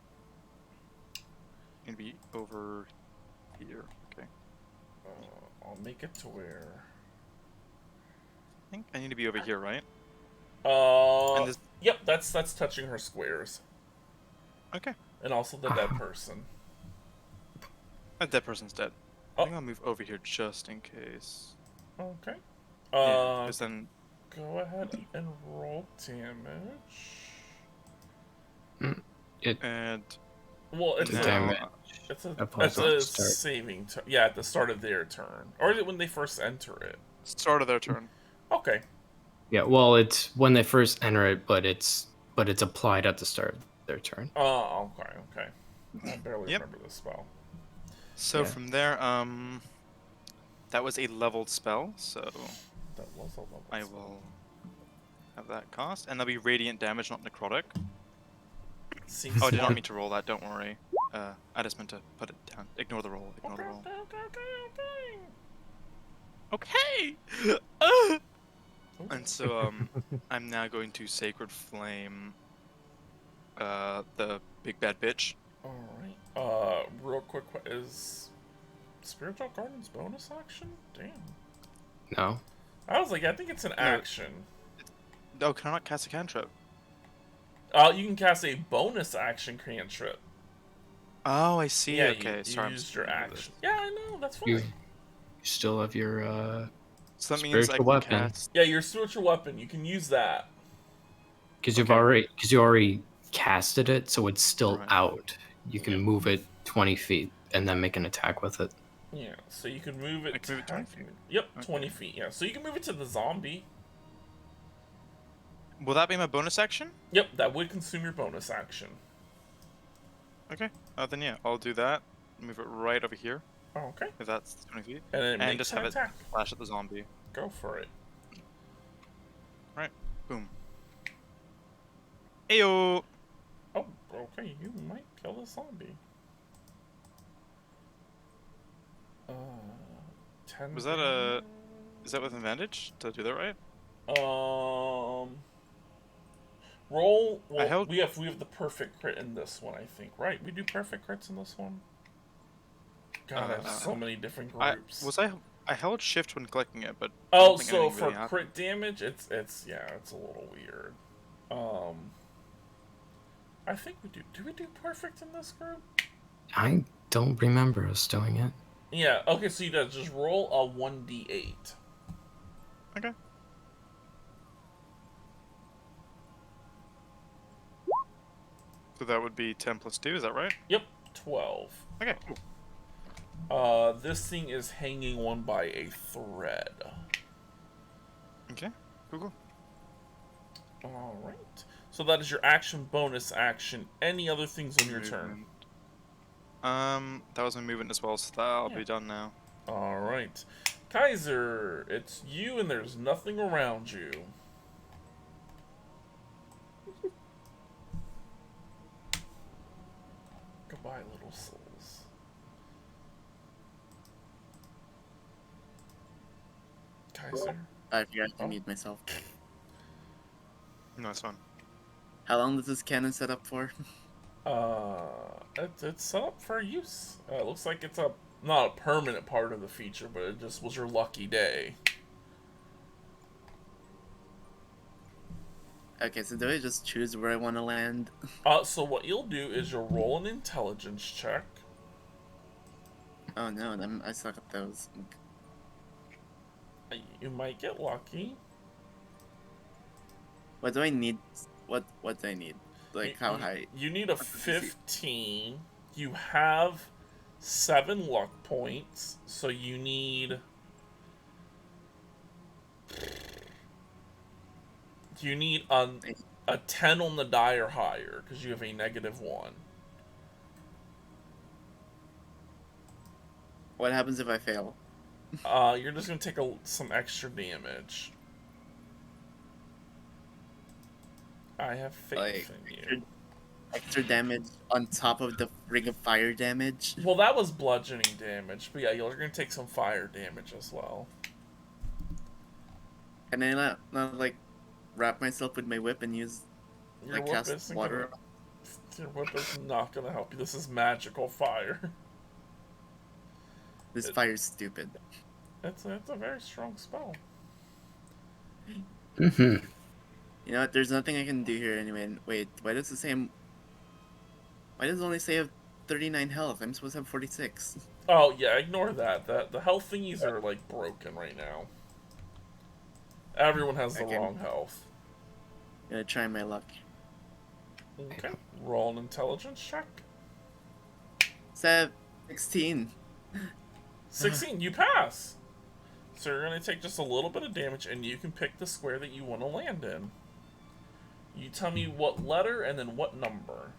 S2: over here. Okay.
S1: I'll make it to where.
S2: I think I need to be over here, right?
S1: And
S2: this...
S1: Yep, that's touching her squares.
S2: Okay.
S1: And also the dead person.
S2: That dead person's dead.
S1: Oh.
S2: I think I'll move over here just in case.
S1: Okay.
S2: Yeah, because then...
S1: Go ahead and roll damage.
S2: And...
S1: Well, it's
S2: now...
S1: It's
S4: Applies
S1: a
S4: at the start.
S1: saving yeah, at the start of their turn. Or is it when they first enter it?
S2: Start of their turn.
S1: Okay.
S4: Yeah, well, it's when they first enter it, but it's applied at the start of their turn.
S1: Oh, okay. I barely remember this spell.
S2: So
S4: Yeah.
S2: from there, that was a leveled spell, so
S1: That was a level
S2: I
S1: spell.
S2: will have that cost, and that'll be radiant damage, not necrotic.
S1: Seems
S2: Oh, I did not
S1: smart.
S2: mean to roll that, don't worry. I just meant to put it down. Ignore the roll, ignore the roll. Okay! And so, I'm now going to Sacred Flame the big bad bitch.
S1: Alright. Real quick, is Spiritual Guardian's bonus action? Damn.
S4: No.
S1: I was like, I think it's an action.
S2: Oh, can I not cast a cantrip?
S1: You can cast a bonus action cantrip.
S2: Oh, I see.
S1: Yeah,
S2: Okay,
S1: you
S2: sorry. I'm
S1: used
S2: just
S1: your
S2: reading this.
S1: action. Yeah, I know, that's fine.
S4: You still have your
S2: So that means I
S4: spiritual
S2: can
S4: weapon.
S2: cast.
S1: Yeah, your spiritual weapon, you can use that.
S4: Because
S2: Okay.
S4: you already casted it, so it's still
S2: Right.
S4: out. You can move it 20 feet and then make an attack with it.
S1: Yeah, so you can move it.
S2: I can move it 20 feet?
S1: Yep,
S2: Okay.
S1: 20 feet. Yeah, so you can move it to the zombie.
S2: Will that be my bonus action?
S1: Yep, that would consume your bonus action.
S2: Okay. Then yeah, I'll do that. Move it right over here,
S1: Oh, okay.
S2: if that's 20 feet.
S1: And then it
S2: And
S1: makes
S2: just
S1: an
S2: have
S1: attack.
S2: it flash at the zombie.
S1: Go for it.
S2: Right. Boom. Ayo!
S1: Oh, okay. You might kill the zombie. 10.
S2: Was that a... Is that with advantage? Did I do that right?
S1: Roll. Well,
S2: held-
S1: we have the perfect crit in this one, I think. Right? We do perfect crits in this one. God, I have so many different groups.
S2: I held shift when clicking it, but I
S1: Oh,
S2: don't think
S1: so
S2: anything
S1: for
S2: really happened.
S1: crit damage, it's a little weird. I think we do. Do we do perfect in this group?
S4: I don't remember us doing it.
S1: Yeah. Okay, so you guys just roll a 1d8.
S2: Okay. So that would be 10 plus 2, is that right?
S1: Yep, 12.
S2: Okay, cool.
S1: This thing is hanging on by a thread.
S2: Okay, cool.
S1: All right. So that is your action, bonus action. Any other things on your turn?
S2: That was my movement as well, so that'll be done now.
S1: Alright. Kaiser, it's you and there's nothing around you. Goodbye, little souls. Kaiser?
S5: I forgot to mute myself.
S2: No, it's fine.
S5: How long does this cannon set up for?
S1: It's set up for use. It looks like it's not a permanent part of the feature, but it just was your lucky day.
S5: Okay, so do I just choose where I want to land?
S1: So what you'll do is you'll roll an intelligence check.
S5: Oh no, I suck at those.
S1: You might get lucky.
S5: What do I need? What do I need? Like, how high?
S1: You need a 15. You have 7 luck points, so you need... You need a 10 on the die or higher, because you have a -1.
S5: What happens if I fail?
S1: You're just going to take some extra damage. I have faith in you.
S5: Extra damage on top of the ring of fire damage?
S1: Well, that was bludgeoning damage, but yeah, you're going to take some fire damage as well.
S5: Can I not like, wrap myself with my whip and use, like, cast water?
S1: Your whip is not going to help you. This is magical fire.
S5: This fire's stupid.
S1: It's a very strong spell.
S4: Mm-hmm.
S5: You know what? There's nothing I can do here anyway. Wait, why does it only say I have 39 health? I'm supposed to have 46.
S1: Oh yeah, ignore that. The health thingies are like broken right now. Everyone has the wrong health.
S5: I'm gonna try my luck.
S1: Okay. Roll an intelligence check.
S5: 16.
S1: 16, you pass. So you're gonna take just a little bit of damage, and you can pick the square that you want to land in. You tell me what letter and then what number.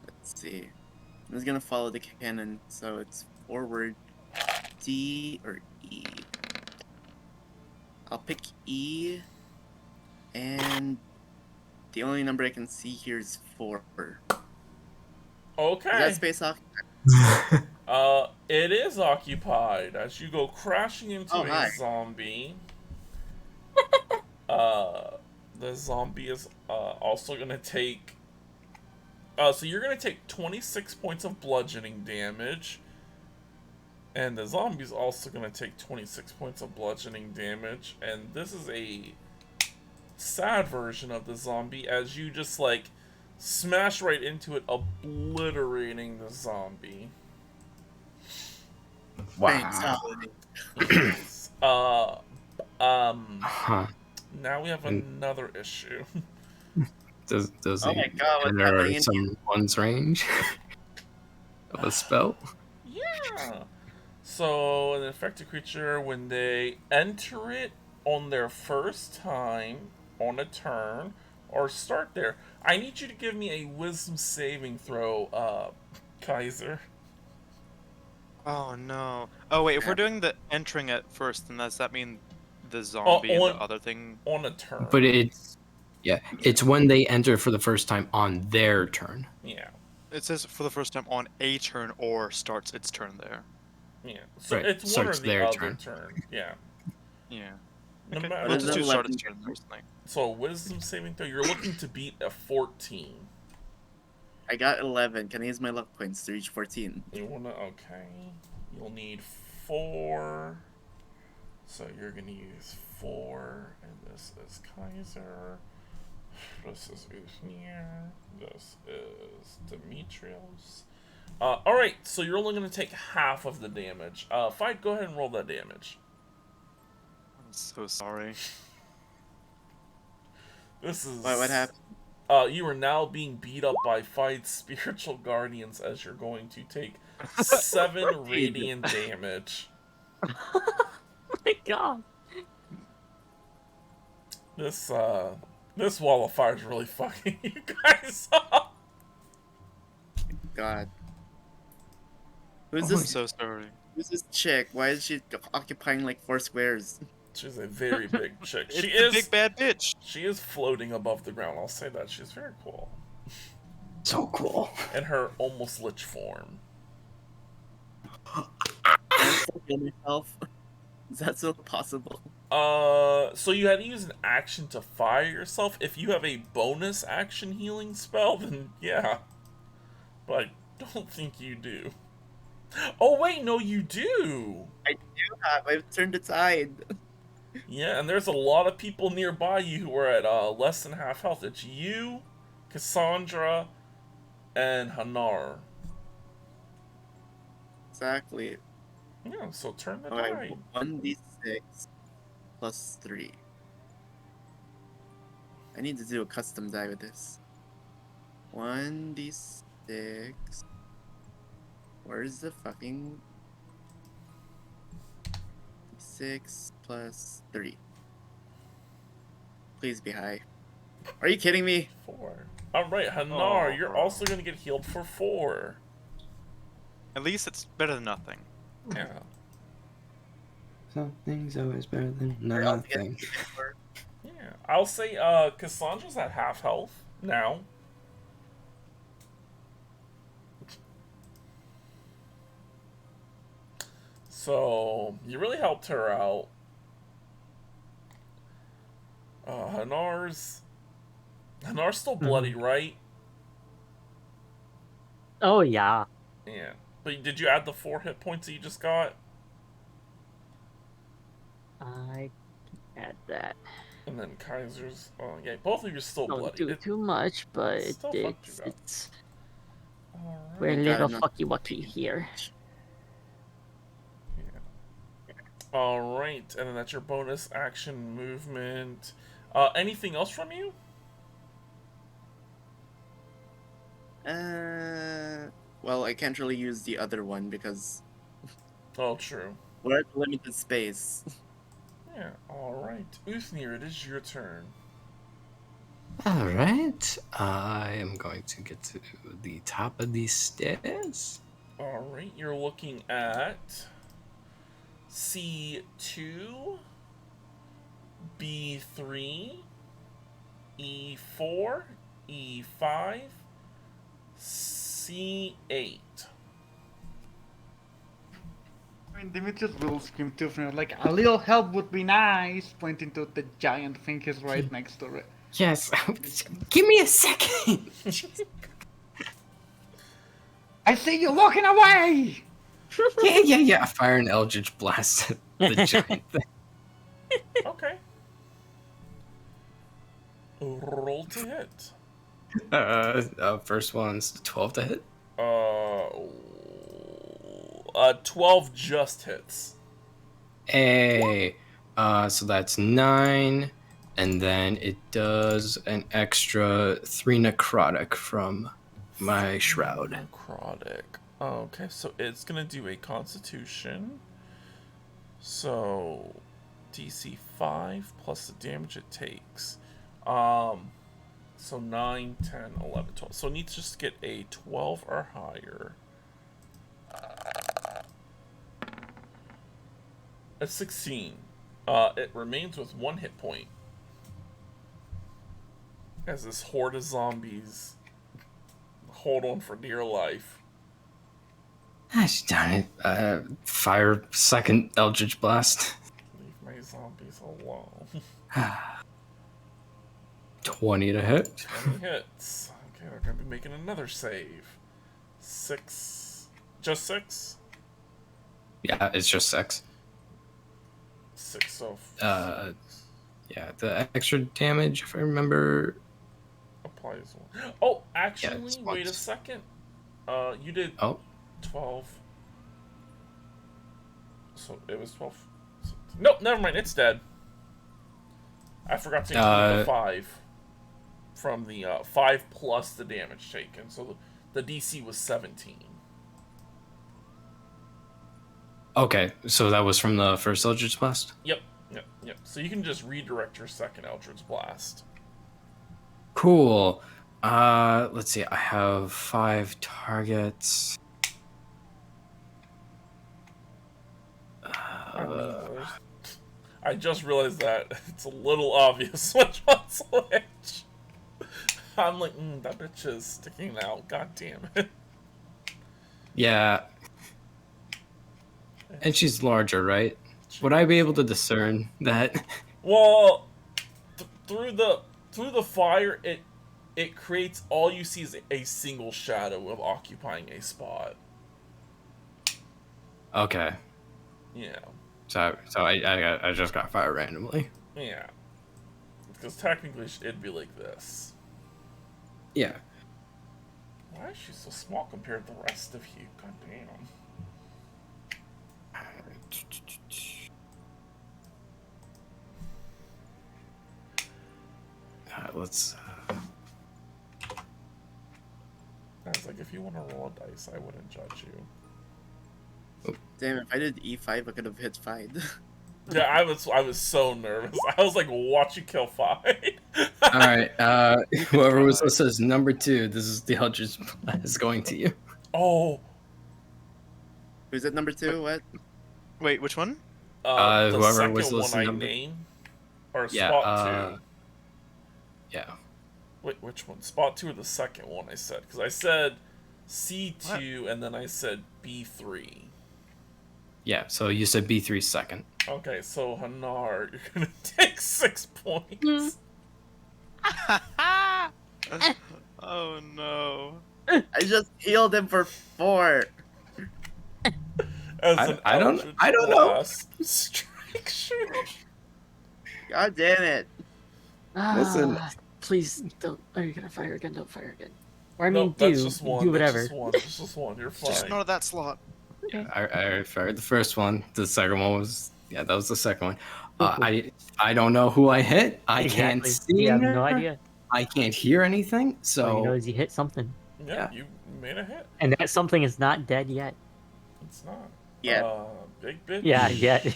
S5: Let's see. I'm just gonna follow the cannon, so it's forward D or E. I'll pick E, and the only number I can see here is 4.
S1: Okay.
S5: Is that space off?
S1: It is occupied as you go crashing into a zombie. The zombie is also gonna take. So you're gonna take 26 points of bludgeoning damage, and the zombie's also gonna take 26 points of bludgeoning damage. And this is a sad version of the zombie, as you just like smash right into it, obliterating the zombie.
S4: Wow.
S1: Now we have another issue.
S4: Does
S5: oh my god,
S4: enter someone's range of a spell?
S1: Yeah. So an infected creature, when they enter it on their first time on a turn, or start there, I need you to give me a wisdom saving throw, Kaiser.
S2: Oh no. Oh wait, if we're doing the entering it first, then does that mean the zombie and the other thing
S1: on a turn?
S4: But it's when they enter for the first time on their turn.
S1: Yeah.
S2: It says for the first time on a turn or starts its turn there.
S1: Yeah. So
S4: right.
S1: it's one or the other turn. Yeah.
S2: Yeah.
S1: No
S2: Okay.
S1: matter,
S2: Let's just do start its turn first thing.
S1: So wisdom saving throw, you're looking to beat a 14.
S5: I got 11. Can I use my luck points to reach 14?
S1: You wanna, okay. You'll need 4. So you're gonna use 4, and this is Kaiser. This is Uthnier. This is Demetrios. Alright, so you're only gonna take half of the damage. Fight, go ahead and roll that damage.
S2: I'm so sorry.
S1: This is...
S5: What happened?
S1: You are now being beat up by 5 spiritual guardians, as you're going to take 7 radiant damage.
S6: Oh my god.
S1: This wall of fire is really fucking you guys up.
S5: God. Who's
S2: I'm
S5: this?
S2: so sorry.
S5: Who's this chick? Why is she occupying like 4 squares?
S1: She's a very big chick.
S2: It's the big bad bitch.
S1: She is floating above the ground. I'll say that. She's very cool.
S4: So cool.
S1: In her almost lich form.
S5: Myself. Is that still possible?
S1: So you had to use an action to fire yourself. If you have a bonus action healing spell, then yeah. But I don't think you do. Oh wait, no, you do.
S5: I do have. I've turned the tide.
S1: Yeah, and there's a lot of people nearby you who are at less than half health. It's you, Cassandra, and Hanar.
S5: Exactly.
S1: Yeah, so turn the
S5: Alright,
S1: tide.
S5: 1d6 plus 3. I need to do a custom die with this. 1d6. Where's the fucking 6 plus 3? Please be high. Are you kidding me?
S1: 4. Alright, Hanar, you're also gonna get healed for 4.
S2: At least it's better than nothing.
S1: Yeah.
S4: Something's always better than
S5: I'll get
S4: nothing.
S1: Yeah. I'll say Cassandra's at half health now. So you really helped her out. Hanar's still bloody, right?
S6: Oh yeah.
S1: Yeah. But did you add the 4 hit points that you just got?
S6: I can add that.
S1: And then Kaiser's. Oh yeah, both of you are still
S6: Don't
S1: bloody.
S6: do too much, but
S1: still fucked you up.
S6: it's
S1: All
S6: we're a
S1: right.
S6: little
S5: enough.
S6: fucky wucky here.
S1: All right, and then that's your bonus action movement. Anything else from you?
S5: Well, I can't really use the other one because
S1: Oh, true.
S5: we're at limited space.
S1: Yeah. All right, Uthnir, it is your turn.
S4: All right. I am going to get to the top of these stairs.
S1: All right, you're looking at C2, B3, E4, E5, C8.
S3: I mean, Demetrius will scream to Fnir, like, a little help would be nice, pointing to the giant thing he's right next to it.
S4: Yes. Give me a second.
S3: I see you walking away!
S4: Yeah. Fire an Eldritch Blast at the giant thing.
S1: Okay. Roll to hit.
S4: First one's 12 to hit.
S1: 12 just hits.
S4: Hey, so that's 9, and then it does an extra 3 necrotic from my shroud.
S1: Necrotic. Okay, so it's gonna do a Constitution. So DC 5 plus the damage it takes. So 9, 10, 11, 12. So it needs to just get a 12 or higher. A 16. It remains with 1 hit point. As this horde of zombies hold on for dear life.
S4: Gosh darn it. Fire second Eldritch Blast.
S1: Leave my zombies alone.
S4: 20 to hit.
S1: 20 hits. Okay, they're gonna be making another save. 6. Just 6?
S4: Yeah, it's just 6.
S1: 6 of.
S4: Yeah, the extra damage, if I remember.
S1: Applies one. Oh, actually,
S4: it's
S1: wait a
S4: once.
S1: second. You did 12. So it was 12. Nope, never mind. It's dead. I forgot to include the 5 from the 5 plus the damage taken. So the DC was 17.
S4: Okay, so that was from the first Eldritch Blast?
S1: Yep. Yep. So you can just redirect your second Eldritch Blast.
S4: Cool. Let's see. I have 5 targets.
S1: I just realized that it's a little obvious which one's which. I'm like, that bitch is sticking out. God damn it.
S4: Yeah. And she's larger, right? Would I be able to discern that?
S1: Well, through the fire, it creates all you see is a single shadow of occupying a spot.
S4: Okay.
S1: Yeah.
S4: So I just got fire randomly.
S1: Yeah. Because technically it'd be like this.
S4: Yeah.
S1: Why is she so small compared to the rest of you? God damn.
S4: Let's.
S1: I was like, if you want to roll a dice, I wouldn't judge you.
S5: Damn, if I did E5, I could have hit 5.
S1: Yeah, I was so nervous. I was like, watch you kill 5.
S4: All right. Whoever was listed as number 2, this is the Eldritch Blast going to you.
S1: Oh.
S5: Who's at number 2? What?
S2: Wait, which one?
S1: The
S4: whoever was
S1: second
S4: listed
S1: one I
S4: number.
S1: name, or
S4: Yeah.
S1: spot 2.
S4: Yeah.
S1: Wait, which one? Spot 2 or the second one I said? Because I said C2 and then I said B3.
S4: Yeah. So you said B3 second.
S1: Okay, so Hanar, you're gonna take 6 points.
S2: Oh no.
S5: I just healed him for 4.
S4: I don't know.
S1: Strike shooter.
S5: God damn it.
S4: Listen.
S6: Please don't. Are you gonna fire again? Don't fire again. Or I mean,
S1: Nope, that's just one.
S6: do whatever.
S1: That's just one. You're fine.
S2: Just ignore that slot.
S6: Okay.
S4: I fired the first one. The second one was that was the second one. I don't know who I hit. I can't see.
S6: You have no idea.
S4: I can't hear anything. So
S6: All you know is you hit something.
S1: Yeah, you made a hit.
S6: And that something is not dead yet.
S1: It's not.
S5: Yeah.
S1: Big bitch.
S6: Yeah, yet.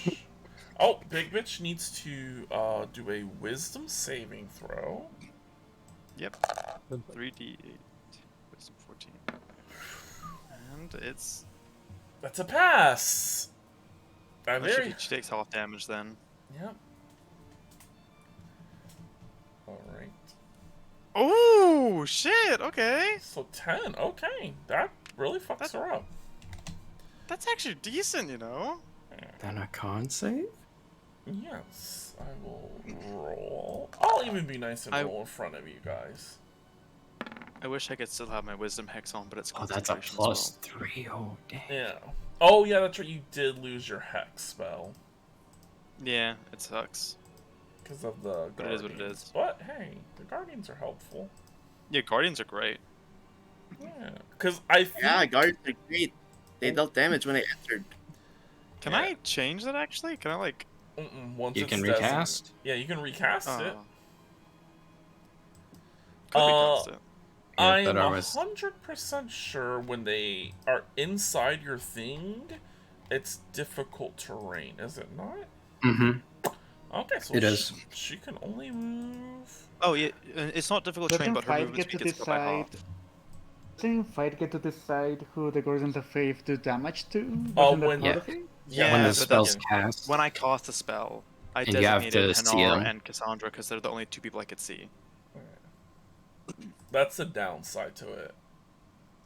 S1: Oh, Big bitch needs to do a wisdom saving throw.
S2: Yep. 3d8. Wisdom 14. And it's.
S1: That's a pass.
S2: She takes half damage then.
S1: Yep. All right.
S2: Oh shit! Okay.
S1: So 10. Okay, that really fucks her up.
S2: That's actually decent, you know.
S4: then a con save.
S1: Yes, I will roll. I'll even be nice and roll in front of you guys.
S2: I wish I could still have my wisdom hex on, but it's
S4: that's a +3. Oh damn.
S1: Yeah. Oh yeah, that's right. You did lose your hex spell
S2: Yeah, it sucks.
S1: because of the.
S2: But it is what it is.
S1: But hey, the guardians are helpful.
S2: Yeah, guardians are great.
S1: Yeah, because I. Think...
S5: Yeah, guards are great. They dealt damage when they entered.
S2: Can I change that actually? Can I like?
S1: Once
S4: You
S1: it's
S4: can recast.
S1: Yeah, you can recast it.
S2: Could recast it.
S1: I'm 100% sure when they are inside your thing, it's difficult terrain, is it not?
S4: Mm-hmm.
S1: Okay, so
S4: it is.
S1: She can only move.
S2: Oh yeah, it's not difficult terrain, but her movement speed gets cut by half.
S3: Doesn't fight get to decide who the Guardians of Faith do damage to?
S4: when
S3: when
S4: the spell's cast.
S2: When I cast a spell, I
S4: And you have to
S2: designated
S4: see them.
S2: Hanar and Cassandra because they're the only 2 people I could see.
S1: That's the downside to it.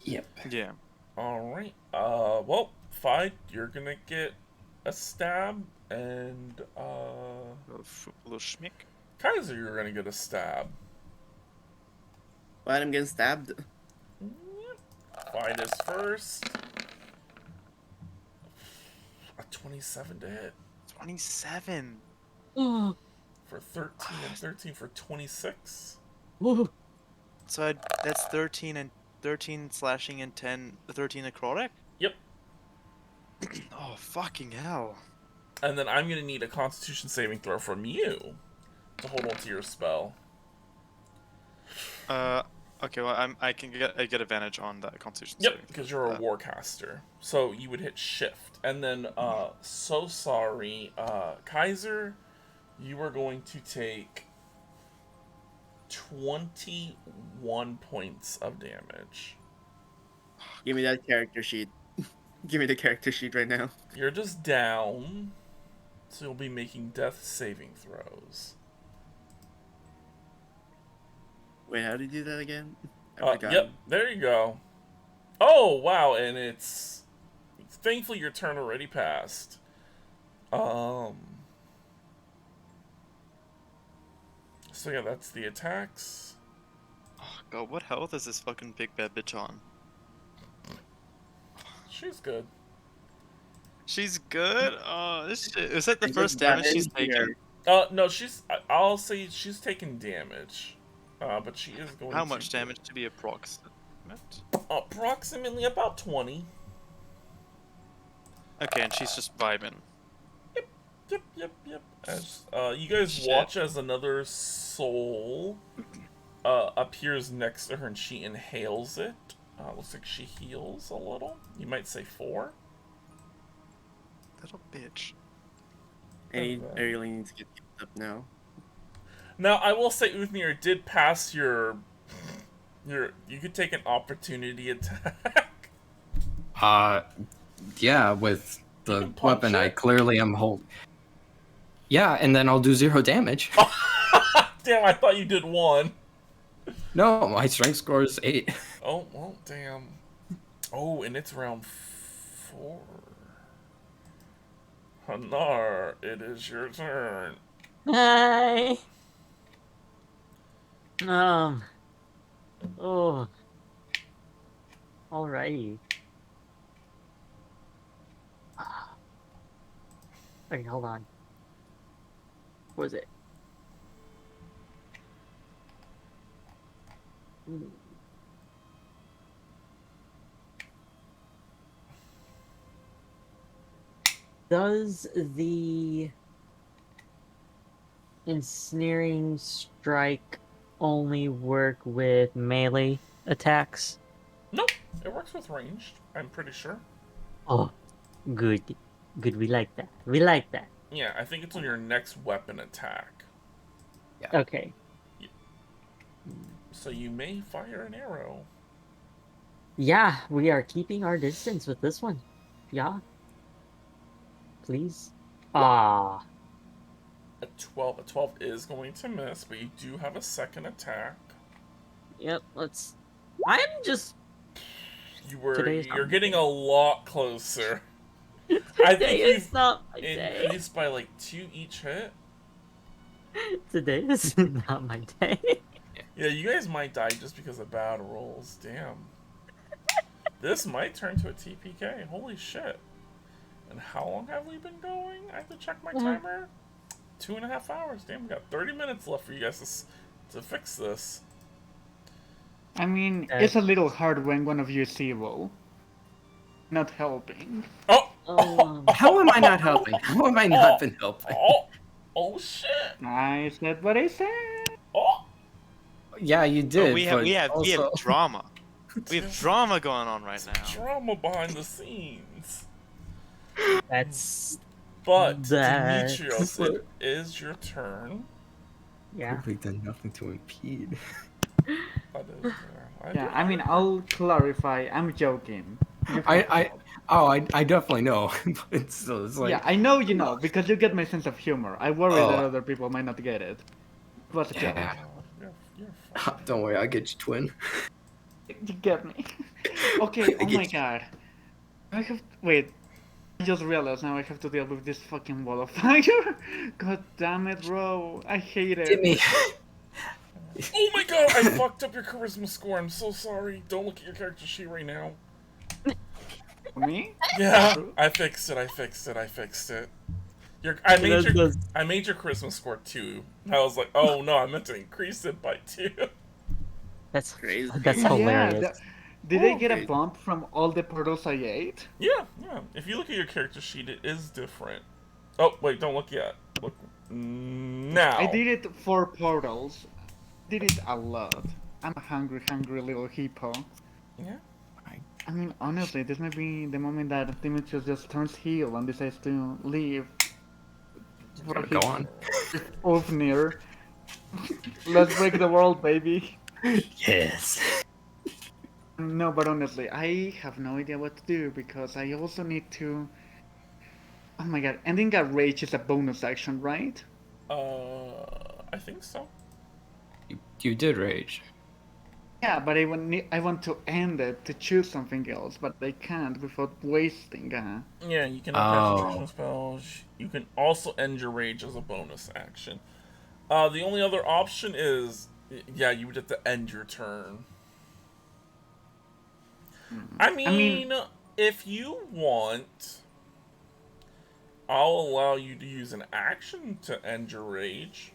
S4: Yep.
S2: Yeah.
S1: Alright. Well, Fight, you're gonna get a stab, and
S2: A little schmick.
S1: Kaiser, you're gonna get a stab.
S5: But I'm getting stabbed.
S1: Fight is first. A 27 to hit.
S2: 27.
S6: Oh.
S1: For 13 and 13 for 26.
S2: So that's 13 slashing and 13 necrotic?
S1: Yep.
S2: Oh, fucking hell.
S1: And then I'm gonna need a Constitution saving throw from you to hold on to your spell.
S2: Okay, well, I get advantage on that Constitution
S1: Yep,
S2: saving.
S1: because you're a warcaster. So you would hit shift. And then, so sorry, Kaiser, You are going to take 21 points of damage.
S5: Give me that character sheet. Give me the character sheet right now.
S1: You're just down, so you'll be making death saving throws.
S5: Wait, how did you do that again?
S1: Yep, there you go. Oh, wow, and it's... Thankfully, your turn already passed. So yeah, that's the attacks.
S2: Oh god, what health is this fucking big bad bitch on?
S1: She's good.
S2: She's good? Oh, this shit. Is that the first damage she's taken?
S1: No, I'll say she's taking damage. But she is going to...
S2: How much damage to be approximate?
S1: Approximately about 20.
S2: Okay, and she's just vibing.
S1: Yep. As, you guys watch as another soul appears next to her and she inhales it. Looks like she heals a little. You might say 4.
S2: Little bitch.
S5: I really need to get up now.
S1: Now, I will say Uthnir did pass your... You could take an opportunity attack.
S4: Yeah, with the weapon I clearly am holding. Yeah, and then I'll do 0 damage.
S1: Damn, I thought you did 1.
S4: No, my strength score is 8.
S1: Oh, well, damn. Oh, and it's round 4. Hanar, it is your turn.
S6: Hi. Oh. Alrighty. Okay, hold on. What was it? Does the ensnaring strike only work with melee attacks?
S1: Nope, it works with ranged, I'm pretty sure.
S6: Oh, good. Good, we like that. We like that.
S1: Yeah, I think it's on your next weapon attack.
S6: Yeah. Okay.
S1: So you may fire an arrow.
S6: Yeah, we are keeping our distance with this one. Yeah. Please. Ah.
S1: A 12. A 12 is going to miss, but you do have a second attack.
S6: Yep, let's... I'm just...
S1: You're getting a lot closer.
S6: I think it's not my day.
S1: Increased by like 2 each hit.
S6: Today is not my day.
S1: Yeah, you guys might die just because of bad rolls. Damn. This might turn to a TPK. Holy shit. And how long have we been going? I have to check my timer. 2.5 hours. Damn, we got 30 minutes left for you guys to fix this.
S3: I mean, it's a little hard when one of you is evil. Not helping.
S4: How am I not helping? How am I not been helping?
S1: Oh shit!
S3: I said what I said.
S4: Yeah, you did.
S2: We have drama. We have drama going on right now.
S1: Drama behind the scenes.
S6: But
S1: Demetrios, it is your turn.
S6: Yeah.
S4: We've done nothing to impede.
S3: I mean, I'll clarify. I'm joking.
S4: I definitely know. But still, it's like...
S3: Yeah, I know you know, because you get my sense of humor. I worry that other people might not get it. It was a joke.
S4: Don't worry, I'll get you, twin.
S3: You get me. Okay, oh my god. Wait. I just realized now I have to deal with this fucking wall of fire. God damn it, bro. I hate it.
S4: Get me.
S1: Oh my god, I fucked up your charisma score. I'm so sorry. Don't look at your character sheet right now.
S3: Me?
S1: Yeah, I fixed it. I made your charisma score 2. I was like, oh no, I meant to increase it by 2.
S6: That's crazy. That's hilarious.
S3: Did I get a bump from all the portals I ate?
S1: Yeah. If you look at your character sheet, it is different. Oh, wait, don't look yet. Look now.
S3: I did it 4 portals. Did it a lot. I'm a hungry little hippo.
S1: Yeah.
S3: I mean, honestly, this might be the moment that Demetrius just turns heel and decides to leave.
S4: Go on.
S3: Ulfnir. Let's break the world, baby.
S4: Yes.
S3: No, but honestly, I have no idea what to do because I also need to. Oh my god, ending a rage is a bonus action, right?
S1: I think so.
S4: You did rage.
S3: Yeah, but I want to end it to choose something else, but I can't without wasting.
S1: Yeah, you can cast concentration spells. You can also end your rage as a bonus action. The only other option is, yeah, you would have to end your turn. I mean, if you want, I'll allow you to use an action to end your rage.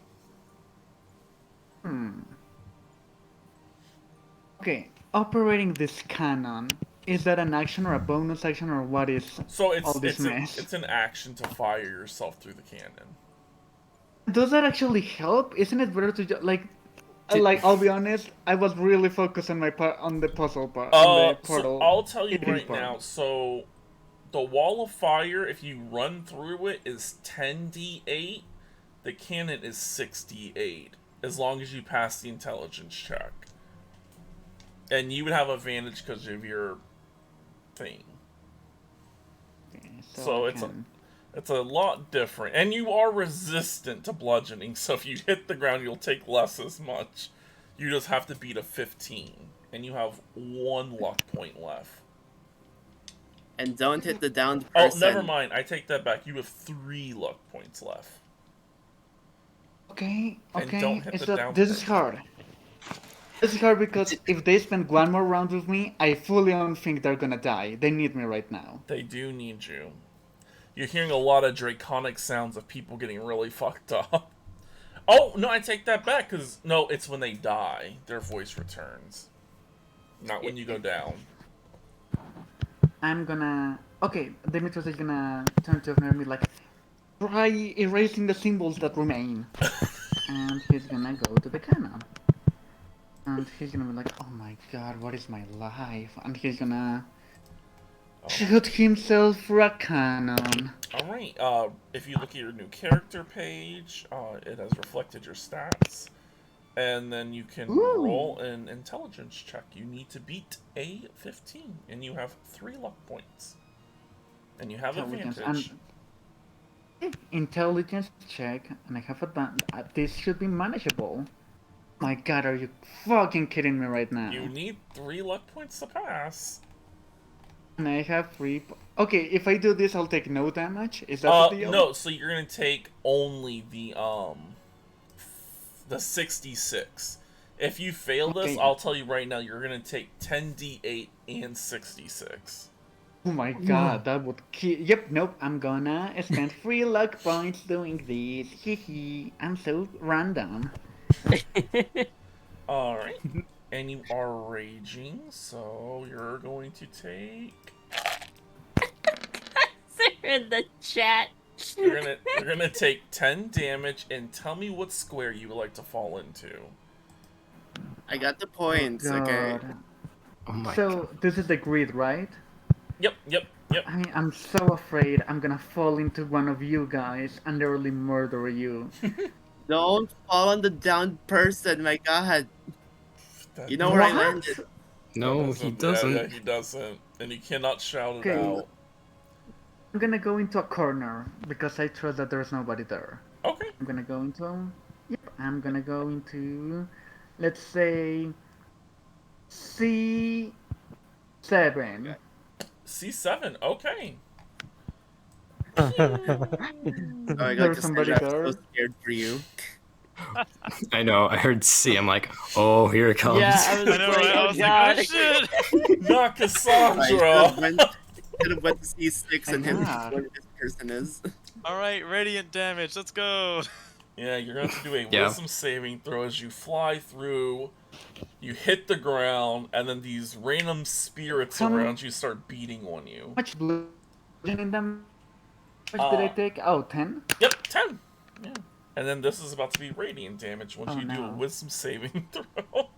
S3: Okay, operating this cannon, is that an action or a bonus action or what is all this mess?
S1: It's an action to fire yourself through the cannon.
S3: Does that actually help? Isn't it better to just like I'll be honest, I was really focused on on the puzzle part, on the portal.
S1: So I'll tell you right now. So the wall of fire, if you run through it, is 10d8. The cannon is 6d8, as long as you pass the intelligence check. And you would have advantage because of your thing.
S3: Okay,
S1: so it's a lot different. And you are resistant to bludgeoning, so if you hit the ground, you'll take less as much. You just have to beat a 15. And you have 1 luck point left.
S5: And don't hit the downed person.
S1: Oh, never mind. I take that back. You have 3 luck points left.
S3: Okay,
S1: and don't hit the down
S3: this is hard. This is hard because if they spend one more round with me, I fully don't think they're gonna die. They need me right now.
S1: They do need you. You're hearing a lot of draconic sounds of people getting really fucked up. Oh, no, I take that back, because, no, it's when they die. Their voice returns. Not when you go down.
S3: I'm gonna... Okay, Demetrius is gonna turn to me like, try erasing the symbols that remain. And he's gonna go to the cannon. And he's gonna be like, oh my god, what is my life? And he's gonna shoot himself for a cannon.
S1: Alright, if you look at your new character page, it has reflected your stats. And then you can roll an intelligence check. You need to beat a 15, and you have 3 luck points. And you have advantage.
S3: Intelligence check, and I have advantage. This should be manageable. My god, are you fucking kidding me right now?
S1: You need 3 luck points to pass.
S3: And I have 3... Okay, if I do this, I'll take no damage? Is that the deal?
S1: No, so you're gonna take only the 66. If you fail this, I'll tell you right now, you're gonna take 10d8 and 66.
S3: Oh my god, that would kill... Yep, nope, I'm gonna spend 3 luck points doing this. Hehe, I'm so random.
S1: Alright. And you are raging, so you're going to take...
S7: They're in the chat.
S1: You're gonna take 10 damage, and tell me what square you would like to fall into.
S5: I got the points, okay.
S4: Oh my
S3: god. This is the grid, right?
S1: Yep.
S3: I'm so afraid I'm gonna fall into one of you guys and literally murder you.
S5: Don't fall on the downed person, my god. You know where I landed.
S4: No, he doesn't.
S1: Yeah, he doesn't. And you cannot shout it out.
S3: I'm gonna go into a corner because I trust that there's nobody there.
S1: Okay.
S3: I'm gonna go into... Yep, I'm gonna go into... Let's say... C7.
S1: C7, okay.
S5: Oh, I got to somebody there. I'm so scared for you.
S4: I know, I heard C, I'm like, oh, here it comes.
S7: Yeah, I was like, oh shit.
S1: Not Cassandra.
S5: Could have went to C6 and him where this person is.
S2: Alright, radiant damage, let's go.
S1: Yeah, you're going to have to do a wisdom saving throw as you fly through. You hit the ground, and then these random spirits around you start beating on you.
S3: How much blue in them? How much did I take? Oh, 10?
S1: Yep, 10. Yeah. And then this is about to be radiant damage once you do a wisdom saving throw.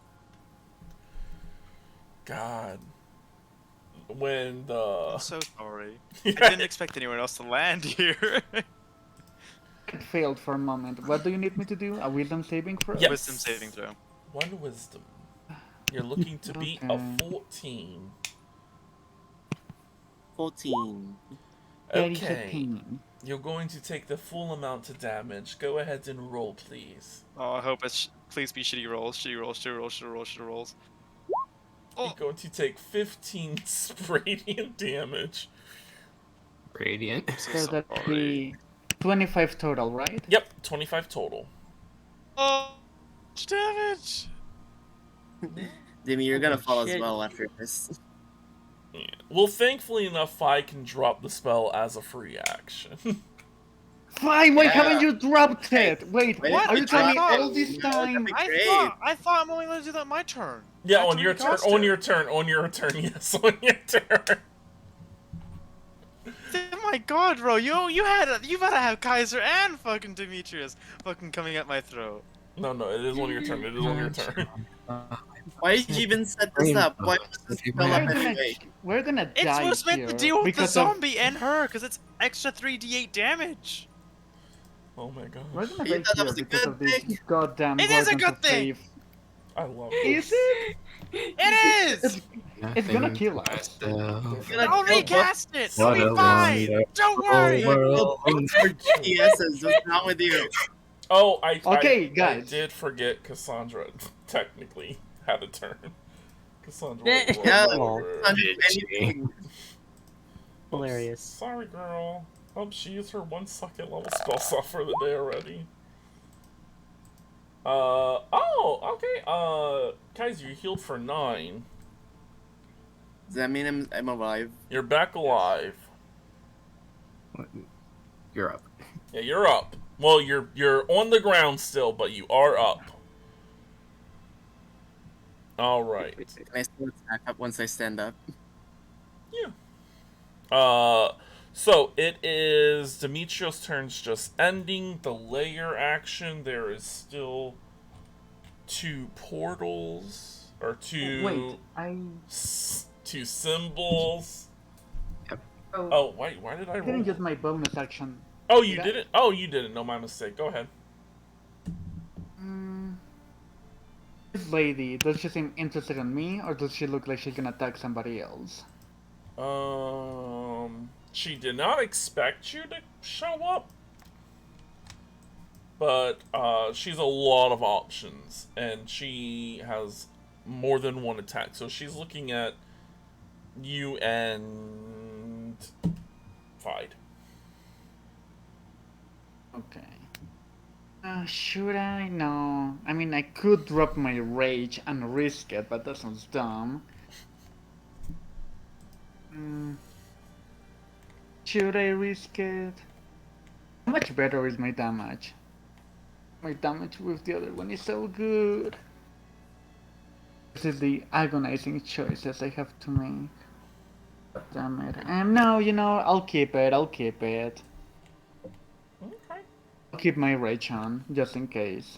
S1: God. When the...
S2: I'm so sorry. I didn't expect anyone else to land here.
S3: It failed for a moment. What do you need me to do? A wisdom saving throw?
S1: Yes.
S2: Wisdom saving throw.
S1: 1 wisdom. You're looking to beat a 14.
S5: 14.
S1: Okay. You're going to take the full amount of damage. Go ahead and roll, please.
S2: Oh, I hope it's please be shitty rolls. Shitty rolls. Shitty rolls. Shitty rolls. Shitty rolls. Oh.
S1: You're going to take 15 radiant damage.
S4: Radiant.
S3: So that'd be 25 total, right?
S1: Yep, 25 total.
S2: Oh, damage!
S5: Demi, you're gonna fall as well after this.
S1: Yeah. Well, thankfully enough, I can drop the spell as a free action.
S3: Fine, why haven't you dropped it? Wait,
S5: What?
S3: are you telling me all this time?
S2: I thought I'm only going to do that my turn.
S1: Yeah, on your turn. On your turn. Yes, on your turn.
S2: Oh my god, bro! You better have Kaiser and fucking Demetrius fucking coming at my throat.
S1: No, it is on your turn. It is on your turn.
S5: Why did you even set this up? Why was this spell up anyway?
S3: We're gonna die
S2: It's what's meant to deal with the
S3: because
S2: zombie and her, because it's extra 3d8 damage.
S1: Oh my god.
S3: We're gonna
S5: You
S3: die
S5: thought that
S3: here
S5: was a
S3: because
S5: good
S3: of this
S5: thing?
S3: goddamn
S2: It is a
S3: Gordon
S2: good
S3: to
S2: thing!
S3: save.
S1: I love
S3: Is
S1: it.
S3: it?
S2: It is!
S3: It's gonna kill us.
S2: I'll recast it! It'll
S4: What
S2: be
S4: a
S2: fine! Don't worry!
S5: GS's, what's wrong with you?
S1: Oh,
S3: Okay,
S1: I
S3: guys.
S1: did forget Cassandra technically had a turn. Cassandra.
S5: Yeah,
S1: roll over.
S5: anything.
S6: Hilarious.
S1: Sorry, girl. She used her 1 second level spell slot for the day already. Oh, okay. Guys, you healed for 9.
S5: Does that mean I'm alive?
S1: You're back alive.
S4: You're up.
S1: Yeah, you're up. Well, you're on the ground still, but you are up. All right.
S5: Can I still attack up once I stand up?
S1: Yeah. So it is Demetrius' turn's just ending. The layer action. There is still 2 portals or 2.
S3: Wait,
S1: 2 symbols.
S4: Yep.
S1: Oh wait, why did I
S3: I didn't
S1: roll?
S3: use my bonus action.
S1: Oh, you didn't. Oh, you didn't. No, my mistake. Go ahead.
S3: This lady, does she seem interested in me, or does she look like she's gonna attack somebody else?
S1: She did not expect you to show up, but she's a lot of options, and she has more than 1 attack. So she's looking at you and Fide.
S3: Okay. Should I? No. I mean, I could drop my rage and risk it, but that sounds dumb. Should I risk it? How much better is my damage? My damage with the other one is so good. This is the agonizing choices I have to make. Damn it. No, I'll keep it.
S1: Okay.
S3: I'll keep my rage on, just in case.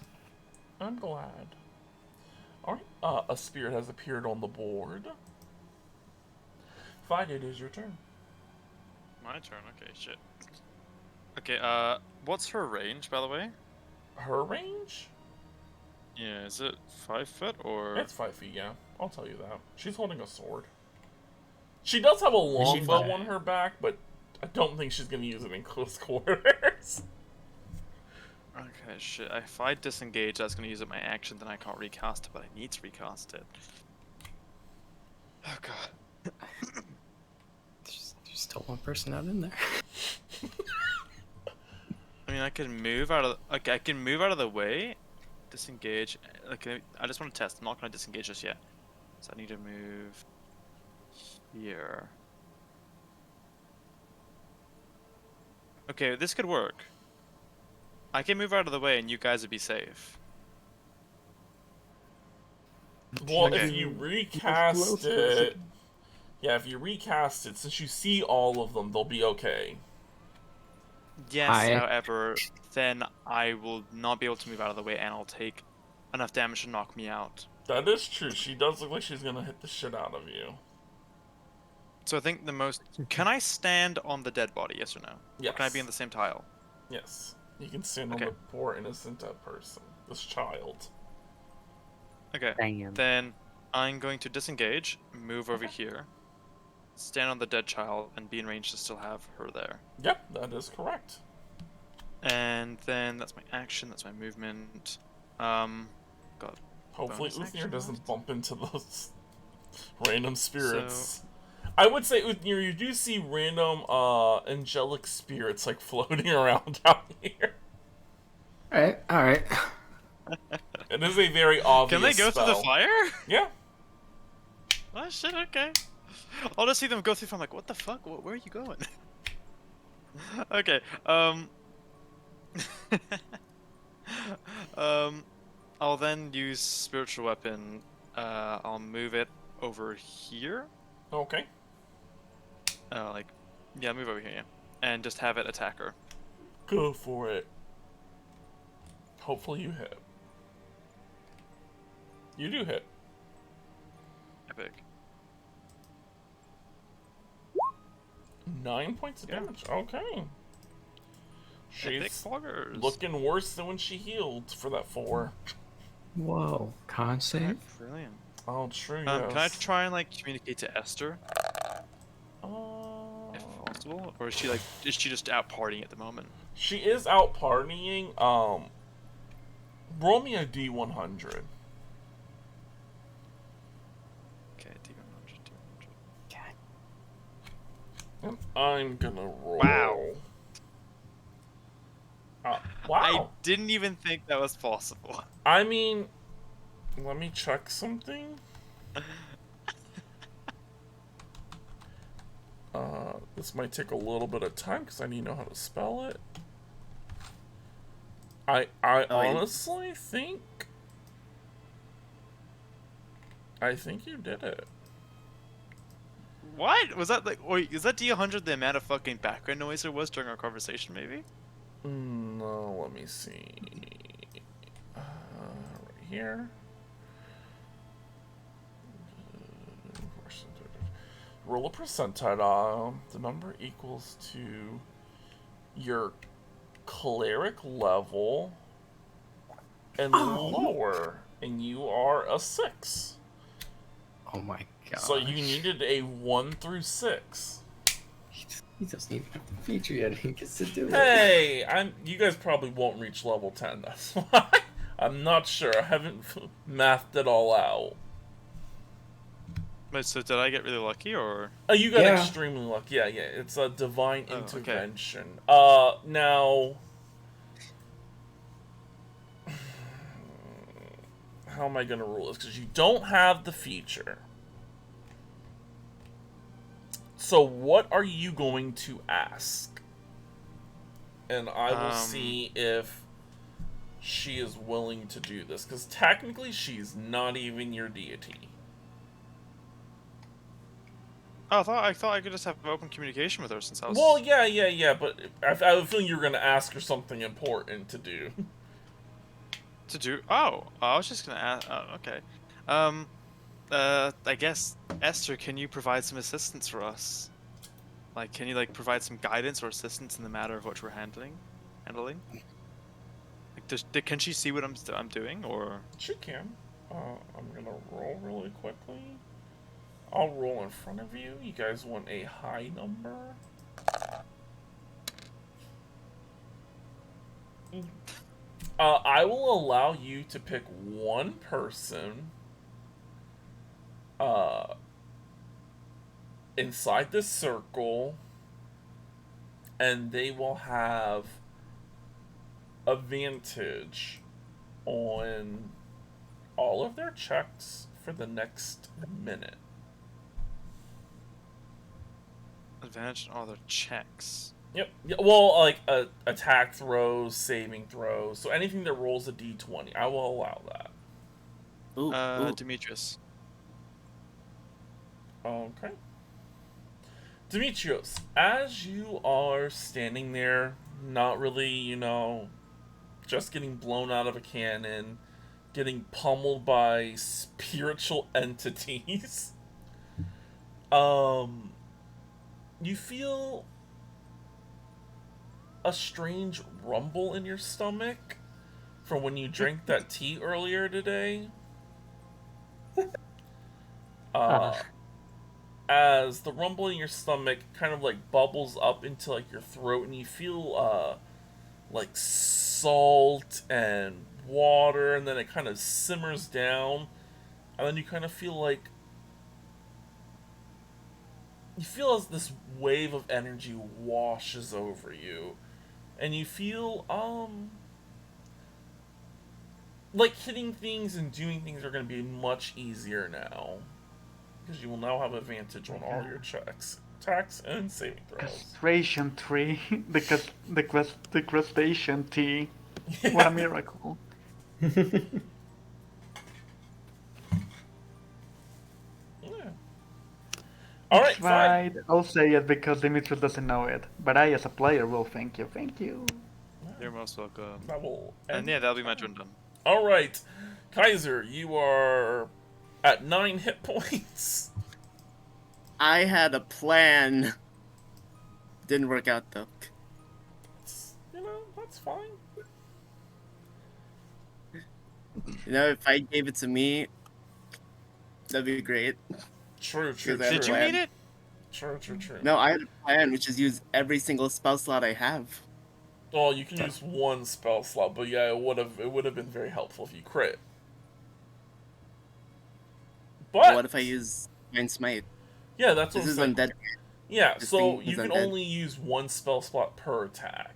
S1: I'm glad. Alright, a spirit has appeared on the board. Fide, it is your turn.
S2: My turn, okay, shit. Okay, what's her range, by the way?
S1: Her range?
S2: Yeah, is it 5 foot or?
S1: It's 5 feet, yeah. I'll tell you that. She's holding a sword. She does have a longbow on her back, but I don't think she's gonna use it in close quarters.
S2: Okay, shit. If I disengage, that's gonna use up my action, then I can't recast it, but I need to recast it. Oh god.
S4: There's still 1 person out in there.
S2: I mean, I can move out of. Okay, I can move out of the way. Disengage. Okay, I just want to test. I'm not gonna disengage just yet. So I need to move here. Okay, this could work. I can move out of the way and you guys would be safe.
S1: Well,
S2: Okay.
S1: if you recast it... Yeah, if you recast it, since you see all of them, they'll be okay.
S2: Yes, however, then I will not be able to move out of the way and I'll take enough damage to knock me out.
S1: That is true. She does look like she's gonna hit the shit out of you.
S2: So I think Can I stand on the dead body, yes or no?
S1: Yes.
S2: Or can I be in the same tile?
S1: Yes. You can stand on the poor innocent dead person. This child.
S2: Okay.
S6: Damn.
S2: Then I'm going to disengage, move over here, stand on the dead child, and be in range to still have her there.
S1: Yep, that is correct.
S2: And then that's my action, that's my movement. Got
S1: Hopefully Uthir doesn't
S2: left.
S1: bump into those random spirits.
S2: So...
S1: I would say, Uthir, you do see random angelic spirits like floating around out here.
S4: Alright.
S1: It is a very obvious
S2: Can they go
S1: spell.
S2: through the fire?
S1: Yeah.
S2: Oh shit, okay. I'll just see them go through. I'm like, what the fuck? Where are you going? Okay. I'll then use spiritual weapon. I'll move it over here.
S1: Okay.
S2: Move over here, and just have it attack her.
S1: Go for it. Hopefully you hit. You do hit.
S2: Epic.
S1: 9 points of damage. Okay. She's
S2: Epic
S1: looking worse than when she healed for that 4.
S4: Whoa. Con save?
S2: Brilliant.
S1: Oh, true,
S2: Can I
S1: yes.
S2: try and communicate to Esther? If possible, or is she just out partying at the moment?
S1: She is out partying. Roll me a D100.
S2: Okay, D100.
S1: And I'm gonna roll.
S2: Wow.
S1: Wow.
S2: I didn't even think that was possible.
S1: I mean, let me check something. This might take a little bit of time because I need to know how to spell it. I honestly think you did it.
S2: What? Was that wait, is that D100 the amount of fucking background noise there was during our conversation, maybe?
S1: No, let me see. Right here. Roll a percentile. The number equals to your cleric level and lower, and you are a 6.
S4: Oh my god.
S1: So you needed a 1 through 6.
S4: He doesn't even have the feature yet. He gets to do it.
S1: Hey, you guys probably won't reach level 10. That's why. I'm not sure. I haven't mathed it all out.
S2: Wait, so did I get really lucky, or?
S1: Oh, you got extremely lucky. Yeah. It's a divine intervention.
S2: Okay.
S1: Now, how am I gonna rule this? Because you don't have the feature. So what are you going to ask? And I will see if she is willing to do this. Because technically, she's not even your deity.
S2: Oh, I thought I could just have open communication with her since I was...
S1: Well, yeah, but I have a feeling you were going to ask her something important to do.
S2: To do? Oh, I was just going to ask... Oh, okay. I guess, Esther, can you provide some assistance for us? Can you, provide some guidance or assistance in the matter of what we're handling? Can she see what I'm doing, or...?
S1: She can. I'm going to roll really quickly. I'll roll in front of you. You guys want a high number? I will allow you to pick one person inside this circle, and they will have advantage on all of their checks for the next minute.
S2: Advantage on all their checks.
S1: Yep. Yeah, well, attack throws, saving throws, so anything that rolls a d20, I will allow that.
S5: Ooh.
S2: Demetrius.
S1: Okay. Demetrius, as you are standing there, not really, just getting blown out of a cannon, getting pummeled by spiritual entities, you feel a strange rumble in your stomach from when you drank that tea earlier today. As the rumble in your stomach kind of like bubbles up into like your throat, and you feel like salt and water, and then it kind of simmers down, and then you kind of feel like as this wave of energy washes over you, and you feel like hitting things and doing things are going to be much easier now, because you will now have advantage on all your checks, attacks, and saving throws.
S3: Castration tree, the crustacean tea. Yeah. What a miracle!
S1: Alright,
S3: fine. I'll say it because Dimitri doesn't know it, but I, as a player, will thank you. Thank you.
S2: You're most welcome.
S1: That will
S2: and yeah, that'll be my turn done.
S1: Alright, Kaiser, you are at 9 hit points.
S5: I had a plan. Didn't work out, though.
S1: That's fine.
S5: If I gave it to me, that'd be great.
S1: True.
S2: Did you need it?
S1: True.
S5: No, I had a plan, which is use every single spell slot I have.
S1: Well, you can use one spell slot, but yeah, it would have been very helpful if you crit. But
S5: what if I use Divine Smite?
S1: Yeah, that's what
S5: this is undead.
S1: Yeah, so you can only use one spell slot per attack.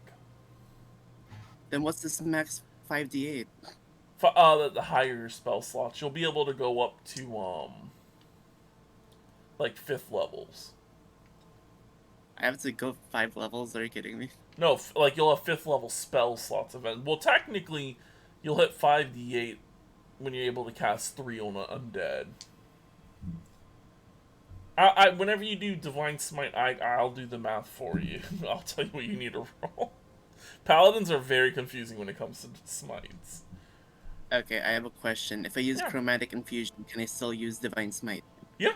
S5: Then what's this max 5d8?
S1: The higher your spell slots, you'll be able to go up to like 5th levels.
S5: I have to go 5 levels? Are you kidding me?
S1: No, like you'll have 5th level spell slots event. Well, technically, you'll hit 5d8 when you're able to cast 3 on an undead. Whenever you do Divine Smite, I'll do the math for you. I'll tell you what you need to roll. Paladins are very confusing when it comes to smites.
S5: Okay, I have a question. If I use Chromatic Infusion, can I still use Divine Smite?
S1: Yeah.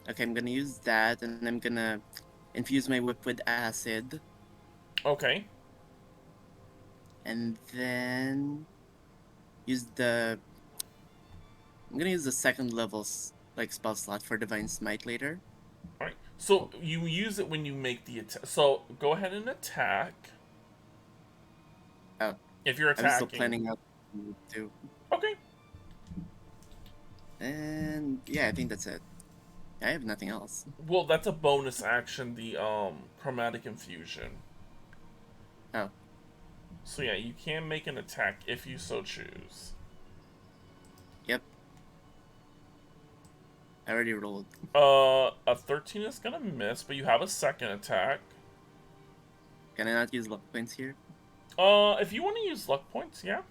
S5: Okay, I'm gonna use that, and I'm gonna infuse my whip with acid.
S1: Okay.
S5: And then use the... I'm gonna use the 2nd level spell slot for Divine Smite later.
S1: Alright, so you use it when you make the attack. So go ahead and attack.
S5: Oh.
S1: If you're attacking.
S5: I'm still planning out to.
S1: Okay.
S5: And yeah, I think that's it. I have nothing else.
S1: Well, that's a bonus action, the Chromatic Infusion.
S5: Oh.
S1: So yeah, you can make an attack if you so choose.
S5: Yep. I already rolled.
S1: A 13 is gonna miss, but you have a 2nd attack.
S5: Can I not use luck points here?
S1: If you want to use luck points, yeah.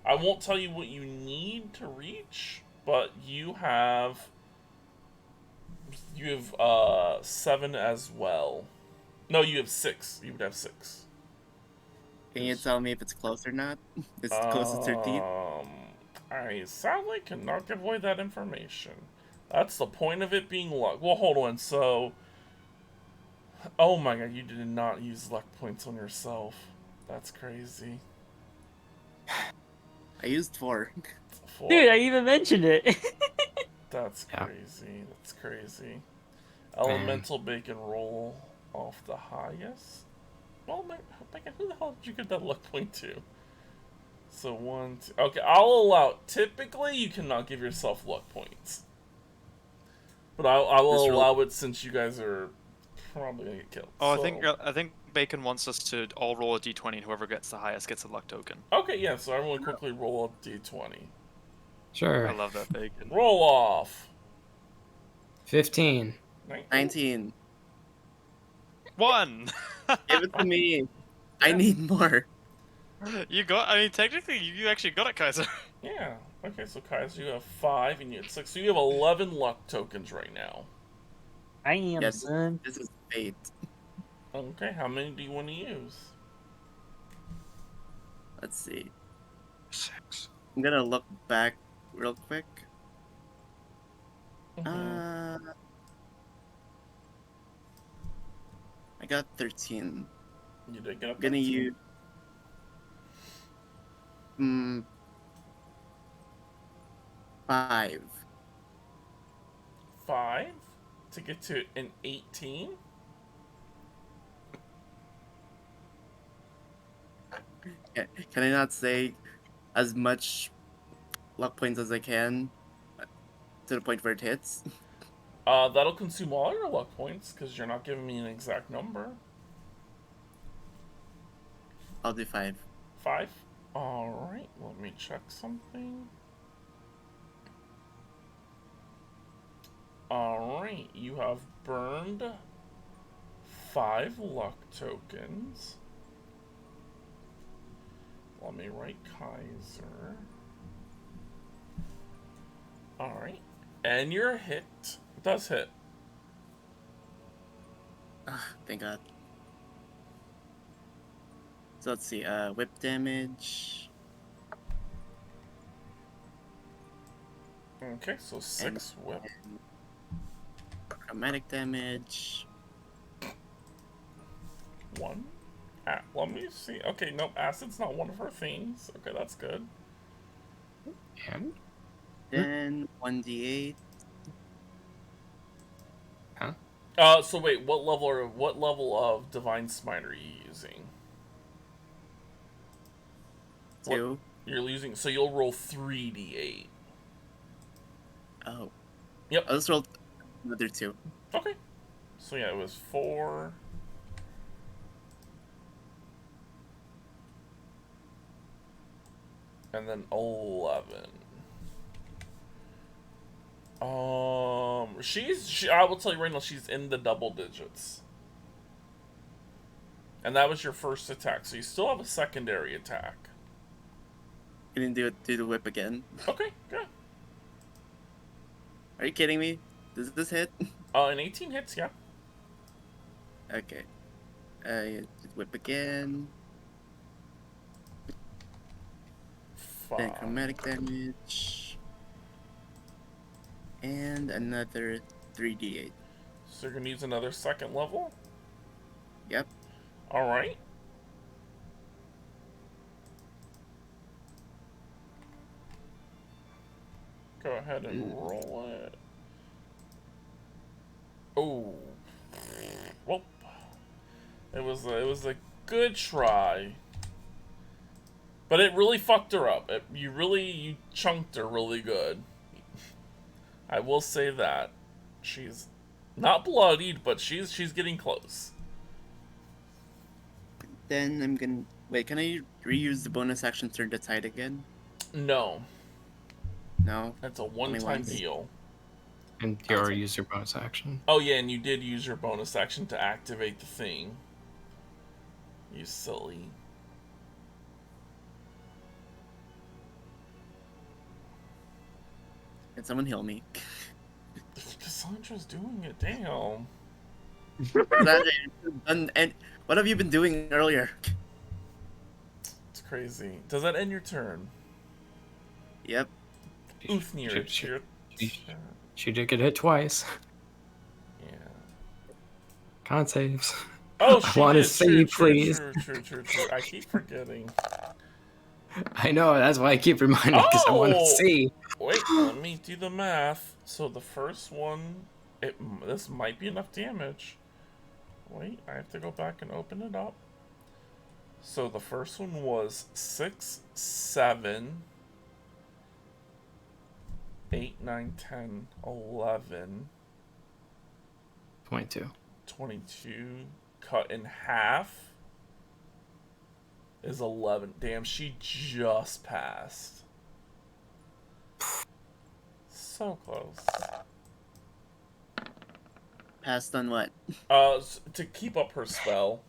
S1: I won't tell you what you need to reach, but you have 7 as well. No, you have 6. You would have 6.
S5: Can you tell me if it's close or not? It's close to 13?
S1: I sadly cannot give away that information. That's the point of it being luck. Well, hold on, so... Oh my god, you did not use luck points on yourself. That's crazy.
S5: I used 4.
S6: Dude, I even mentioned it.
S1: That's crazy. That's crazy. Elemental bacon roll off the highest. Well, Bacon, who the hell did you get that luck point to? So 1, 2. Okay, I'll allow. Typically, you cannot give yourself luck points, but I will allow it since you guys are probably gonna get killed.
S2: Oh, so... I think Bacon wants us to all roll a d20, and whoever gets the highest gets a luck token.
S1: Okay, yeah. So everyone quickly roll a d20.
S4: Sure.
S2: I love that, Bacon.
S1: Roll off.
S4: 15.
S5: 19.
S2: 1.
S5: Give it to me. I need more.
S2: You got. I mean, technically, you actually got it, Kaiser.
S1: Yeah. Okay, so Kaiser, you have 5, and you have 6. So you have 11 luck tokens right now.
S6: I am,
S5: yes,
S6: son.
S5: This is fate.
S1: Okay, how many do you want to use?
S5: Let's see.
S2: 6.
S5: I'm gonna look back real quick.
S1: Mm-hmm.
S5: I got 13.
S1: You did get up.
S5: Gonna use 5.
S1: 5 to get to an 18.
S5: Can I not say as much luck points as I can to the point where it hits?
S1: That'll consume all your luck points because you're not giving me an exact number.
S5: I'll do 5.
S1: 5? Alright, let me check something. Alright, you have burned 5 luck tokens. Let me write Kaiser. Alright. And your hit does hit.
S5: Thank God. So let's see, whip damage.
S1: Okay, so 6 whip.
S5: Chromatic damage.
S1: 1. Let me see. Okay, nope, acid's not one of her things. Okay, that's good.
S4: And?
S5: Then 1d8.
S4: Huh?
S1: So wait, what level of Divine Smite are you using?
S5: 2.
S1: You're using, so you'll roll 3d8.
S5: Oh.
S1: Yep.
S5: I'll just roll another 2.
S1: Okay. So yeah, it was 4. And then 11. I will tell you right now, she's in the double digits. And that was your first attack, so you still have a secondary attack.
S5: You didn't do the whip again.
S1: Okay, good.
S5: Are you kidding me? Does this hit?
S1: An 18 hits, yeah.
S5: Okay. Whip again.
S1: 5.
S5: Then chromatic damage. And another 3d8.
S1: So you're gonna use another second level?
S5: Yep.
S1: Alright. Go ahead and roll it. Oh. Well, it was a good try. But it really fucked her up. You chunked her really good. I will say that. She's not bloodied, but she's getting close.
S5: Then I'm gonna... Wait, can I reuse the bonus action turn to tide again?
S1: No.
S5: No?
S1: That's a one-time deal.
S4: And you already used your bonus action.
S1: Oh yeah, and you did use your bonus action to activate the thing. You silly.
S5: Can someone heal me?
S1: Cassandra's doing it, damn.
S5: And what have you been doing earlier?
S1: It's crazy. Does that end your turn?
S5: Yep.
S1: Oofnir,
S4: she did get hit twice.
S1: Yeah.
S4: Con saves.
S1: Oh,
S4: I want to save, please.
S1: True. I keep forgetting.
S4: I know, that's why I keep reminding because I want to see.
S1: Wait, let me do the math. So the first one, this might be enough damage. Wait, I have to go back and open it up. So the first one was 6, 7, 8, 9, 10, 11.
S4: 22.
S1: 22 cut in half is 11. Damn, she just passed. So close.
S5: Passed on what?
S1: To keep up her spell.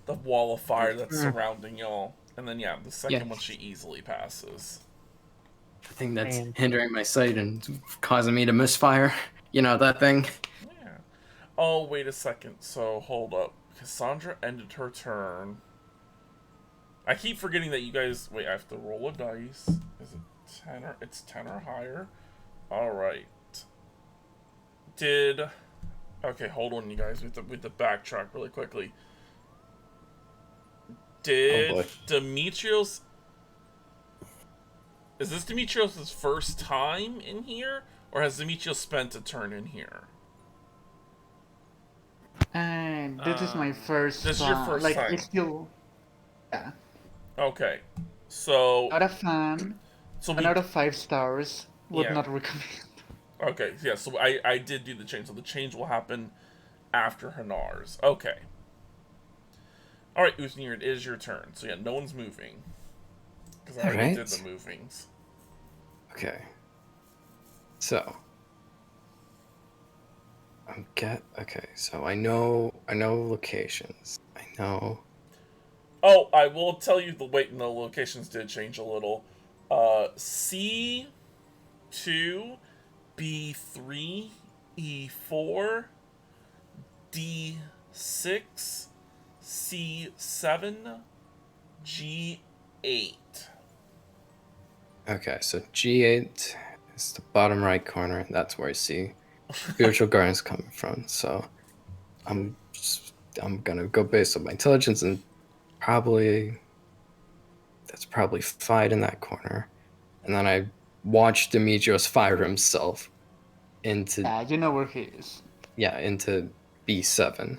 S1: The wall of fire that's surrounding y'all. And then, yeah, the second one she easily passes.
S4: The thing that's hindering my sight and causing me to misfire. You know, that thing.
S1: Yeah. Oh, wait a second. So, hold up. Cassandra ended her turn. I keep forgetting that you guys... Wait, I have to roll a dice. Is it 10 or... It's 10 or higher. Alright. Okay, hold on, you guys. We have to backtrack really quickly. Did Demetrios... Is this Demetrios' first time in here? Or has Demetrios spent a turn in here?
S3: And this is my first.
S1: This is your first
S3: like,
S1: time.
S3: It's still. Yeah.
S1: Okay, so.
S3: Not a fan. So out of 5 stars, would not recommend.
S1: Okay, yeah. So I did do the change. So the change will happen after Hanar's. Okay. All right, Uthnir, it is your turn. So yeah, no one's moving because I already did the movings.
S4: Okay. So. Okay, so I know locations. I know.
S1: Oh, I will tell you the weight and the locations did change a little. C2, B3, E4, D6, C7, G8.
S4: Okay, so G8 is the bottom right corner. That's where I see spiritual guardians coming from. So I'm gonna go based on my intelligence, and that's probably fight in that corner. And then I watched Demetrios fire himself into...
S3: Yeah, you know where he is.
S4: Yeah, into B7.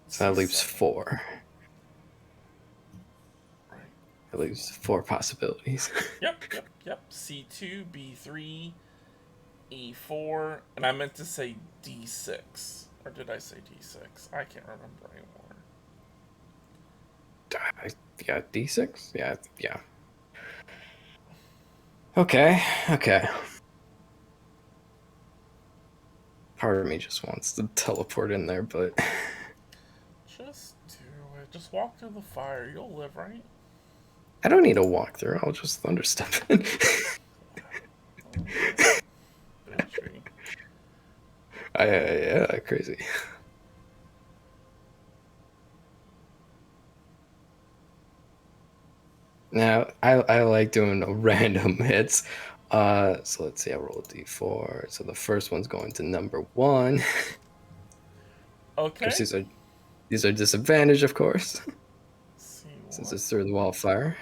S4: So that leaves 4.
S1: Right.
S4: That leaves 4 possibilities.
S1: Yep. C2, B3, E4, and I meant to say D6. Or did I say D6? I can't remember anymore.
S4: Yeah, D6? Yeah. Okay. Part of me just wants to teleport in there, but...
S1: Just do it. Just walk through the fire. You'll live, right?
S4: I don't need a walkthrough. I'll just thunderstep in. Yeah, crazy. Now, I like doing random hits. So let's see, I roll a d4. So the first one's going to number 1.
S1: Okay.
S4: Of course, these are disadvantaged, of course. Since it's through the wall of fire.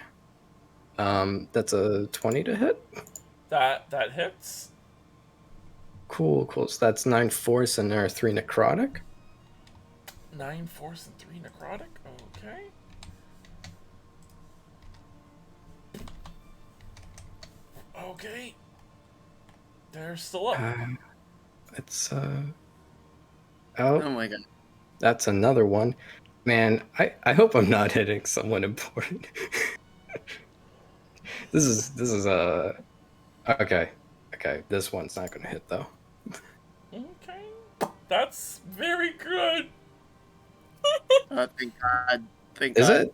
S4: That's a 20 to hit.
S1: That hits.
S4: Cool. So that's 9 force and there are 3 necrotic.
S1: 9 force and 3 necrotic? Okay. Okay. They're still up.
S4: It's
S5: Oh my god.
S4: That's another one. Man, I hope I'm not hitting someone important. This is okay. This one's not gonna hit though.
S1: Okay. That's very good.
S5: Oh, thank God.
S4: Is it?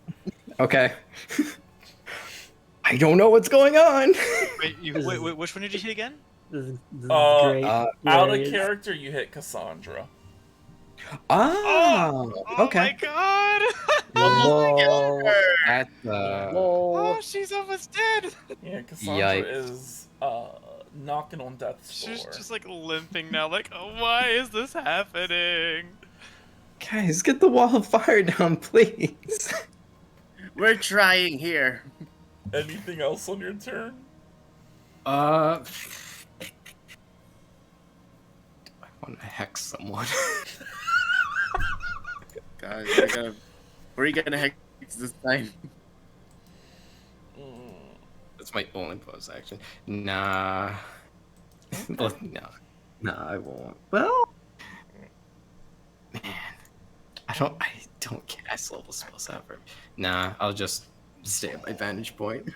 S4: Okay. I don't know what's going on.
S2: Wait, which one did you hit again?
S6: This is great.
S1: Out of character, you hit Cassandra.
S4: Oh, okay.
S2: Oh my god! Oh, she's almost dead.
S1: Yeah, Cassandra is knocking on death's door.
S2: She's just like limping now. Like, oh, why is this happening?
S4: Guys, get the wall of fire down, please.
S5: We're trying here.
S1: Anything else on your turn?
S4: I want to hex someone.
S5: God, where are you gonna hex this time?
S4: That's my only bonus action. Nah. Well, no, I won't. Well, man, I don't cast level spells ever. Nah, I'll just stay at my vantage point.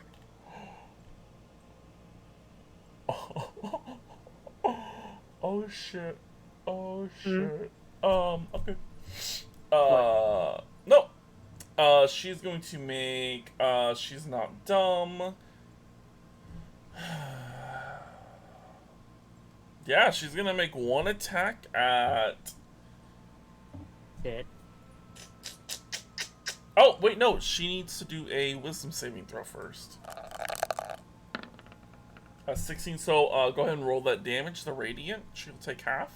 S1: Oh shit. Okay. No. She's going to make, she's not dumb. Yeah, she's gonna make one attack at...
S6: Hit.
S1: Oh, wait, no. She needs to do a wisdom saving throw first. 16, so go ahead and roll that damage, the radiant. She'll take half.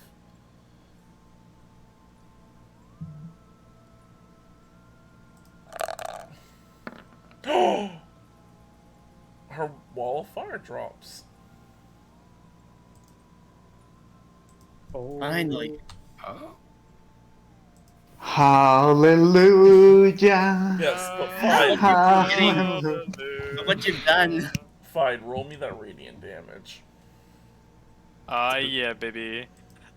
S1: her wall of fire drops.
S6: Oh.
S5: Finally.
S4: Oh.
S3: Hallelujah.
S1: Yes, but Fide,
S3: Hallelujah.
S5: Look what you've done.
S1: Fide, roll me that radiant damage.
S2: Yeah, baby.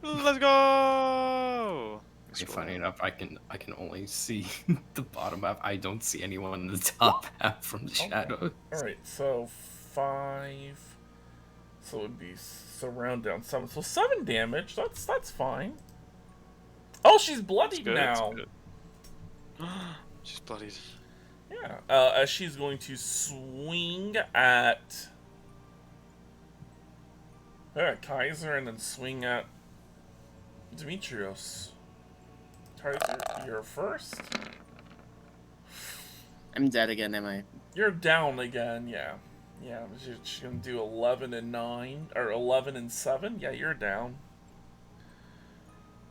S2: Let's go!
S4: Funny enough, I can only see the bottom half. I don't see anyone in the top half from the shadows.
S1: Alright, so 5. So it would be round down 7. So 7 damage. That's fine. Oh, she's bloodied now.
S2: She's bloodied.
S1: Yeah. As she's going to swing at Kaiser and then swing at Demetrios. Kaiser, you're first.
S5: I'm dead again, am I?
S1: You're down again, yeah. Yeah, she's gonna do 11 and 9, or 11 and 7. Yeah, you're down.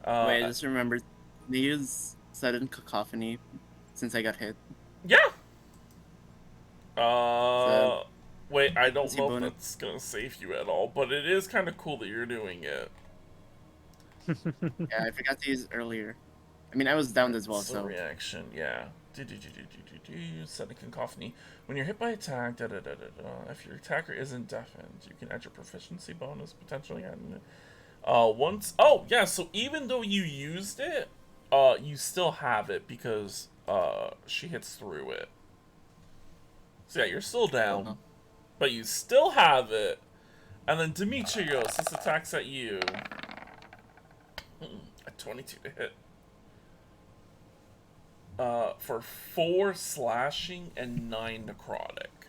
S5: Wait, I just remembered. They use sudden cacophony since I got hit.
S1: Yeah. Wait, I don't know if
S5: bonus?
S1: that's gonna save you at all, but it is kind of cool that you're doing it.
S5: Yeah, I forgot to use it earlier. I mean, I was down as well,
S1: It's a
S5: so.
S1: reaction, yeah. Sudden cacophony. When you're hit by attack, if your attacker isn't deafened, you can add your proficiency bonus potentially. Oh yeah, so even though you used it, you still have it because she hits through it. So yeah, you're still down, but you still have it. And then Demetrios, this attacks at you. A 22 to hit. For 4 slashing and 9 necrotic.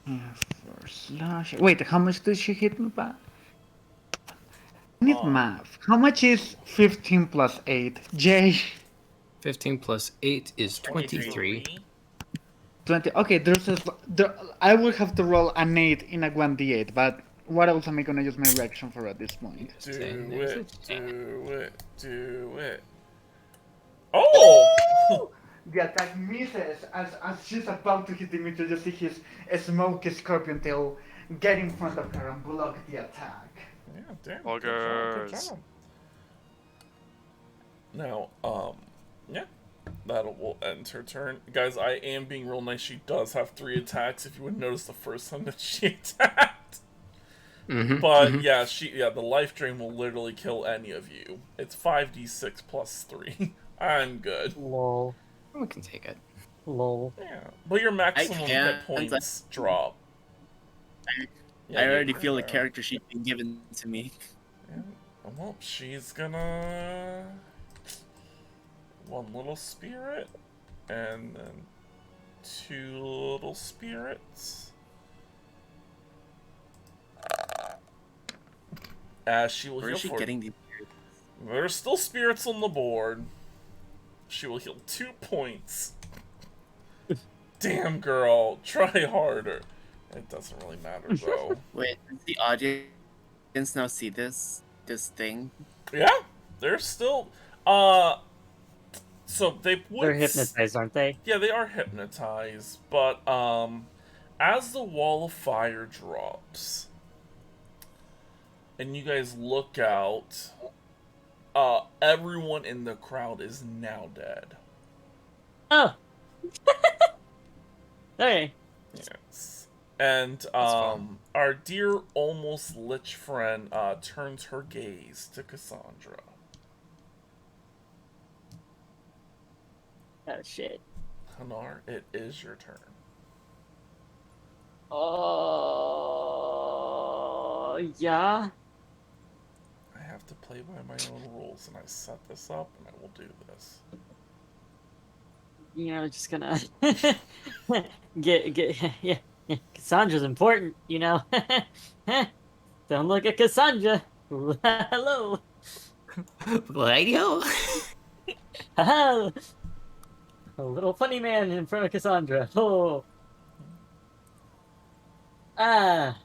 S3: Yeah, 4 slashing. Wait, how much did she hit me back? I need math. How much is 15 plus 8? Jay?
S4: 15 plus 8 is 23.
S3: 20. Okay, I will have to roll an 8 in a 1d8, but what else am I gonna use my reaction for at this point?
S1: Do it. Oh!
S3: The attack misses as she's about to hit Dimitri. You see his smoky scorpion tail get in front of her and block the attack.
S1: Yeah, damn.
S2: Good
S1: Good job. Now, yeah. Will end her turn. Guys, I am being real nice. She does have 3 attacks, if you would notice the first time that she attacked. Yeah, the life drain will literally kill any of you. It's 5d6 plus 3. I'm good.
S6: Lol.
S4: We can take it.
S6: Lol.
S1: Yeah, but your maximum hit points drop.
S5: I already feel the character sheet being given to me.
S1: Yeah. Well, she's gonna 1 little spirit, and then 2 little spirits. She will
S5: Where
S1: heal
S5: is she
S1: for.
S5: getting these?
S1: There's still spirits on the board. She will heal 2 points. Damn, girl, try harder. It doesn't really matter though.
S5: Wait, does the audience now see this thing?
S1: Yeah, they're still. So they would.
S6: They're hypnotized, aren't they?
S1: Yeah, they are hypnotized, but as the wall of fire drops, and you guys look out, everyone in the crowd is now dead.
S6: Oh. Okay.
S1: Yes. And our dear almost lich friend turns her gaze to Cassandra.
S6: Oh shit.
S1: Hanar, it is your turn.
S6: Oh yeah.
S1: I have to play by my own rules, and I set this up, and I will do this.
S6: You know, just gonna get yeah. Cassandra's important, you know. Don't look at Cassandra. Hello.
S4: Radio.
S6: Haha. A little funny man in front of Cassandra. Oh. Ah.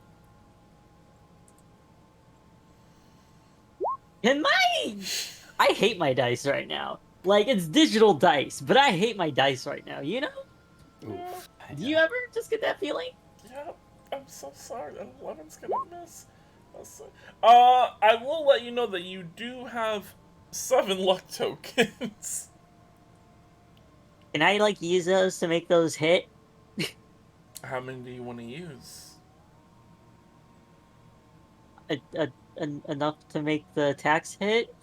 S6: I hate my dice right now. Like, it's digital dice, but I hate my dice right now, you know?
S4: Oof.
S6: Do you ever just get that feeling?
S1: Yeah, I'm so sorry. That 11's gonna miss. I will let you know that you do have 7 luck tokens.
S7: Can I like use those to make those hit?
S1: How many do you want to use?
S7: Enough to make the attacks hit?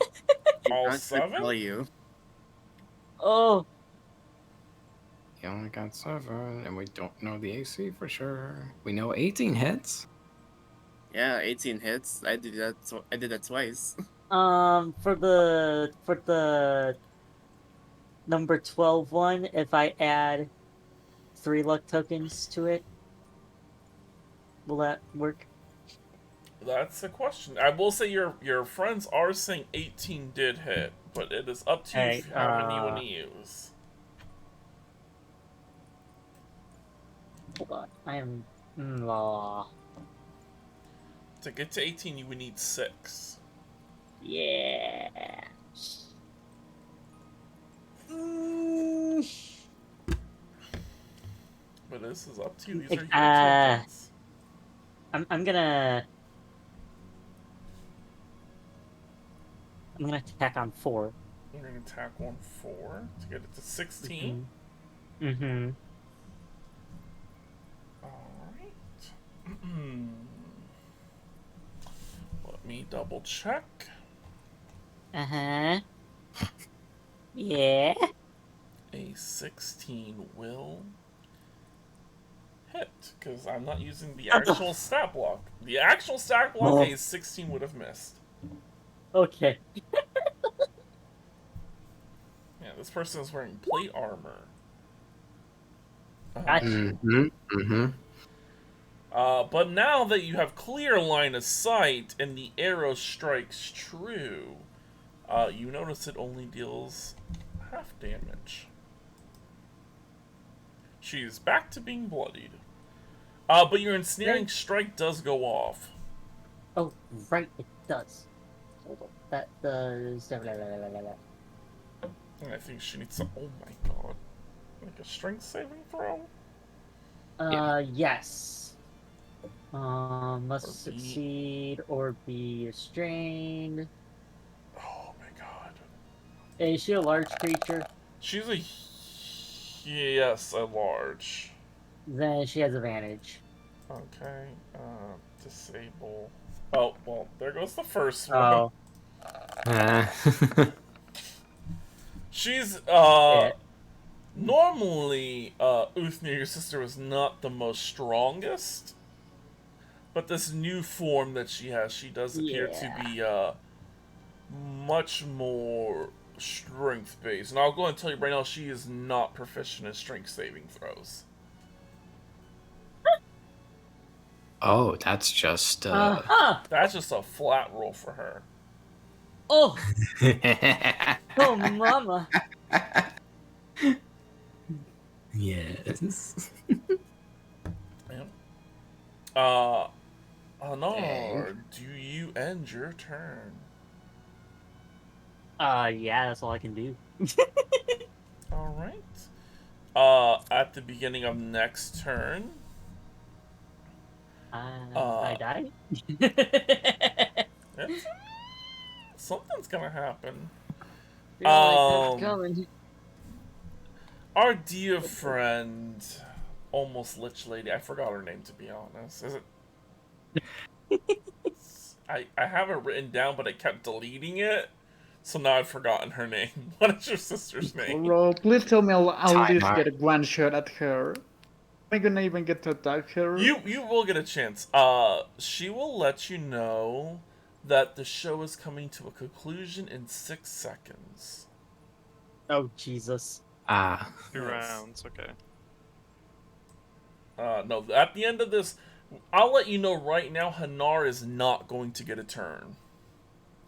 S1: All
S5: Not gonna
S1: 7?
S5: tell you.
S7: Oh,
S4: You only got 7, and we don't know the AC for sure. We know 18 hits.
S5: Yeah, 18 hits. I did that. I did that twice.
S7: for the number 12 one, if I add 3 luck tokens to it, will that work?
S1: That's the question. I will say your friends are saying 18 did hit, but it is up to you how many you want to use.
S7: Hold on, I am.
S1: To get to 18, you would need 6.
S7: Yeah.
S1: But this is up to you. These are your tokens.
S7: I'm gonna attack on 4.
S1: You're gonna attack on 4 to get it to 16.
S7: Mm-hmm.
S1: Alright. Let me double check.
S7: Uh-huh. Yeah.
S1: A 16 will hit, because I'm not using the actual stat block. The actual stat block, a 16 would have missed.
S7: Okay.
S1: Yeah, this person is wearing plate armor. But now that you have clear line of sight and the arrow strikes true, you notice it only deals half damage. She's back to being bloodied. But your ensnaring strike does go off.
S7: Oh, right, it does. Hold on. That does...
S1: And I think she needs to... Oh my god. Like a strength saving throw?
S7: Yes. Must succeed or be restrained.
S1: Oh my god.
S7: Is she a large creature?
S1: She's a... Yes, a large.
S7: Then she has advantage.
S1: Okay, disable... Oh, well, there goes the first one.
S7: Oh.
S1: She's, normally, Uthnia, your sister, was not the most strongest. But this new form that she has, she does appear to be, much more strength-based. And I'll go and tell you right now, she is not proficient in strength saving throws.
S4: Oh, that's just,
S1: That's just a flat roll for her.
S7: Oh! Oh, mama!
S4: Yes.
S1: Anar, do you end your turn?
S7: Yeah, that's all I can do.
S1: Alright. At the beginning of next turn...
S7: I die?
S1: Something's gonna happen.
S7: Coming.
S1: Our dear friend, almost Lich Lady, I forgot her name to be honest. Is it? I have it written down, but I kept deleting it, so now I've forgotten her name. What is your sister's name?
S3: Bro, please tell me I'll at least get a one shot at her. Am I gonna even get to attack her?
S1: You will get a chance. She will let you know that the show is coming to a conclusion in 6 seconds.
S7: Oh, Jesus.
S2: 2 rounds, okay.
S1: No, at the end of this, I'll let you know right now, Hanar is not going to get a turn.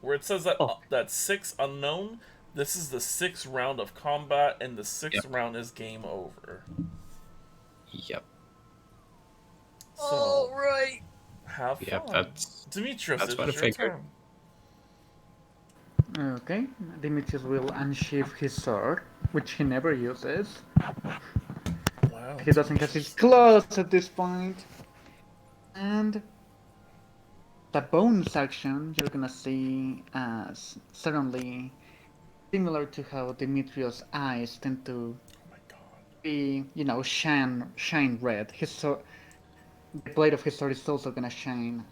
S1: Where it says that that 6 unknown, this is the 6th round of combat, and the 6th round is game over.
S4: Yep.
S1: So,
S7: all right.
S1: Have fun.
S4: Yep,
S1: Demetrius,
S4: that's what I
S1: your
S4: figured.
S1: turn.
S3: Okay, Demetrius will unsheath his sword, which he never uses.
S1: Oh,
S3: he doesn't have his claws at this point. And the bonus action you're gonna see as certainly similar to how Demetrius' eyes tend to be, shine red. The blade of his sword is also gonna shine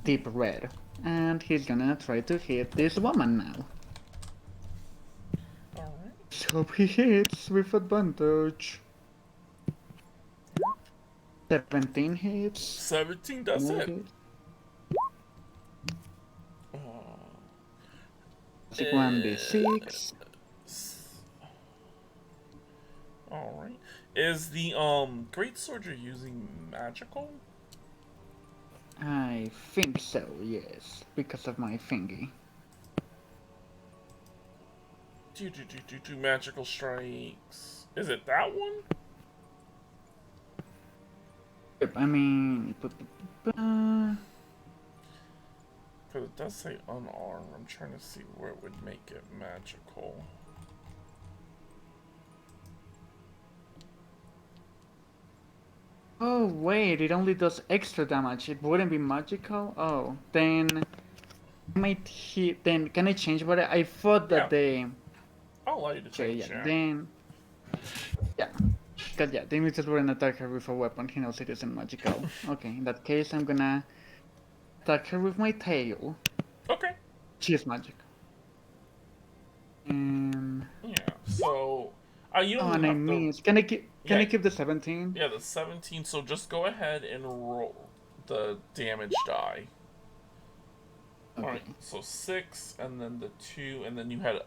S3: deep red. And he's gonna try to hit this woman now.
S1: Alright.
S3: Let's hope he hits with advantage. 17 hits.
S1: 17 does it.
S3: 1d6.
S1: Alright. Is the great sword you're using magical?
S3: I think so, yes. Because of my thingy.
S1: Do magical strikes. Is it that one?
S3: Yep, I mean...
S1: Because it does say unarmed. I'm trying to see where it would make it magical.
S3: Oh, wait, it only does extra damage. It wouldn't be magical? Oh, then... might hit... Then, can I change what I thought that they...
S1: I'll allow you to change,
S3: yeah. Then... Yeah. Because, yeah, Demetrius wouldn't attack her with a weapon. He knows it isn't magical. Okay, in that case, I'm gonna... attack her with my tail.
S1: Okay.
S3: She's magic. And...
S1: yeah, so... you don't
S3: and I missed. Can I keep the 17?
S1: Yeah, the 17, so just go ahead and roll the damage die.
S3: Okay.
S1: Alright, so 6, and then the 2, and then you had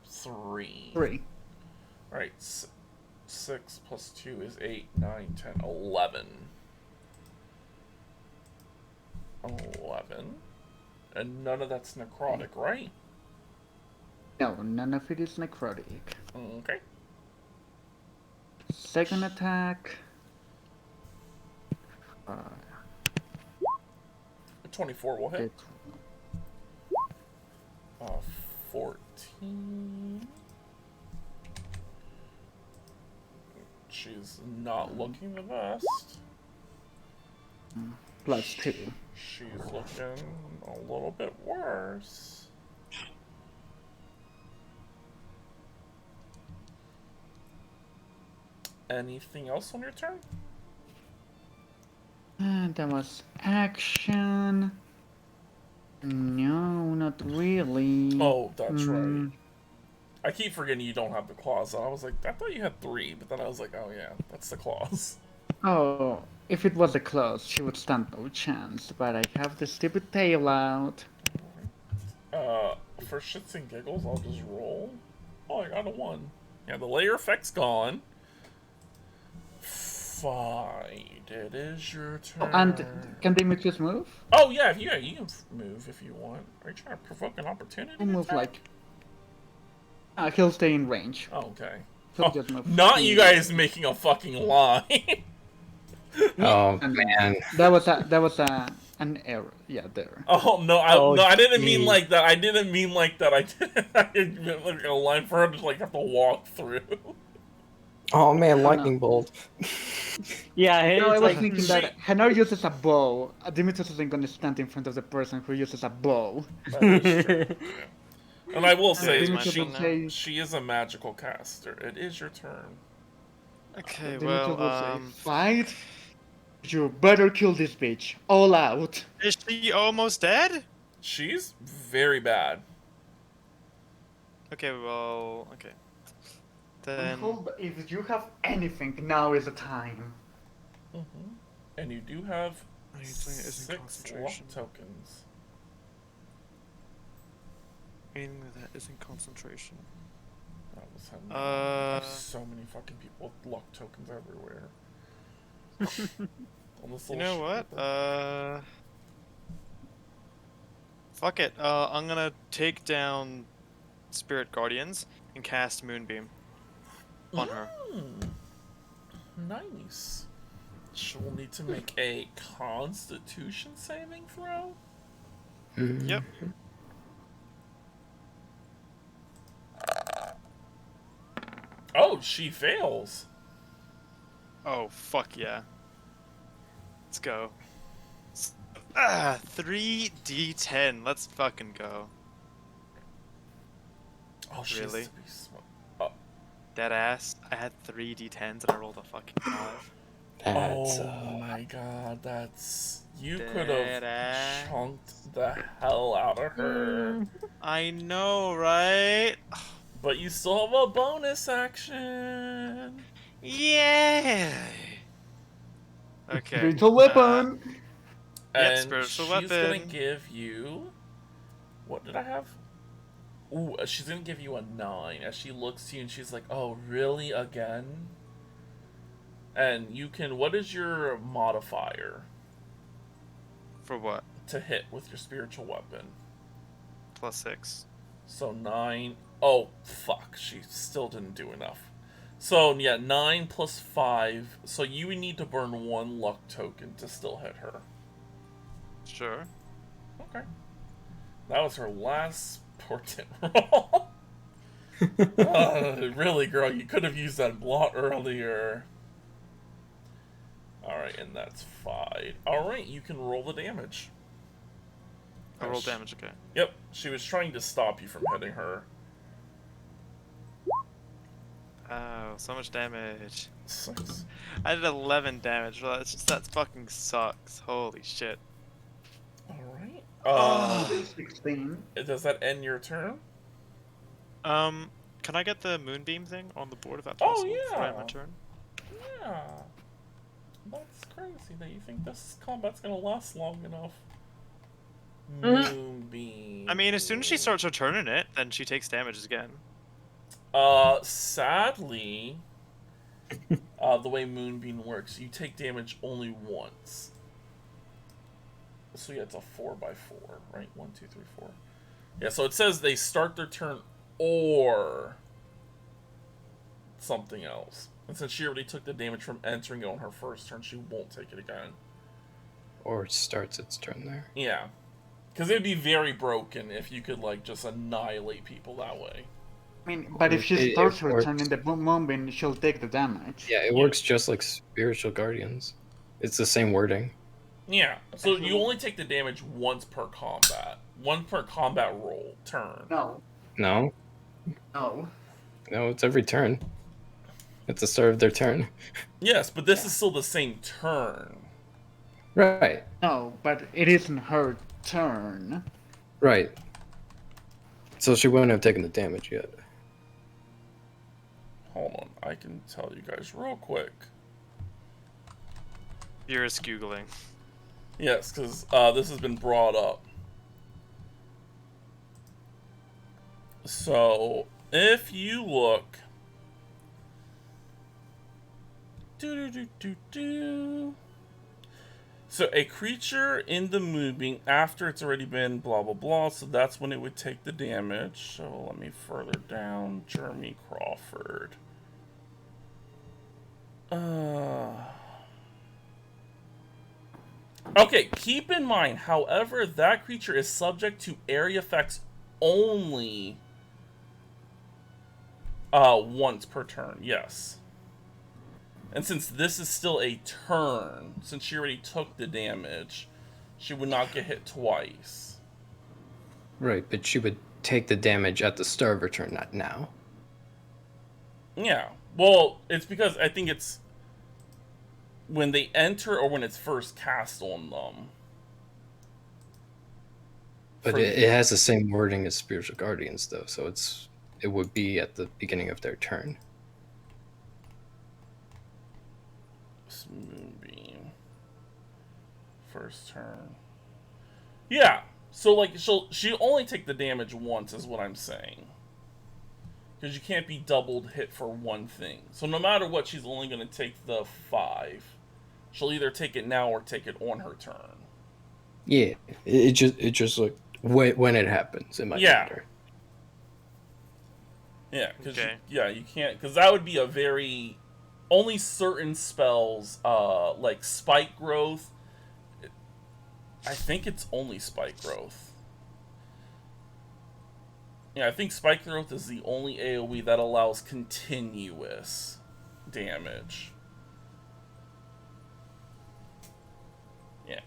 S1: 3.
S3: 3.
S1: Alright, 6 plus 2 is 8, 9, 10, 11. 11. And none of that's necrotic, right?
S3: No, none of it is necrotic.
S1: Okay.
S3: Second attack.
S1: 24 will hit. 14. She's not looking the best.
S3: Plus 2.
S1: She's looking a little bit worse. Anything else on your turn?
S3: And that was action. No, not really.
S1: Oh, that's right. I keep forgetting you don't have the claws. I was like, I thought you had 3, but then I was like, oh yeah, that's the claws.
S3: Oh, if it was a claws, she would stand no chance. But I have the stupid tail out.
S1: For shits and giggles, I'll just roll. Oh, I got a 1. Yeah, the layer effect's gone. Fine, it is your turn.
S3: And can Demetrius move?
S1: Oh yeah, you can move if you want. Are you trying to provoke an opportunity?
S3: He'll move like... he'll stay in range.
S1: Oh, okay.
S3: He'll just move.
S1: Not you guys making a fucking lie.
S4: Oh man.
S3: That was an error. Yeah, there.
S1: Oh no, I didn't mean like that. I didn't mean like that. I didn't like a line for her to like have to walk through.
S4: Oh man, lightning bolt.
S7: Yeah,
S3: no, I was thinking that Hanar uses a bow. Demetrius isn't going to stand in front of the person who uses a bow.
S1: That is true. Yeah. And I will say, she is a magical caster. It is your turn.
S2: Okay,
S3: Demetrius will say, fight. You better kill this bitch. All out.
S2: Is she almost dead?
S1: She's very bad.
S2: Okay, well, okay. Then...
S3: If you have anything, now is the time.
S1: And you do have
S2: Are you doing it as
S1: 6
S2: in
S1: luck
S2: concentration?
S1: tokens.
S2: Anything that isn't concentration.
S1: That was how there's so many fucking people with luck tokens everywhere.
S2: You know what? Fuck it. I'm gonna take down Spirit Guardians and cast Moonbeam on her.
S1: Nice. She'll need to make a Constitution saving throw.
S2: Yep.
S1: Oh, she fails.
S2: Oh, fuck yeah. Let's go. 3d10. Let's fucking go.
S1: Oh,
S2: really?
S1: Oh.
S2: Dead ass. I had 3d10s and I rolled a fucking 5.
S4: That's,
S1: oh my god, that's... You could
S2: Dead
S1: have
S2: ass.
S1: chunked the hell out of her.
S2: I know, right?
S1: But you still have a bonus action.
S2: Yeah. Okay.
S3: Spiritual weapon.
S1: And
S2: spiritual
S1: she's
S2: weapon.
S1: gonna give you... What did I have? Ooh, she's gonna give you a 9 as she looks to you and she's like, oh, really? Again? And you can... What is your modifier?
S2: For what?
S1: To hit with your spiritual weapon.
S2: +6.
S1: So 9... Oh, fuck. She still didn't do enough. So, yeah, 9 plus 5. So you would need to burn 1 luck token to still hit her.
S2: Sure.
S1: Okay. That was her last portent roll. Really, girl, you could have used that blot earlier. Alright, and that's 5. Alright, you can roll the damage.
S2: I roll damage, okay.
S1: Yep, she was trying to stop you from hitting her.
S2: Oh, so much damage.
S1: 6.
S2: I did 11 damage. Well, it's just that fucking sucks. Holy shit.
S1: Alright.
S3: 16.
S1: Does that end your turn?
S2: Can I get the moonbeam thing on the board if that's possible?
S1: Oh, yeah.
S2: Before I have my turn?
S1: Yeah. That's crazy that you think this combat's gonna last long enough. Moonbeam.
S2: I mean, as soon as she starts her turn in it, then she takes damage again.
S1: Sadly, the way Moonbeam works, you take damage only once. So yeah, it's a 4x4, right? 1, 2, 3, 4. Yeah, so it says they start their turn or something else. And since she already took the damage from entering it on her first turn, she won't take it again.
S4: Or it starts its turn there.
S1: Yeah. Because it'd be very broken if you could, like, just annihilate people that way.
S3: I mean, but if she starts her turn in the moment, she'll take the damage.
S4: Yeah, it works just like Spiritual Guardians. It's the same wording.
S1: Yeah, so you only take the damage once per combat. One per combat roll, turn.
S3: No.
S4: No?
S3: No.
S4: No, it's every turn. At the start of their turn.
S1: Yes, but this is still the same turn.
S4: Right.
S3: No, but it isn't her turn.
S4: Right. So she wouldn't have taken the damage yet.
S1: Hold on, I can tell you guys real quick.
S2: You're Googling.
S1: Yes, because this has been brought up. So, if you look... So, a creature in the Moonbeam after it's already been blah blah blah, so that's when it would take the damage. So, let me further down. Jeremy Crawford. Okay, keep in mind, however, that creature is subject to area effects only once per turn, yes. And since this is still a turn, since she already took the damage, she would not get hit twice.
S4: Right, but she would take the damage at the start of her turn, not now.
S1: Yeah, well, it's because I think it's when they enter or when it's first cast on them.
S4: But it has the same wording as Spiritual Guardians, though, so it would be at the beginning of their turn.
S1: Moonbeam. First turn. Yeah, so like she'll only take the damage once is what I'm saying. Because you can't be doubled hit for one thing. So no matter what, she's only going to take the 5. She'll either take it now or take it on her turn.
S4: Yeah, it just like when it happens, it might matter.
S1: Yeah, because you can't, because that would be a very only certain spells, like Spike Growth. I think it's only Spike Growth. Yeah, I think Spike Growth is the only AoE that allows continuous damage. Yeah.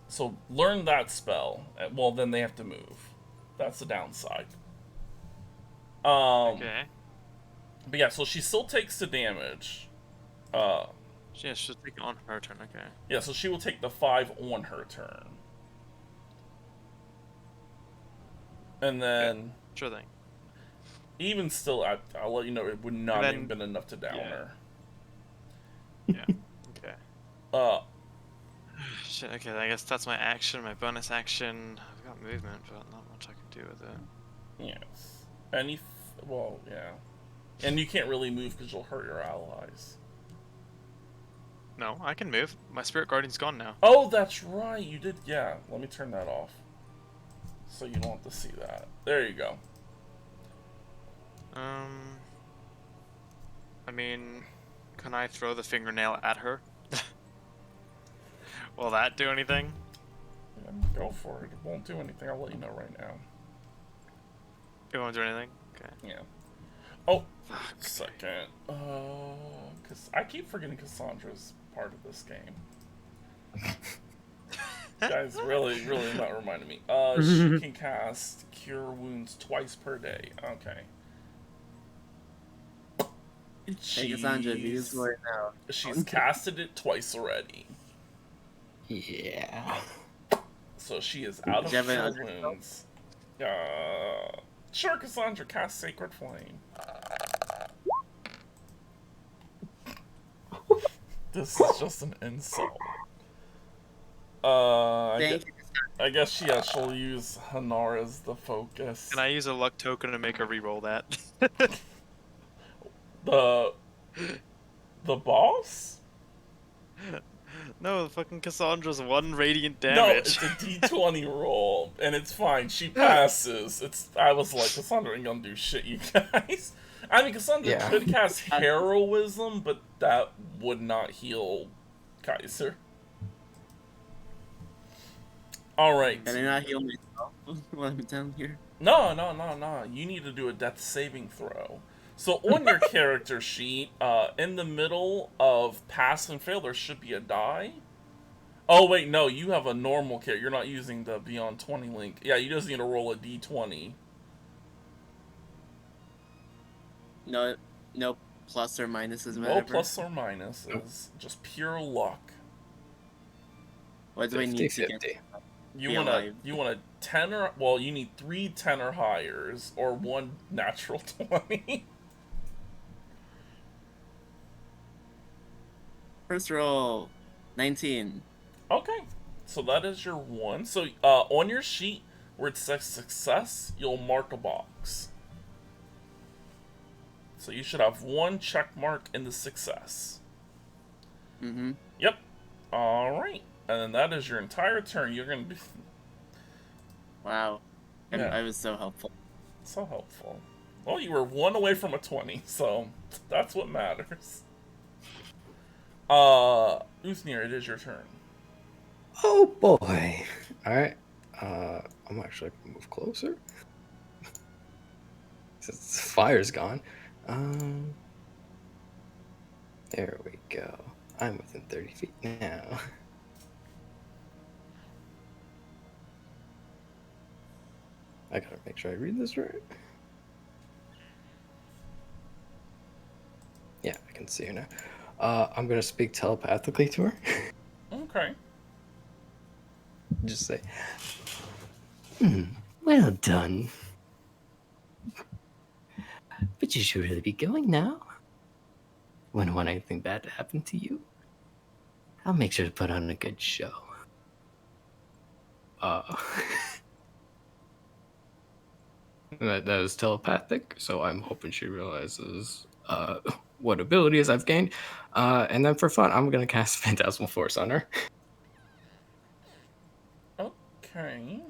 S1: So learn that spell. Well, then they have to move. That's the downside.
S2: Okay.
S1: But yeah, so she still takes the damage.
S2: Yeah, she'll take it on her turn, okay.
S1: Yeah, so she will take the 5 on her turn. And then...
S2: Okay. Sure thing.
S1: Even still, I'll let you know, it would not have been enough to down her.
S2: Yeah, okay. Shit, okay, I guess that's my action, my bonus action. I've got movement, but not much I can do with it.
S1: Yes. Well, yeah. And you can't really move because you'll hurt your allies.
S2: No, I can move. My Spirit Guardian's gone now.
S1: Oh, that's right, you did, yeah. Let me turn that off. So you don't have to see that. There you go.
S2: I mean, can I throw the fingernail at her? Will that do anything?
S1: Yeah, go for it. It won't do anything. I'll let you know right now.
S2: It won't do anything? Okay.
S1: Yeah. Oh, second. Cause I keep forgetting Cassandra's part of this game. Guys, really not reminding me. She can cast Cure Wounds twice per day. Okay.
S5: Hey, Cassandra, use for it now.
S1: She's casted it twice already.
S4: Yeah.
S1: So she is out of Cure Wounds. Sure, Cassandra, cast Sacred Flame. This is just an insult. I guess she'll use Hanar as the focus.
S2: Can I use a luck token to make her re-roll that?
S1: The boss?
S2: No, fucking Cassandra's 1 radiant damage.
S1: No, it's a D20 roll, and it's fine. She passes. I was like, Cassandra ain't gonna do shit, you guys. I mean, Cassandra could cast Heroism, but that would not heal Kaiser. Alright.
S5: Can I not heal myself while I'm down here?
S1: No. You need to do a death saving throw. So on your character sheet, in the middle of pass and fail, there should be a die. Oh, wait, no, you have a normal character. You're not using the Beyond 20 link. Yeah, you just need to roll a d20.
S5: No plus or minuses, whatever.
S1: No plus or minuses. Just pure luck.
S5: What do I need to get?
S1: You want a 10 or... Well, you need 3 10 or higher, or 1 natural 20.
S5: First roll, 19.
S1: Okay, so that is your 1. So on your sheet where it says success, you'll mark a box. So you should have 1 check mark in the success.
S5: Mm-hmm.
S1: Yep. Alright. And then that is your entire turn. You're going to be...
S5: Wow. I was so helpful.
S1: So helpful. Well, you were 1 away from a 20, so that's what matters. Uthnir, it is your turn.
S4: Oh boy. Alright. I'm actually gonna move closer. Since the fire's gone. There we go. I'm within 30 feet now. I gotta make sure I read this right. Yeah, I can see her now. I'm gonna speak telepathically to her.
S1: Okay.
S4: Just say, well done. But you should really be going now. Wouldn't want anything bad to happen to you. I'll make sure to put on a good show. That is telepathic, so I'm hoping she realizes what abilities I've gained. And then for fun, I'm going to cast Phantasmal Force on her.
S1: Okay.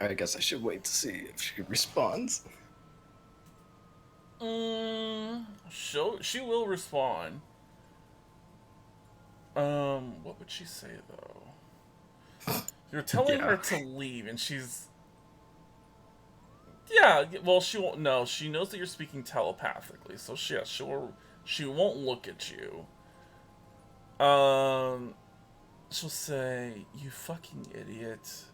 S4: I guess I should wait to see if she responds.
S1: She will respond. What would she say, though? You're telling her to leave, and she's... Yeah, well, she won't know. She knows that you're speaking telepathically, so she'll She won't look at you. She'll say, "You fucking idiot.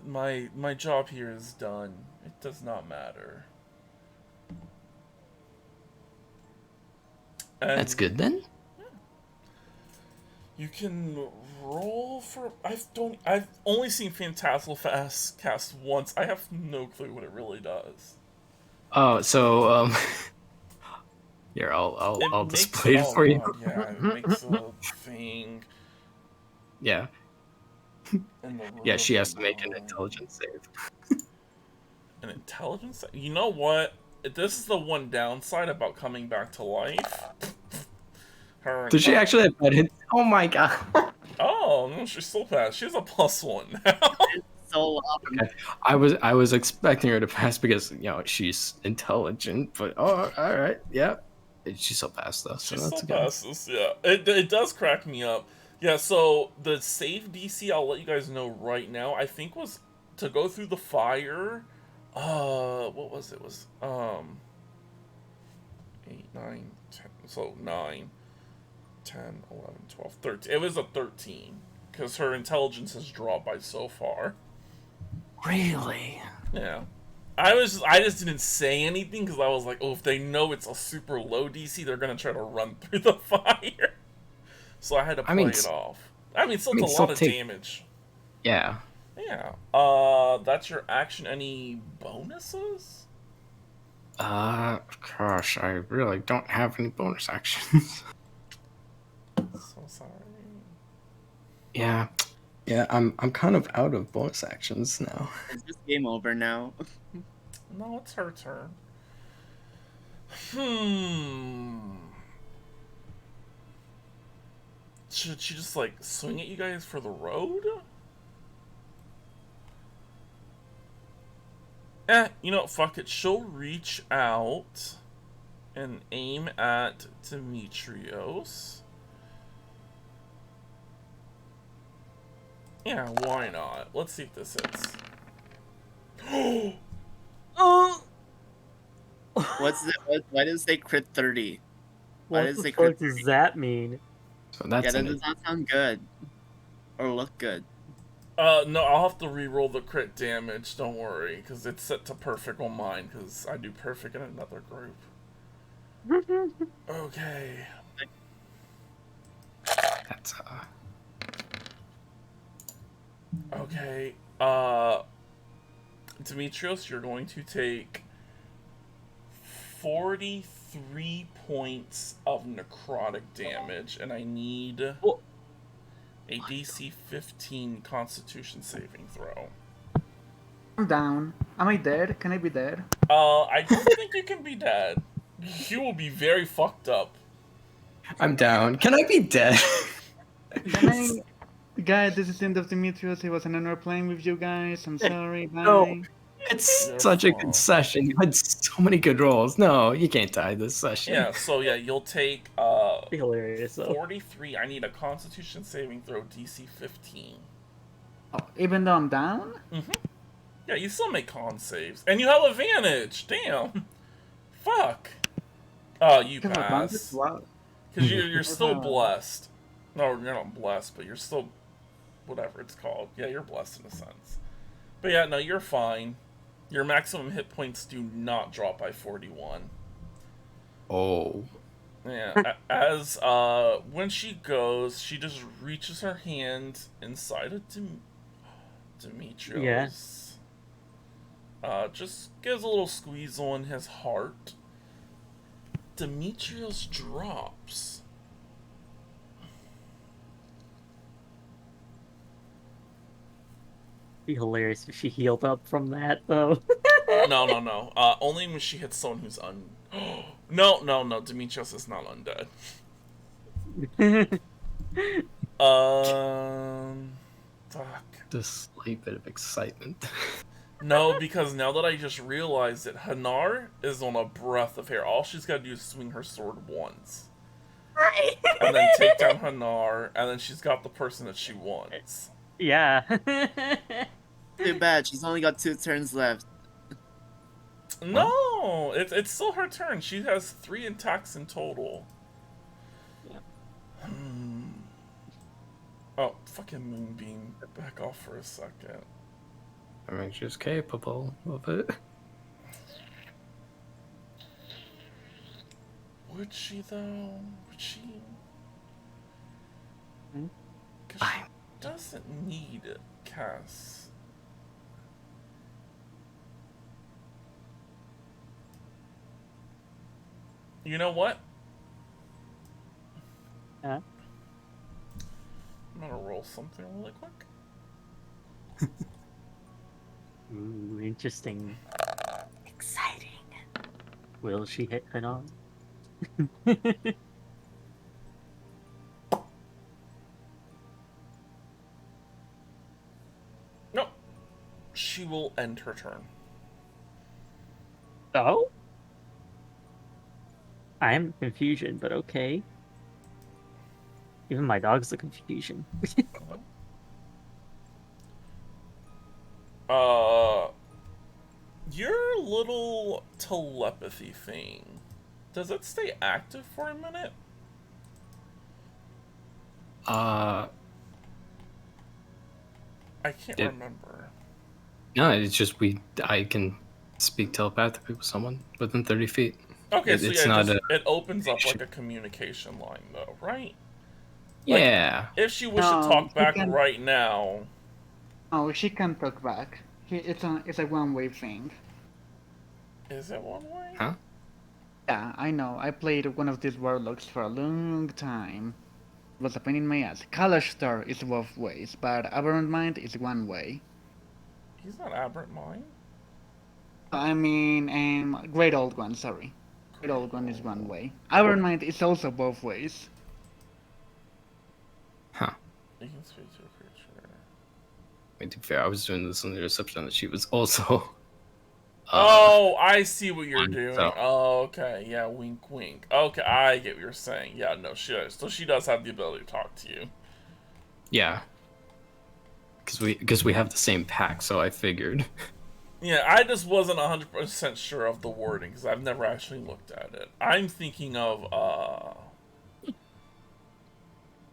S1: My job here is done. It does not matter." And
S4: that's good then.
S1: You can roll for. I've only seen Phantasmal Fast cast once. I have no clue what it really does.
S4: Oh, so here I'll display it for you.
S1: Yeah, it makes a thing.
S4: Yeah. Yeah, she has to make an intelligence save.
S1: An intelligence save? You know what? This is the one downside about coming back to life.
S4: Does she actually have that hit? Oh my god.
S1: Oh, no, she's still passed. She has a +1 now.
S5: So
S4: okay. I was expecting her to pass because, you know, she's intelligent, but all right, yeah. She still passed though, so
S1: she
S4: that's
S1: still passes, yeah. It does crack me up. Yeah, so the save DC, I'll let you guys know right now, I think was to go through the fire. What was it? It was 8, 9, 10. So 9, 10, 11, 12, 13. It was a 13 because her intelligence has dropped by so far.
S4: Really?
S1: Yeah. I just didn't say anything because I was like, oh, if they know it's a super low DC, they're gonna try to run through the fire. So I had to play it off. I mean, still it's a lot of damage.
S4: Yeah.
S1: Yeah. That's your action. Any bonuses?
S4: Gosh, I really don't have any bonus actions.
S1: So sorry.
S4: Yeah. Yeah, I'm kind of out of bonus actions now.
S5: Is this game over now?
S1: No, it's her turn. Should she just, like, swing at you guys for the road? You know, fuck it. She'll reach out and aim at Demetrios. Yeah, why not? Let's see if this hits.
S5: Oh! What's that? Why does it say crit 30?
S6: What the fuck does that mean?
S4: So that's
S5: that does not sound good. Or look good.
S1: No, I'll have to re-roll the crit damage, don't worry, because it's set to perfect on mine, because I do perfect in another group. Okay.
S4: That's,
S1: Okay, Demetrios, you're going to take 43 points of necrotic damage, and I need a DC 15 Constitution saving throw.
S3: I'm down. Am I dead? Can I be dead?
S1: I don't think you can be dead. You will be very fucked up.
S4: I'm down. Can I be dead?
S3: Guys, this is the end of Demetrios. It was an honor playing with you guys. I'm sorry. Bye.
S4: No, it's such a good session. You had so many good rolls. No, you can't die this session.
S1: Yeah, so yeah, you'll take
S6: hilarious,
S1: 43. I need a Constitution saving throw DC 15.
S3: Oh, even though I'm down?
S1: Mm-hmm. Yeah, you still make con saves. And you have advantage. Damn. Fuck. You pass. Because you're still blessed. No, you're not blessed, but you're still... whatever it's called. Yeah, you're blessed in a sense. But yeah, no, you're fine. Your maximum hit points do not drop by 41.
S4: Oh.
S1: Yeah, as, when she goes, she just reaches her hand inside of Demetrios.
S6: Yes.
S1: Just gives a little squeeze on his heart. Demetrios drops.
S6: Be hilarious if she healed up from that, though.
S1: No. Only when she hits someone who's No. Demetrios is not undead. Fuck.
S4: Just a slight bit of excitement.
S1: No, because now that I just realized that Hanar is on a breath of hair. All she's got to do is swing her sword once.
S6: Right.
S1: And then take down Hanar, and then she's got the person that she wants.
S6: Yeah.
S5: Too bad, she's only got 2 turns left.
S1: No, No, it's still her turn. She has 3 attacks in total.
S6: Yeah.
S1: Oh, fucking Moonbeam. Back off for a second.
S4: I mean, she's capable of it.
S1: Would she, though? Would she?
S6: Hmm?
S1: Because she doesn't need Cass. You know what?
S6: Huh?
S1: I'm gonna roll something really quick.
S6: Ooh, interesting.
S7: Exciting.
S6: Will she hit head on?
S1: No. She will end her turn.
S6: Oh? I am confusion, but okay. Even my dog's a confusion.
S1: Your little telepathy thing, does it stay active for a minute? I can't remember.
S4: No, it's just I can speak telepathically with someone within 30 feet.
S1: Okay, so it's not it opens up like a communication line, though, right?
S4: Yeah.
S1: Like, if she wished to talk back right now.
S3: Oh, she can talk back. It's a one-way thing.
S1: Is it one way?
S4: Huh?
S3: Yeah, I know. I played one of these warlocks for a long time. It was a pain in my ass. Kalash Star is both ways, but Aberrant Mind is one way.
S1: He's not Aberrant Mind.
S3: I mean, Great Old One, sorry. Great Old One is one way. Aberrant Mind is also both ways.
S4: Huh.
S1: You can speak to a creature.
S4: To be fair, I was doing this on the assumption that she was also.
S1: Oh, I see what you're doing.
S4: So.
S1: Oh, okay. Yeah, wink, wink. Okay, I get what you're saying. Yeah, no, she does. So she does have the ability to talk to you.
S4: Yeah. Because we have the same pack, so I figured.
S1: Yeah, I just wasn't 100% sure of the wording because I've never actually looked at it. I'm thinking of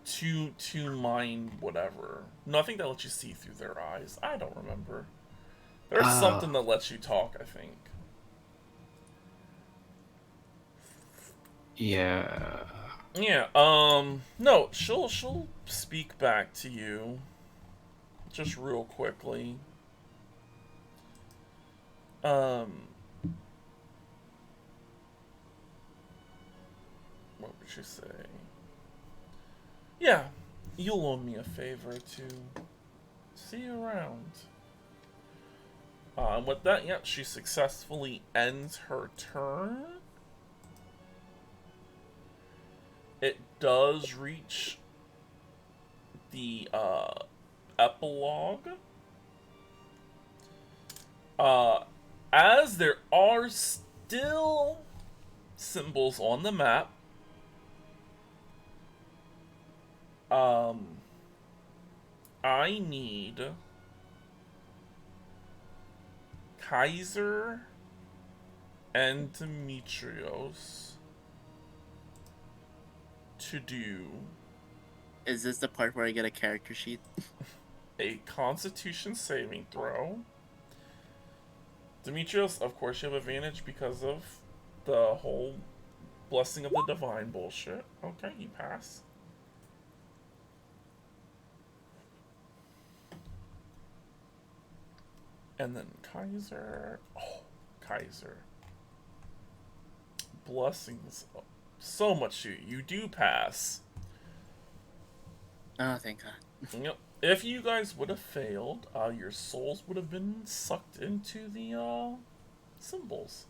S1: to mind whatever. No, I think that lets you see through their eyes. I don't remember. There's something that lets you talk, I think.
S4: Yeah.
S1: Yeah, no, she'll speak back to you. Just real quickly. What would she say? Yeah, you'll owe me a favor to see you around. And with that, yeah, she successfully ends her turn. It does reach the epilogue. As there are still symbols on the map. I need Kaiser and Demetrios to do.
S5: Is this the part where I get a character sheet?
S1: A Constitution saving throw. Demetrios, of course, you have advantage because of the whole Blessing of the Divine bullshit. Okay, you pass. And then Kaiser. Oh, Kaiser. Blessings. So much you do pass.
S5: Oh, thank God.
S1: Yep. If you guys would have failed, your souls would have been sucked into the symbols.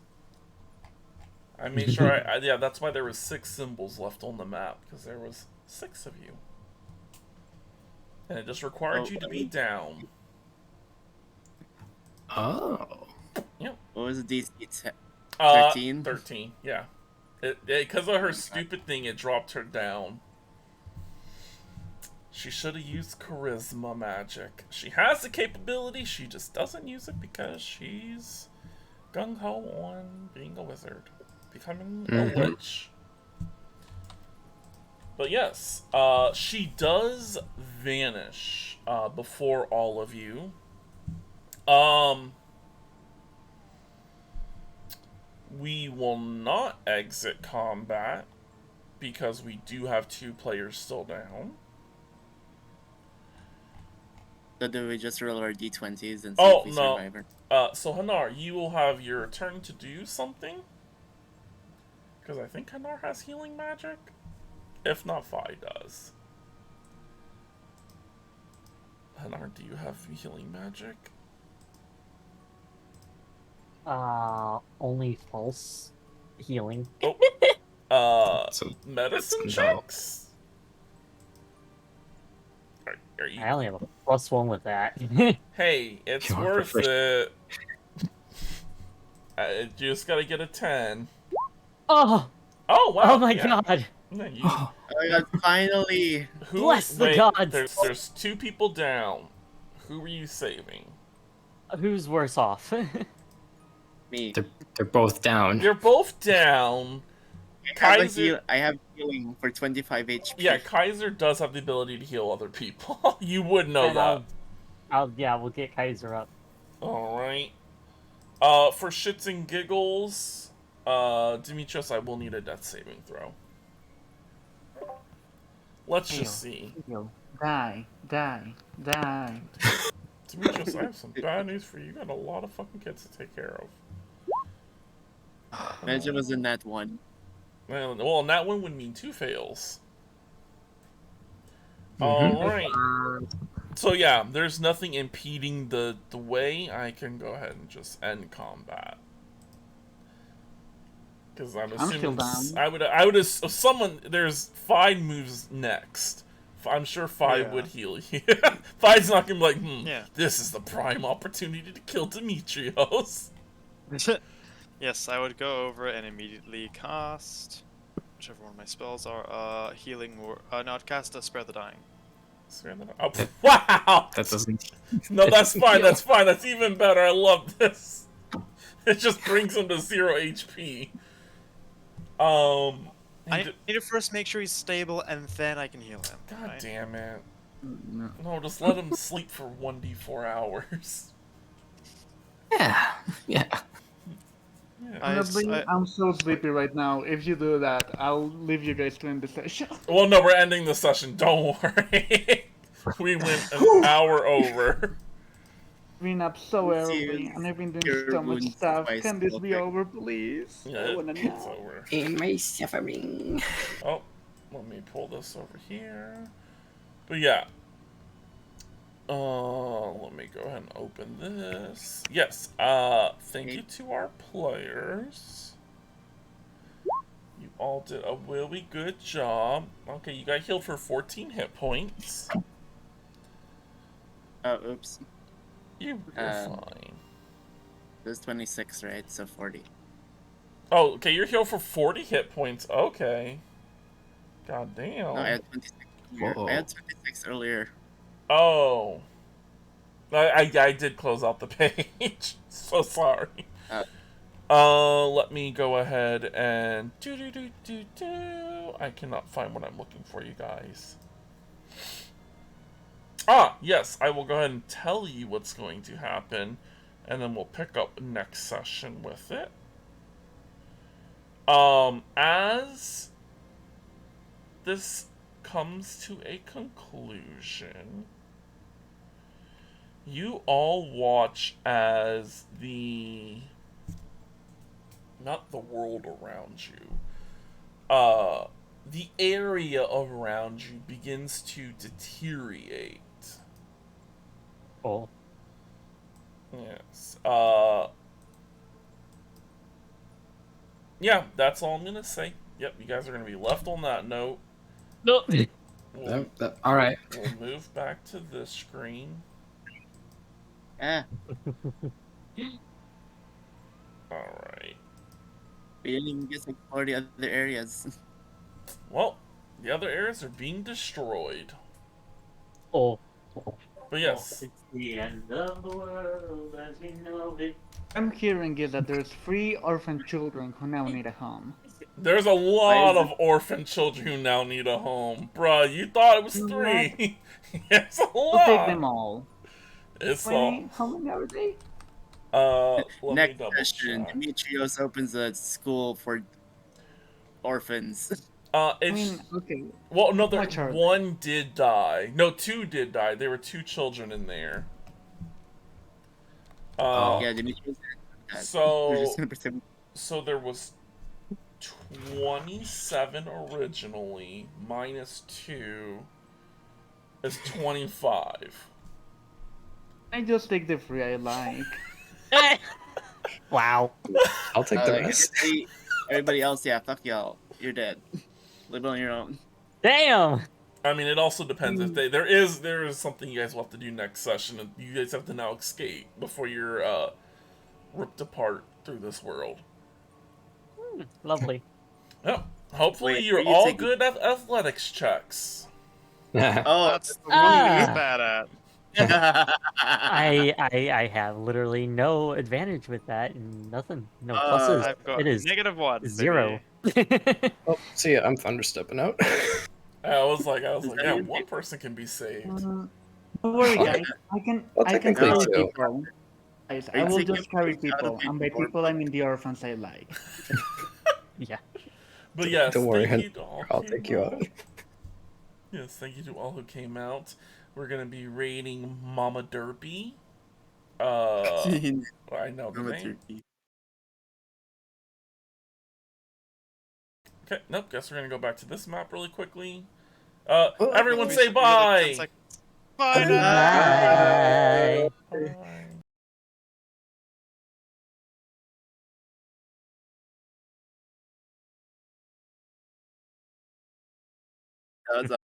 S1: I made sure yeah, that's why there was 6 symbols left on the map, because there was 6 of you. And it just required you to be down.
S4: Oh.
S1: Yep.
S5: What was the DC? 13?
S1: 13, yeah. Because of her stupid thing, it dropped her down. She should have used charisma magic. She has the capability, she just doesn't use it because she's gung-ho on being a wizard. Becoming a witch. But yes, she does vanish before all of you. We will not exit combat because we do have 2 players still down.
S5: So do we just roll our d20s and see if we survive her?
S1: So Hanar, you will have your turn to do something. Because I think Hanar has healing magic. If not, Fi does. Hanar, do you have healing magic?
S7: Only false healing.
S1: So medicine checks? Are you...
S7: I only have a +1 with that.
S1: Hey, it's worth it. I just gotta get a 10.
S7: Oh!
S1: Oh, wow.
S7: Oh my god!
S1: No, you...
S5: Oh my god, finally!
S7: Bless the gods!
S1: There's 2 people down. Who are you saving?
S7: Who's worse off?
S5: Me.
S4: They're both down.
S1: They're both down.
S5: I have healing for 25 HP.
S1: Yeah, Kaiser does have the ability to heal other people. You would know that.
S7: Yeah, we'll get Kaiser up.
S1: Alright. For shits and giggles, Demetrius, I will need a death saving throw. Let's just see.
S3: Die.
S1: Demetrius, I have some bad news for you. You got a lot of fucking kids to take care of.
S5: Imagine it was in that one.
S1: Well, and that one would mean 2 fails. Alright. So yeah, there's nothing impeding the way. I can go ahead and just end combat. Because I'm assuming I would someone there's 5 moves next. I'm sure 5 would heal you. 5's not gonna be like, this is the prime opportunity to kill Demetrios.
S2: Yes, I would go over and immediately cast whichever one of my spells are. Healing or not cast a Spare the Dying.
S1: Oh, wow!
S4: That doesn't.
S1: No, that's fine. That's fine. That's even better. I love this. It just brings him to 0 HP.
S2: I need to first make sure he's stable, and then I can heal him.
S1: God damn it! No, just let him sleep for 1d4 hours.
S4: Yeah.
S3: Honestly, I'm so sleepy right now. If you do that, I'll leave you guys to end the session.
S1: Well, no, we're ending the session. Don't worry. We went an hour over.
S3: Been up so early, and I've been doing so much stuff. Can this be over, please?
S1: Yeah, it's over.
S4: In my suffering.
S1: Oh, let me pull this over here. But yeah. Let me go ahead and open this. Yes, thank you to our players. You all did a really good job. Okay, you got healed for 14 hit points.
S5: Oh, oops.
S1: You're fine.
S5: It was 26, right? So 40.
S1: Oh, okay, you're healed for 40 hit points. Okay. God damn.
S5: No, I had 26 earlier. I had 26 earlier.
S1: Oh. I did close out the page. So sorry. Let me go ahead and I cannot find what I'm looking for, you guys. Ah, yes, I will go ahead and tell you what's going to happen, and then we'll pick up next session with it. As this comes to a conclusion, you all watch as not the world around you, the area around you begins to deteriorate.
S7: Oh.
S1: Yes. Yeah, that's all I'm gonna say. Yep, you guys are gonna be left on that note.
S7: No.
S4: All right.
S1: We'll move back to this screen.
S5: Ah.
S1: Alright.
S5: We didn't even get to explore the other areas.
S1: Well, the other areas are being destroyed.
S7: Oh.
S1: But yes.
S7: It's the end of the world as we know it.
S3: I'm hearing is that there's 3 orphan children who now need a home.
S1: There's a lot of orphan children who now need a home. Bruh, you thought it was 3. It's a lot.
S3: I'll take them all.
S1: It's
S3: how many are they?
S1: Let
S5: Next
S1: me double
S5: question.
S1: check.
S5: Demetrios opens a school for orphans.
S1: It's,
S3: okay.
S1: Well, no, one did die. No, 2 did die. There were 2 children in there.
S5: Yeah, Demetrios.
S1: So there was 27 originally, minus 2 is 25.
S3: I just take the 3 I like.
S7: Wow.
S4: I'll take the rest.
S5: Everybody else, yeah, fuck y'all. You're dead. Live on your own.
S7: Damn!
S1: I mean, it also depends if there is something you guys will have to do next session, and you guys have to now escape before you're ripped apart through this world.
S7: Lovely.
S1: Yep. Hopefully you're all good at athletics checks.
S2: That's the one he's bad at.
S7: I have literally no advantage with that, and nothing. No pluses.
S2: I've got
S7: it is
S2: -1.
S7: 0.
S4: Oh, see ya. I'm thunderstepping out.
S1: I was like, yeah, one person can be saved.
S3: Don't worry, guys. I can carry people. Guys, I will just carry people, and by people I mean the orphans I like.
S7: Yeah.
S1: But yes,
S4: don't worry,
S1: I'll
S4: take you out.
S1: Yes, thank you to all who came out. We're gonna be rating Mama Derpy. I know the name. Okay, nope. Guess we're gonna go back to this map really quickly. Everyone say bye.
S2: Bye.
S7: Bye.
S1: Bye.
S5: That was